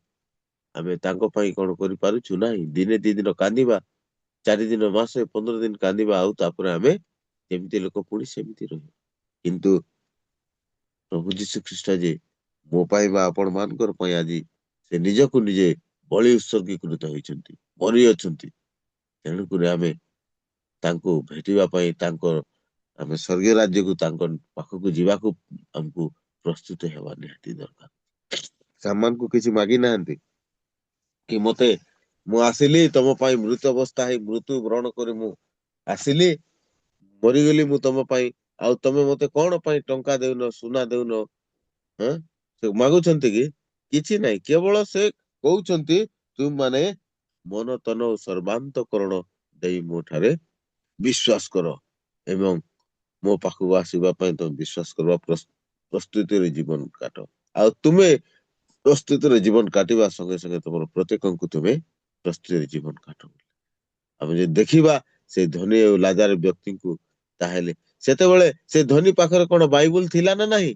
ଆମେ ତାଙ୍କ ପାଇଁ କଣ କରିପାରୁଛୁ? ନାହିଁ। ଦିନେ 2 ଦିନ କାନ୍ଦିବା, 4 ଦିନ, ମାସେ, 15 ଦିନ କାନ୍ଦିବା, ଆଉ ତାପରେ ଆମେ ଯେମିତି ଲୋକ ପୁଣି ସେମିତି ରହିବା। କିନ୍ତୁ ପ୍ରଭୁ ଯୀଶୁ ଖ୍ରୀଷ୍ଟ ଯେ ମୋ ପାଇଁ ବା ଆପଣ ମାନଙ୍କର ପାଇଁ ଆଜି ସେ ନିଜକୁ ନିଜେ ବଳି ଉତ୍ସର୍ଗୀକୃତ ହୋଇଛନ୍ତି, ମରି ଅଛନ୍ତି। ତେଣୁକରି ଆମେ ତାଙ୍କୁ ଭେଟିବା ପାଇଁ ଆମେ ସ୍ୱର୍ଗୀୟ ରାଜ୍ୟକୁ ତାଙ୍କ ପାଖକୁ ଯିବାକୁ ଆମକୁ ପ୍ରସ୍ତୁତ ହେବା ନିହାତି ଦରକାର। ସେମାନଙ୍କୁ କିଛି ମାଗି ନାହାନ୍ତି କି ମୁଁ ଆସିଲି ତମ ପାଇଁ ମୃତ ଅବସ୍ଥା ହେଇ ମୃତ୍ୟୁ ବରଣ କରି ମୁଁ ଆସିଲି, ମରିଗଲି ମୁଁ ତମ ପାଇଁ, ଆଉ ତମେ ମତେ କଣ ପାଇଁ ଟଙ୍କା ଦେଉନ, ସୁନା ଦେଉନ? ସେ ମାଗୁଛନ୍ତି କି? କିଛି ନାହିଁ। କେବଳ ସେ କହୁଛନ୍ତି ତୁମମାନେ ମନ ତନ ସର୍ବାନ୍ତକରଣ ଦେଇ ମୋ ଠାରେ ବିଶ୍ୱାସ କର ଏବଂ ମୋ ପାଖକୁ ଆସିବା ପାଇଁ ତମେ ବିଶ୍ୱାସ କରିବା ପ୍ରସ୍ତୁତିରେ ଜୀବନ କାଟ। ଆଉ ତୁମେ ପ୍ରସ୍ତୁତିରେ ଜୀବନ କାଟିବା ସଙ୍ଗେ ସଙ୍ଗେ ତମର ପ୍ରତ୍ୟେକଙ୍କୁ ତୁମେ ପ୍ରସ୍ତୁତିରେ ଜୀବନ କାଟ। ଆମେ ଯଦି ଦେଖିବା ସେ ଧନୀ ଆଉ ଲାଜାର ବ୍ୟକ୍ତିଙ୍କୁ, ତାହେଲେ ସେତେବେଳେ ସେ ଧନୀ ପାଖରେ କଣ ବାଇବଲ ଥିଲା ନା ନାହିଁ?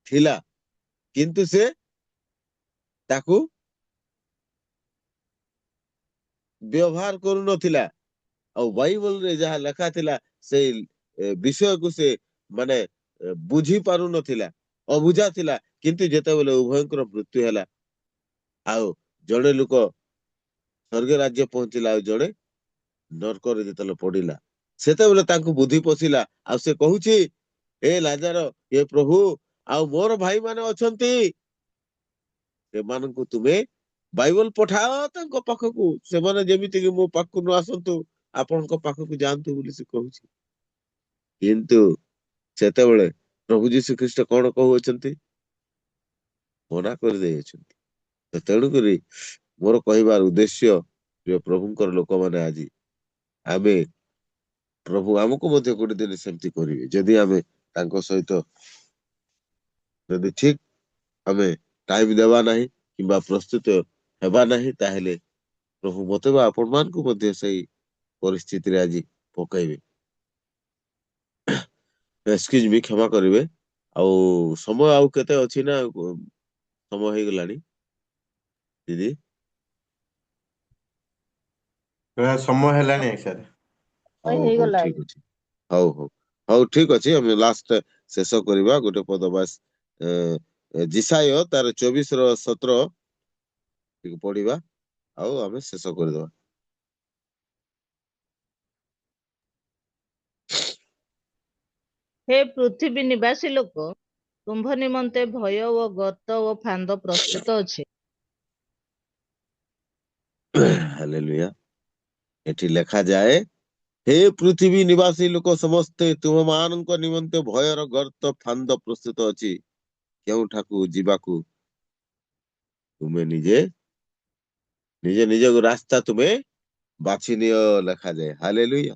ଥିଲା। କିନ୍ତୁ ସେ ତାକୁ ବ୍ୟବହାର କରୁନଥିଲା। ଆଉ ବାଇବଲରେ ଯାହା ଲେଖା ଥିଲା ସେଇ ବିଷୟକୁ ସେ ମାନେ ବୁଝି ପାରୁନଥିଲା, ଅବୁଝା ଥିଲା। କିନ୍ତୁ ଯେତେବେଳେ ଉଭୟଙ୍କର ମୃତ୍ୟୁ ହେଲା ଆଉ ଜଣେ ଲୋକ ସ୍ୱର୍ଗ ରାଜ୍ୟ ପହଞ୍ଚିଲା ଆଉ ଜଣେ ନର୍କରେ ଯେତେବେଳେ ପଡିଲା, ସେତେବେଳେ ତାଙ୍କୁ ବୁଦ୍ଧି ପଶିଲା। ଆଉ ସେ କହୁଛି, ଏ ଲାଜାର, ଏ ପ୍ରଭୁ, ଆଉ ମୋର ଭାଇ ମାନେ ଅଛନ୍ତି, ସେମାନଙ୍କୁ ତୁମେ ବାଇବଲ ପଠାଅ ତାଙ୍କ ପାଖକୁ, ସେମାନେ ଯେମିତିକି ମୋ ପାଖକୁ ନ ଆସନ୍ତୁ, ଆପଣଙ୍କ ପାଖକୁ ଯାଆନ୍ତୁ ବୋଲି ସେ କହୁଛି। କିନ୍ତୁ ସେତେବେଳେ ପ୍ରଭୁ ଯୀଶୁ ଖ୍ରୀଷ୍ଟ କଣ କହୁଅଛନ୍ତି? ମନା କରିଦେଇଅଛନ୍ତି। ତେଣୁକରି ମୋର କହିବାର ଉଦ୍ଦେଶ୍ୟ, ପ୍ରିୟ ପ୍ରଭୁଙ୍କର ଲୋକମାନେ ଆଜି ଆମେ ପ୍ରଭୁ ଆମକୁ ମଧ୍ୟ ଗୋଟେ ଦିନ ସେମିତି କରିବେ ଯଦି ଆମେ ତାଙ୍କ ସହିତ ଯଦି ଠିକ ଆମେ ଟାଇମ ଦେବା ନାହିଁ କିମ୍ବା ପ୍ରସ୍ତୁତ ହେବା ନାହିଁ, ତାହେଲେ ପ୍ରଭୁ ମତେ ବା ଆପଣ ମାନଙ୍କୁ ମଧ୍ୟ ସେଇ ପରିସ୍ଥିତିରେ ଆଜି ପକାଇବେ। ଏକ୍ସକ୍ୟୁଜ ମି, କ୍ଷମା କରିବେ। ଆଉ ସମୟ ଆଉ କେତେ ଅଛି ନା ସମୟ ହେଇଗଲାଣି ଦିଦି? ସମୟ ହେଲାଣି ସାର୍। ହଉ ହଉ ହେଇଗଲା। ଠିକ ଅଛି। ହଉ ହଉ ହଉ ଠିକ ଅଛି। ଆମେ ଲାଷ୍ଟ ଶେଷ କରିବା ଗୋଟେ ପଦ ବାସ ଜିସାୟ ତାର 24-17 ଟିକେ ପଢିବା ଆଉ ଆମେ ଶେଷ କରିଦବା। ହେ ପୃଥିବୀ ନିବାସୀ ଲୋକ, ତୁମ୍ଭ ନିମନ୍ତେ ଭୟ ଓ ଗର୍ତ୍ତ ଓ ଫାନ୍ଦ ପ୍ରସ୍ତୁତ ଅଛି। ହାଲେଲୁୟା। ଏଠି ଲେଖାଯାଏ, ହେ ପୃଥିବୀ ନିବାସୀ ଲୋକ ସମସ୍ତେ ତୁମମାନଙ୍କ ନିମନ୍ତେ ଭୟର ଗର୍ତ୍ତ ଫାନ୍ଦ ପ୍ରସ୍ତୁତ ଅଛି। କେଉଁଠାକୁ ଯିବାକୁ ତୁମେ ନିଜେ ନିଜ ରାସ୍ତା ତୁମେ ବାଛି ନିଅ ଲେଖାଯାଏ। ହାଲେଲୁୟା।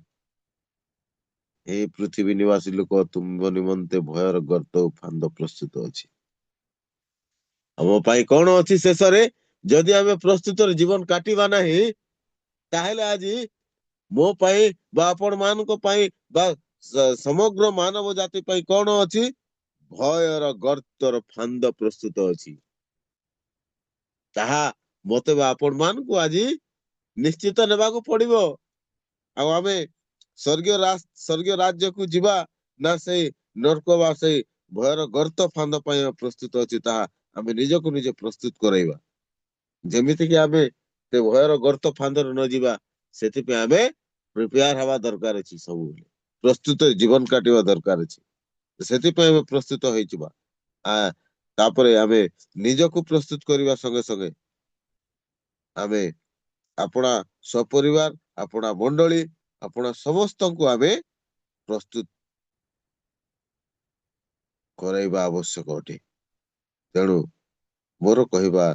ହେ ପୃଥିବୀ ନିବାସୀ ଲୋକ ତୁମ ନିମନ୍ତେ ଭୟର ଗର୍ତ୍ତ ଓ ଫାନ୍ଦ ପ୍ରସ୍ତୁତ ଅଛି। ଆମ ପାଇଁ କଣ ଅଛି ଶେଷରେ? ଯଦି ଆମେ ପ୍ରସ୍ତୁତରେ ଜୀବନ କାଟିବା ନାହିଁ, ତାହେଲେ ଆଜି ମୋ ପାଇଁ ବା ଆପଣ ମାନଙ୍କ ପାଇଁ ବା ସମଗ୍ର ମାନବ ଜାତି ପାଇଁ କଣ ଅଛି? ଭୟର ଗର୍ତ୍ତର ଫାନ୍ଦ ପ୍ରସ୍ତୁତ ଅଛି। ତାହା ମତେ ବା ଆପଣ ମାନଙ୍କୁ ଆଜି ନିଶ୍ଚିତ ନେବାକୁ ପଡିବ। ଆଉ ଆମେ ସ୍ୱର୍ଗୀୟ ରାଜ୍ୟକୁ ଯିବା ନା ସେଇ ନର୍କ ବା ସେଇ ଭୟର ଗର୍ତ୍ତ ଫାନ୍ଦ ପାଇଁ ପ୍ରସ୍ତୁତ ଅଛି, ତାହା ଆମେ ନିଜକୁ ନିଜେ ପ୍ରସ୍ତୁତ କରାଇବା। ଯେମିତିକି ଆମେ ସେ ଭୟର ଗର୍ତ୍ତ ଫାନ୍ଦରେ ନ ଯିବା, ସେଥିପାଇଁ ଆମେ ପ୍ରିପେୟାର ହେବା ଦରକାର ଅଛି। ସବୁବେଳେ ପ୍ରସ୍ତୁତ ଜୀବନ କାଟିବା ଦରକାର ଅଛି। ସେଥିପାଇଁ ଆମେ ପ୍ରସ୍ତୁତ ହେଇଯିବା। ତାପରେ ଆମେ ନିଜକୁ ପ୍ରସ୍ତୁତ କରିବା ସଙ୍ଗେ ସଙ୍ଗେ ଆମେ ଆପଣା ସପରିବାର, ଆପଣା ମଣ୍ଡଳୀ, ଆପଣା ସମସ୍ତଙ୍କୁ ଆମେ ପ୍ରସ୍ତୁତ କରାଇବା ଆବଶ୍ୟକ ଅଟେ। ତେଣୁ ମୋର କହିବା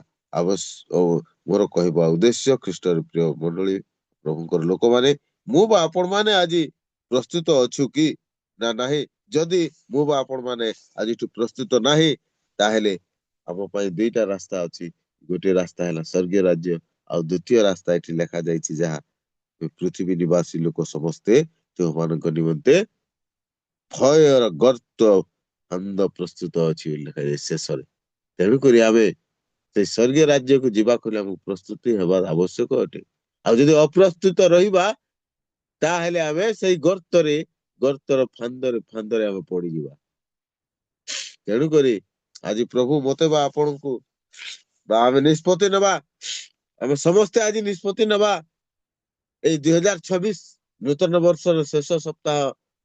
ଉଦ୍ଦେଶ୍ୟ, ଖ୍ରୀଷ୍ଟର ପ୍ରିୟ ମଣ୍ଡଳୀ, ପ୍ରଭୁଙ୍କର ଲୋକମାନେ, ମୁଁ ବା ଆପଣ ମାନେ ଆଜି ପ୍ରସ୍ତୁତ ଅଛୁ କି ନା ନାହିଁ? ଯଦି ମୁଁ ବା ଆପଣ ମାନେ ଆଜିଠୁ ପ୍ରସ୍ତୁତ ନାହିଁ, ତାହେଲେ ଆମ ପାଇଁ ଦୁଇଟା ରାସ୍ତା ଅଛି। ଗୋଟିଏ ରାସ୍ତା ହେଲା ସ୍ୱର୍ଗୀୟ ରାଜ୍ୟ, ଆଉ ଦ୍ୱିତୀୟ ରାସ୍ତା ଏଠି ଲେଖାଯାଇଛି, ଯାହା ପୃଥିବୀ ନିବାସୀ ଲୋକ ସମସ୍ତେ ଯେଉଁମାନଙ୍କ ନିମନ୍ତେ ଭୟର ଗର୍ତ୍ତ ଫାନ୍ଦ ପ୍ରସ୍ତୁତ ଅଛି ବୋଲି ଲେଖାଯାଏ ଶେଷରେ। ତେଣୁକରି ଆମେ ସେଇ ସ୍ୱର୍ଗୀୟ ରାଜ୍ୟକୁ ଯିବାକୁ ହେଲେ ଆମକୁ ପ୍ରସ୍ତୁତି ହେବା ଆବଶ୍ୟକ ଅଟେ। ଆଉ ଯଦି ଅପ୍ରସ୍ତୁତ ରହିବା, ତାହେଲେ ଆମେ ସେଇ ଗର୍ତ୍ତର ଫାନ୍ଦରେ ଆମେ ପଡିଯିବା। ତେଣୁକରି ଆଜି ପ୍ରଭୁ ମତେ ବା ଆପଣଙ୍କୁ ବା ଆମେ ନିଷ୍ପତ୍ତି ନେବା, ଆମେ ସମସ୍ତେ ଆଜି ନିଷ୍ପତ୍ତି ନେବା। ଏଇ 2026 ନୂତନ ବର୍ଷର ଶେଷ ସପ୍ତାହ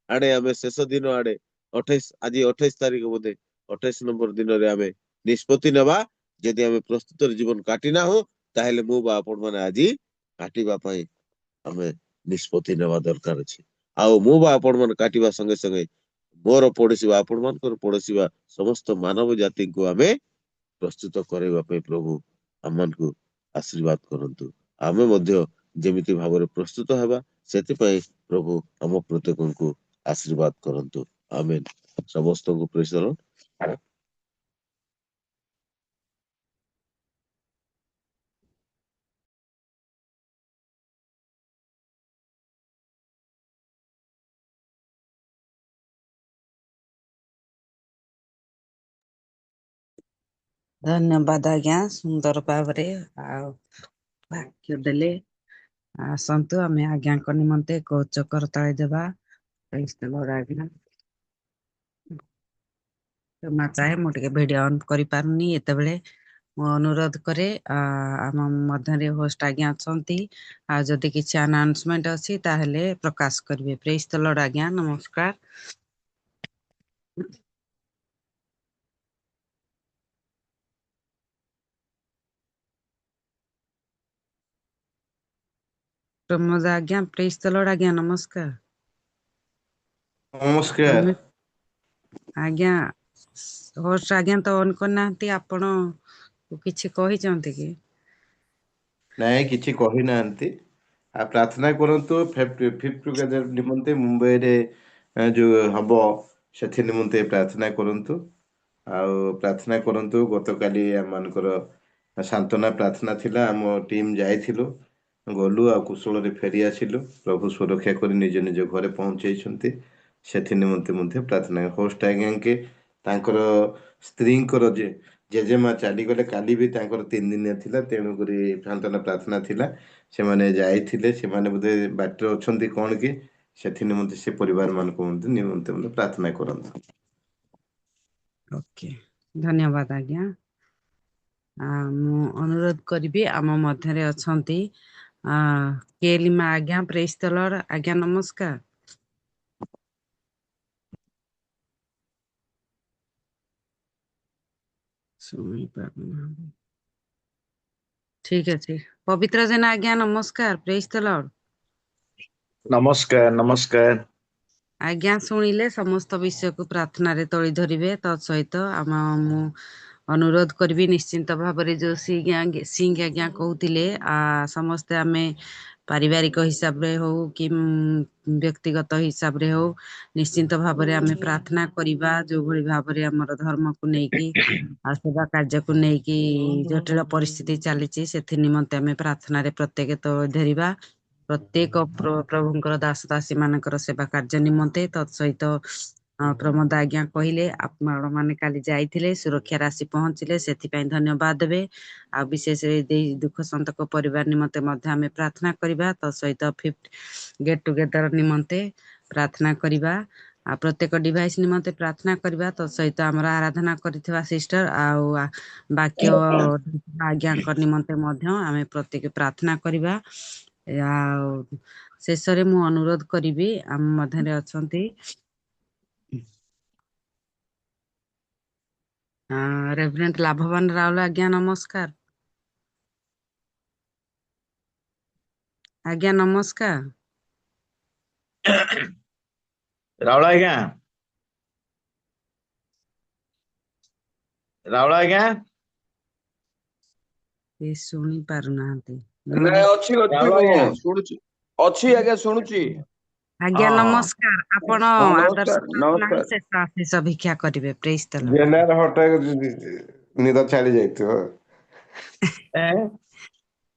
ଆଡେ, ଆମେ ଶେଷ ଦିନ ଆଡେ, ଆଜି 28 ତାରିଖ ବୋଧେ, 28 ନମ୍ବର ଦିନରେ ଆମେ ନିଷ୍ପତ୍ତି ନେବା। ଯଦି ଆମେ ପ୍ରସ୍ତୁତରେ ଜୀବନ କାଟି ନାହୁଁ, ତାହେଲେ ମୁଁ ବା ଆପଣ ମାନେ ଆଜି କାଟିବା ପାଇଁ ଆମେ ନିଷ୍ପତ୍ତି ନେବା ଦରକାର ଅଛି। ଆଉ ମୁଁ ବା ଆପଣ ମାନେ କାଟିବା ସଙ୍ଗେ ସଙ୍ଗେ ମୋର ପଡୋଶୀ ବା ଆପଣ ମାନଙ୍କର ପଡୋଶୀ ବା ସମସ୍ତ ମାନବ ଜାତିଙ୍କୁ ଆମେ ପ୍ରସ୍ତୁତ କରାଇବା ପାଇଁ ପ୍ରଭୁ ଆମମାନଙ୍କୁ ଆଶୀର୍ବାଦ କରନ୍ତୁ। ଆମେ ମଧ୍ୟ ଯେମିତି ଭାବରେ ପ୍ରସ୍ତୁତ ହେବା, ସେଥିପାଇଁ ପ୍ରଭୁ ଆମ ପ୍ରତ୍ୟେକଙ୍କୁ ଆଶୀର୍ବାଦ କରନ୍ତୁ। ଆମେନ୍। ସମସ୍ତଙ୍କୁ ପ୍ରେଜ୍ ଦ ଲର୍ଡ। ଧନ୍ୟବାଦ ଆଜ୍ଞା, ସୁନ୍ଦର ଭାବରେ ଆଉ ବାକ୍ୟ ଦେଲେ। ଆସନ୍ତୁ ଆମେ ଆଜ୍ଞାଙ୍କ ନିମନ୍ତେ ଏକ ଉଚ୍ଚ କରତାଳି ଦେବା। Praise the Lord ଆଜ୍ଞା। କ୍ଷମା ଚାହେଁ, ମୁଁ ଟିକେ ଭିଡିଓ ଅନ୍ କରିପାରୁନି ଏତେବେଳେ। ମୁଁ ଅନୁରୋଧ କରେ, ଆମ ମଧ୍ୟରେ ହୋଷ୍ଟ ଆଜ୍ଞା ଅଛନ୍ତି, ଆଉ ଯଦି କିଛି ଆନାଉନ୍ସମେଣ୍ଟ ଅଛି ତାହେଲେ ପ୍ରକାଶ କରିବେ। ପ୍ରେଜ୍ ଦ ଲର୍ଡ ଆଜ୍ଞା, ନମସ୍କାର। ପ୍ରମୋଦ ଆଜ୍ଞା, ପ୍ରେଜ୍ ଦ ଲର୍ଡ ଆଜ୍ଞା, ନମସ୍କାର। ନମସ୍କାର। ଆଜ୍ଞା ହୋଷ୍ଟ ଆଜ୍ଞା ତ ଅନ୍ କରିନାହାନ୍ତି, ଆପଣ କିଛି କହିଛନ୍ତି କି? ନାଇଁ, କିଛି କହିନାହାନ୍ତି। ଆଉ ପ୍ରାର୍ଥନା କରନ୍ତୁ ଫିଫ୍ଥ ନିମନ୍ତେ ମୁମ୍ବାଇରେ ଯୋଉ ହବ, ସେଥି ନିମନ୍ତେ ପ୍ରାର୍ଥନା କରନ୍ତୁ। ଆଉ ପ୍ରାର୍ଥନା କରନ୍ତୁ। ଗତକାଲି ଆମମାନଙ୍କର ସାନ୍ତ୍ୱନା ପ୍ରାର୍ଥନା ଥିଲା, ଆମ ଟିମ୍ ଯାଇଥିଲୁ, ଗଲୁ ଆଉ କୁଶଳରେ ଫେରି ଆସିଲୁ। ପ୍ରଭୁ ସୁରକ୍ଷା କରି ନିଜ ନିଜ ଘରେ ପହଞ୍ଚେଇଛନ୍ତି। ସେଥି ନିମନ୍ତେ ମଧ୍ୟ ପ୍ରାର୍ଥନା। ହୋଷ୍ଟ ଆଜ୍ଞାଙ୍କେ ତାଙ୍କର ସ୍ତ୍ରୀଙ୍କର ଯେ ଜେଜେମା ଚାଲିଗଲେ କାଲି ବି ତାଙ୍କର 3 ଦିନିଆ ଥିଲା, ତେଣୁକରି ସାନ୍ତ୍ୱନା ପ୍ରାର୍ଥନା ଥିଲା। ସେମାନେ ଯାଇଥିଲେ, ସେମାନେ ବୋଧେ ବାଟରେ ଅଛନ୍ତି କଣ କି, ସେଥି ନିମନ୍ତେ ସେ ପରିବାର ମାନଙ୍କୁ ନିମନ୍ତେ ପ୍ରାର୍ଥନା କରନ୍ତୁ। ଓକେ, ଧନ୍ୟବାଦ ଆଜ୍ଞା। ମୁଁ ଅନୁରୋଧ କରିବି, ଆମ ମଧ୍ୟରେ ଅଛନ୍ତି କେଲିମା ଆଜ୍ଞା, ପ୍ରେଜ୍ ଦ ଲର୍ଡ ଆଜ୍ଞା, ନମସ୍କାର। ଶୁଣି ପାରୁନାହାନ୍ତି, ଠିକ ଅଛି। ପବିତ୍ର ଜେନା ଆଜ୍ଞା, ନମସ୍କାର, ପ୍ରେଜ୍ ଦ ଲର୍ଡ। ନମସ୍କାର ନମସ୍କାର। ଆଜ୍ଞା, ଶୁଣିଲେ ସମସ୍ତ ବିଷୟକୁ ପ୍ରାର୍ଥନାରେ ତଳି ଧରିବେ। ତତ୍ ସହିତ ମୁଁ ଅନୁରୋଧ କରିବି, ନିଶ୍ଚିନ୍ତ ଭାବରେ ଯୋଉ ସିଂ ଆଜ୍ଞା କହୁଥିଲେ, ସମସ୍ତେ ଆମେ ପାରିବାରିକ ହିସାବରେ ହଉ କି ବ୍ୟକ୍ତିଗତ ହିସାବରେ ହଉ, ନିଶ୍ଚିନ୍ତ ଭାବରେ ଆମେ ପ୍ରାର୍ଥନା କରିବା। ଯୋଉଭଳି ଭାବରେ ଆମର ଧର୍ମକୁ ନେଇକି ଆଉ ସେବା କାର୍ଯ୍ୟକୁ ନେଇକି ଜଟିଳ ପରିସ୍ଥିତି ଚାଲିଛି, ସେଥି ନିମନ୍ତେ ଆମେ ପ୍ରାର୍ଥନାରେ ପ୍ରତ୍ୟେକ ତଳି ଧରିବା। ପ୍ରତ୍ୟେକ ପ୍ରଭୁଙ୍କର ଦାସ ଦାସୀ ମାନଙ୍କର ସେବା କାର୍ଯ୍ୟ ନିମନ୍ତେ। ତତ୍ ସହିତ ପ୍ରମୋଦ ଆଜ୍ଞା କହିଲେ, ଆପଣ ମାନେ କାଲି ଯାଇଥିଲେ, ସୁରକ୍ଷାରେ ଆସି ପହଞ୍ଚିଲେ, ସେଥିପାଇଁ ଧନ୍ୟବାଦ ଦେବେ। ଆଉ ବିଶେଷ ଦେଇ ଦୁଃଖ ସନ୍ତକ ପରିବାର ନିମନ୍ତେ ମଧ୍ୟ ଆମେ ପ୍ରାର୍ଥନା କରିବା। ତତ୍ ସହିତ 5th ଗେଟ୍ ଟୁଗେଦର ନିମନ୍ତେ ପ୍ରାର୍ଥନା କରିବା। ଆଉ ପ୍ରତ୍ୟେକ ଡିଭାଇସ୍ ନିମନ୍ତେ ପ୍ରାର୍ଥନା କରିବା। ତତ୍ ସହିତ ଆମର ଆରାଧନା କରିଥିବା ସିଷ୍ଟର ଆଉ ବାକ୍ୟ ଆଜ୍ଞାଙ୍କ ନିମନ୍ତେ ମଧ୍ୟ ଆମେ ପ୍ରତ୍ୟେକ ପ୍ରାର୍ଥନା କରିବା। ଆଉ ଶେଷରେ ମୁଁ ଅନୁରୋଧ କରିବି, ଆମ ମଧ୍ୟରେ ଅଛନ୍ତି ରେଭରେଣ୍ଡ ଲାଭବାନ ରାଉଳ ଆଜ୍ଞା, ନମସ୍କାର। ଆଜ୍ଞା ନମସ୍କାର। ରାଉଳ ଆଜ୍ଞା, ରାଉଳ ଆଜ୍ଞା, ଏ ଶୁଣି ପାରୁନାହାନ୍ତି। ନାଇଁ ଅଛି ରାଉଳ କଣ ଆଜ୍ଞା। ଶୁଣୁଛି, ଅଛି ଆଜ୍ଞା ଶୁଣୁଛି। ଆଜ୍ଞା ହଁ ନମସ୍କାର। ଆପଣ ହଁ ଆଦର୍ଶ ନମସ୍କାର ପ୍ରାର୍ଥନାରେ ନମସ୍କାର। ଶେଷ ଆଶିଷ ଭିକ୍ଷା କରିବେ। ପ୍ରେଜ୍ ଦ ଲର୍ଡ। ଜେନାର ହଠାତ୍ ନିଦ ଛାଡି ଯାଇଥିବ।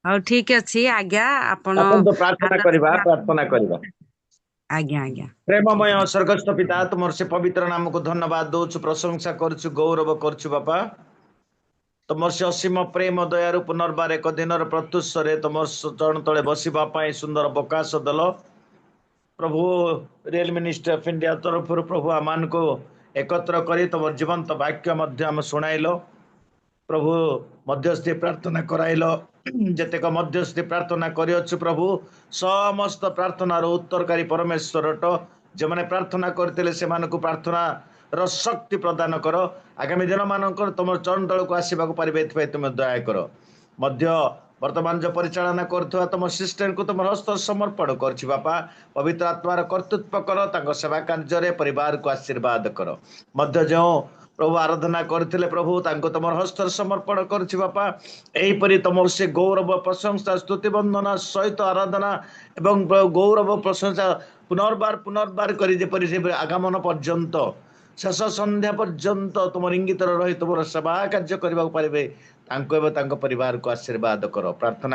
ହଉ ଠିକ ଅଛି ଆଜ୍ଞା, ଆପଣ ଆସନ୍ତୁ ପ୍ରାର୍ଥନା ଆଦର୍ଶ କରିବା, ପ୍ରାର୍ଥନା କରିବା। ଆଜ୍ଞା ଆଜ୍ଞା। ପ୍ରେମମୟ ସ୍ୱର୍ଗସ୍ଥ ପିତା, ତୁମର ସେ ପବିତ୍ର ନାମକୁ ଧନ୍ୟବାଦ ଦଉଛୁ, ପ୍ରଶଂସା କରୁଛୁ, ଗୌରବ କରୁଛୁ ବାପା। ତୁମର ସେ ଅସୀମ ପ୍ରେମ ଦୟାରୁ ପୁନର୍ବାର ଏକ ଦିନର ପ୍ରତ୍ୟୁଷରେ ତୁମର ଚରଣ ତଳେ ବସିବା ପାଇଁ ସୁନ୍ଦର ଅବକାଶ ଦେଲ ପ୍ରଭୁ। ରିଏଲ ମିନିଷ୍ଟ୍ରି ଅଫ ଇଣ୍ଡିଆ ତରଫରୁ ପ୍ରଭୁ ଆମମାନଙ୍କୁ ଏକତ୍ର କରି ତୁମର ଜୀବନ୍ତ ବାକ୍ୟ ମଧ୍ୟ ଆମେ ଶୁଣାଇଲ ପ୍ରଭୁ। ମଧ୍ୟସ୍ଥି ପ୍ରାର୍ଥନା କରାଇଲ, ଯେତେକ ମଧ୍ୟସ୍ଥି ପ୍ରାର୍ଥନା କରିଅଛୁ ପ୍ରଭୁ, ସମସ୍ତ ପ୍ରାର୍ଥନାର ଉତ୍ତରକାରୀ ପରମେଶ୍ୱରଟ ଯେଉଁମାନେ ପ୍ରାର୍ଥନା କରିଥିଲେ ସେମାନଙ୍କୁ ପ୍ରାର୍ଥନାର ଶକ୍ତି ପ୍ରଦାନ କର। ଆଗାମୀ ଦିନମାନଙ୍କର ତୁମର ଚରଣ ତଳକୁ ଆସିବାକୁ ପାରିବେ, ଏଥିପାଇଁ ତୁମେ ଦୟା କର। ମଧ୍ୟ ବର୍ତ୍ତମାନ ଯେଉଁ ପରିଚାଳନା କରୁଥିବା ତୁମ ସିଷ୍ଟରଙ୍କୁ ତୁମର ହସ୍ତ ସମର୍ପଣ କରୁଛି ବାପା। ପବିତ୍ର ଆତ୍ମାର କର୍ତ୍ତୃତ୍ୱ କର, ତାଙ୍କ ସେବା କାର୍ଯ୍ୟରେ ପରିବାରକୁ ଆଶୀର୍ବାଦ କର। ମଧ୍ୟ ଯେଉଁ ପ୍ରଭୁ ଆରାଧନା କରିଥିଲେ ପ୍ରଭୁ, ତାଙ୍କୁ ତୁମର ହସ୍ତରେ ସମର୍ପଣ କରୁଛି ବାପା। ଏହିପରି ତୁମର ସେ ଗୌରବ ପ୍ରଶଂସା ସ୍ତୁତି ବନ୍ଦନା ସହିତ ଆରାଧନା ଏବଂ ଗୌରବ ପ୍ରଶଂସା ପୁନର୍ବାର କରି ଯେପରି ଆଗମନ ପର୍ଯ୍ୟନ୍ତ, ଶେଷ ସନ୍ଧ୍ୟା ପର୍ଯ୍ୟନ୍ତ ତୁମର ଇଙ୍ଗିତରେ ରହି ତୁମର ସେବା କାର୍ଯ୍ୟ କରିବାକୁ ପାରିବେ, ତାଙ୍କୁ ଏବଂ ତାଙ୍କ ପରିବାରକୁ ଆଶୀର୍ବାଦ କର। ପ୍ରାର୍ଥନା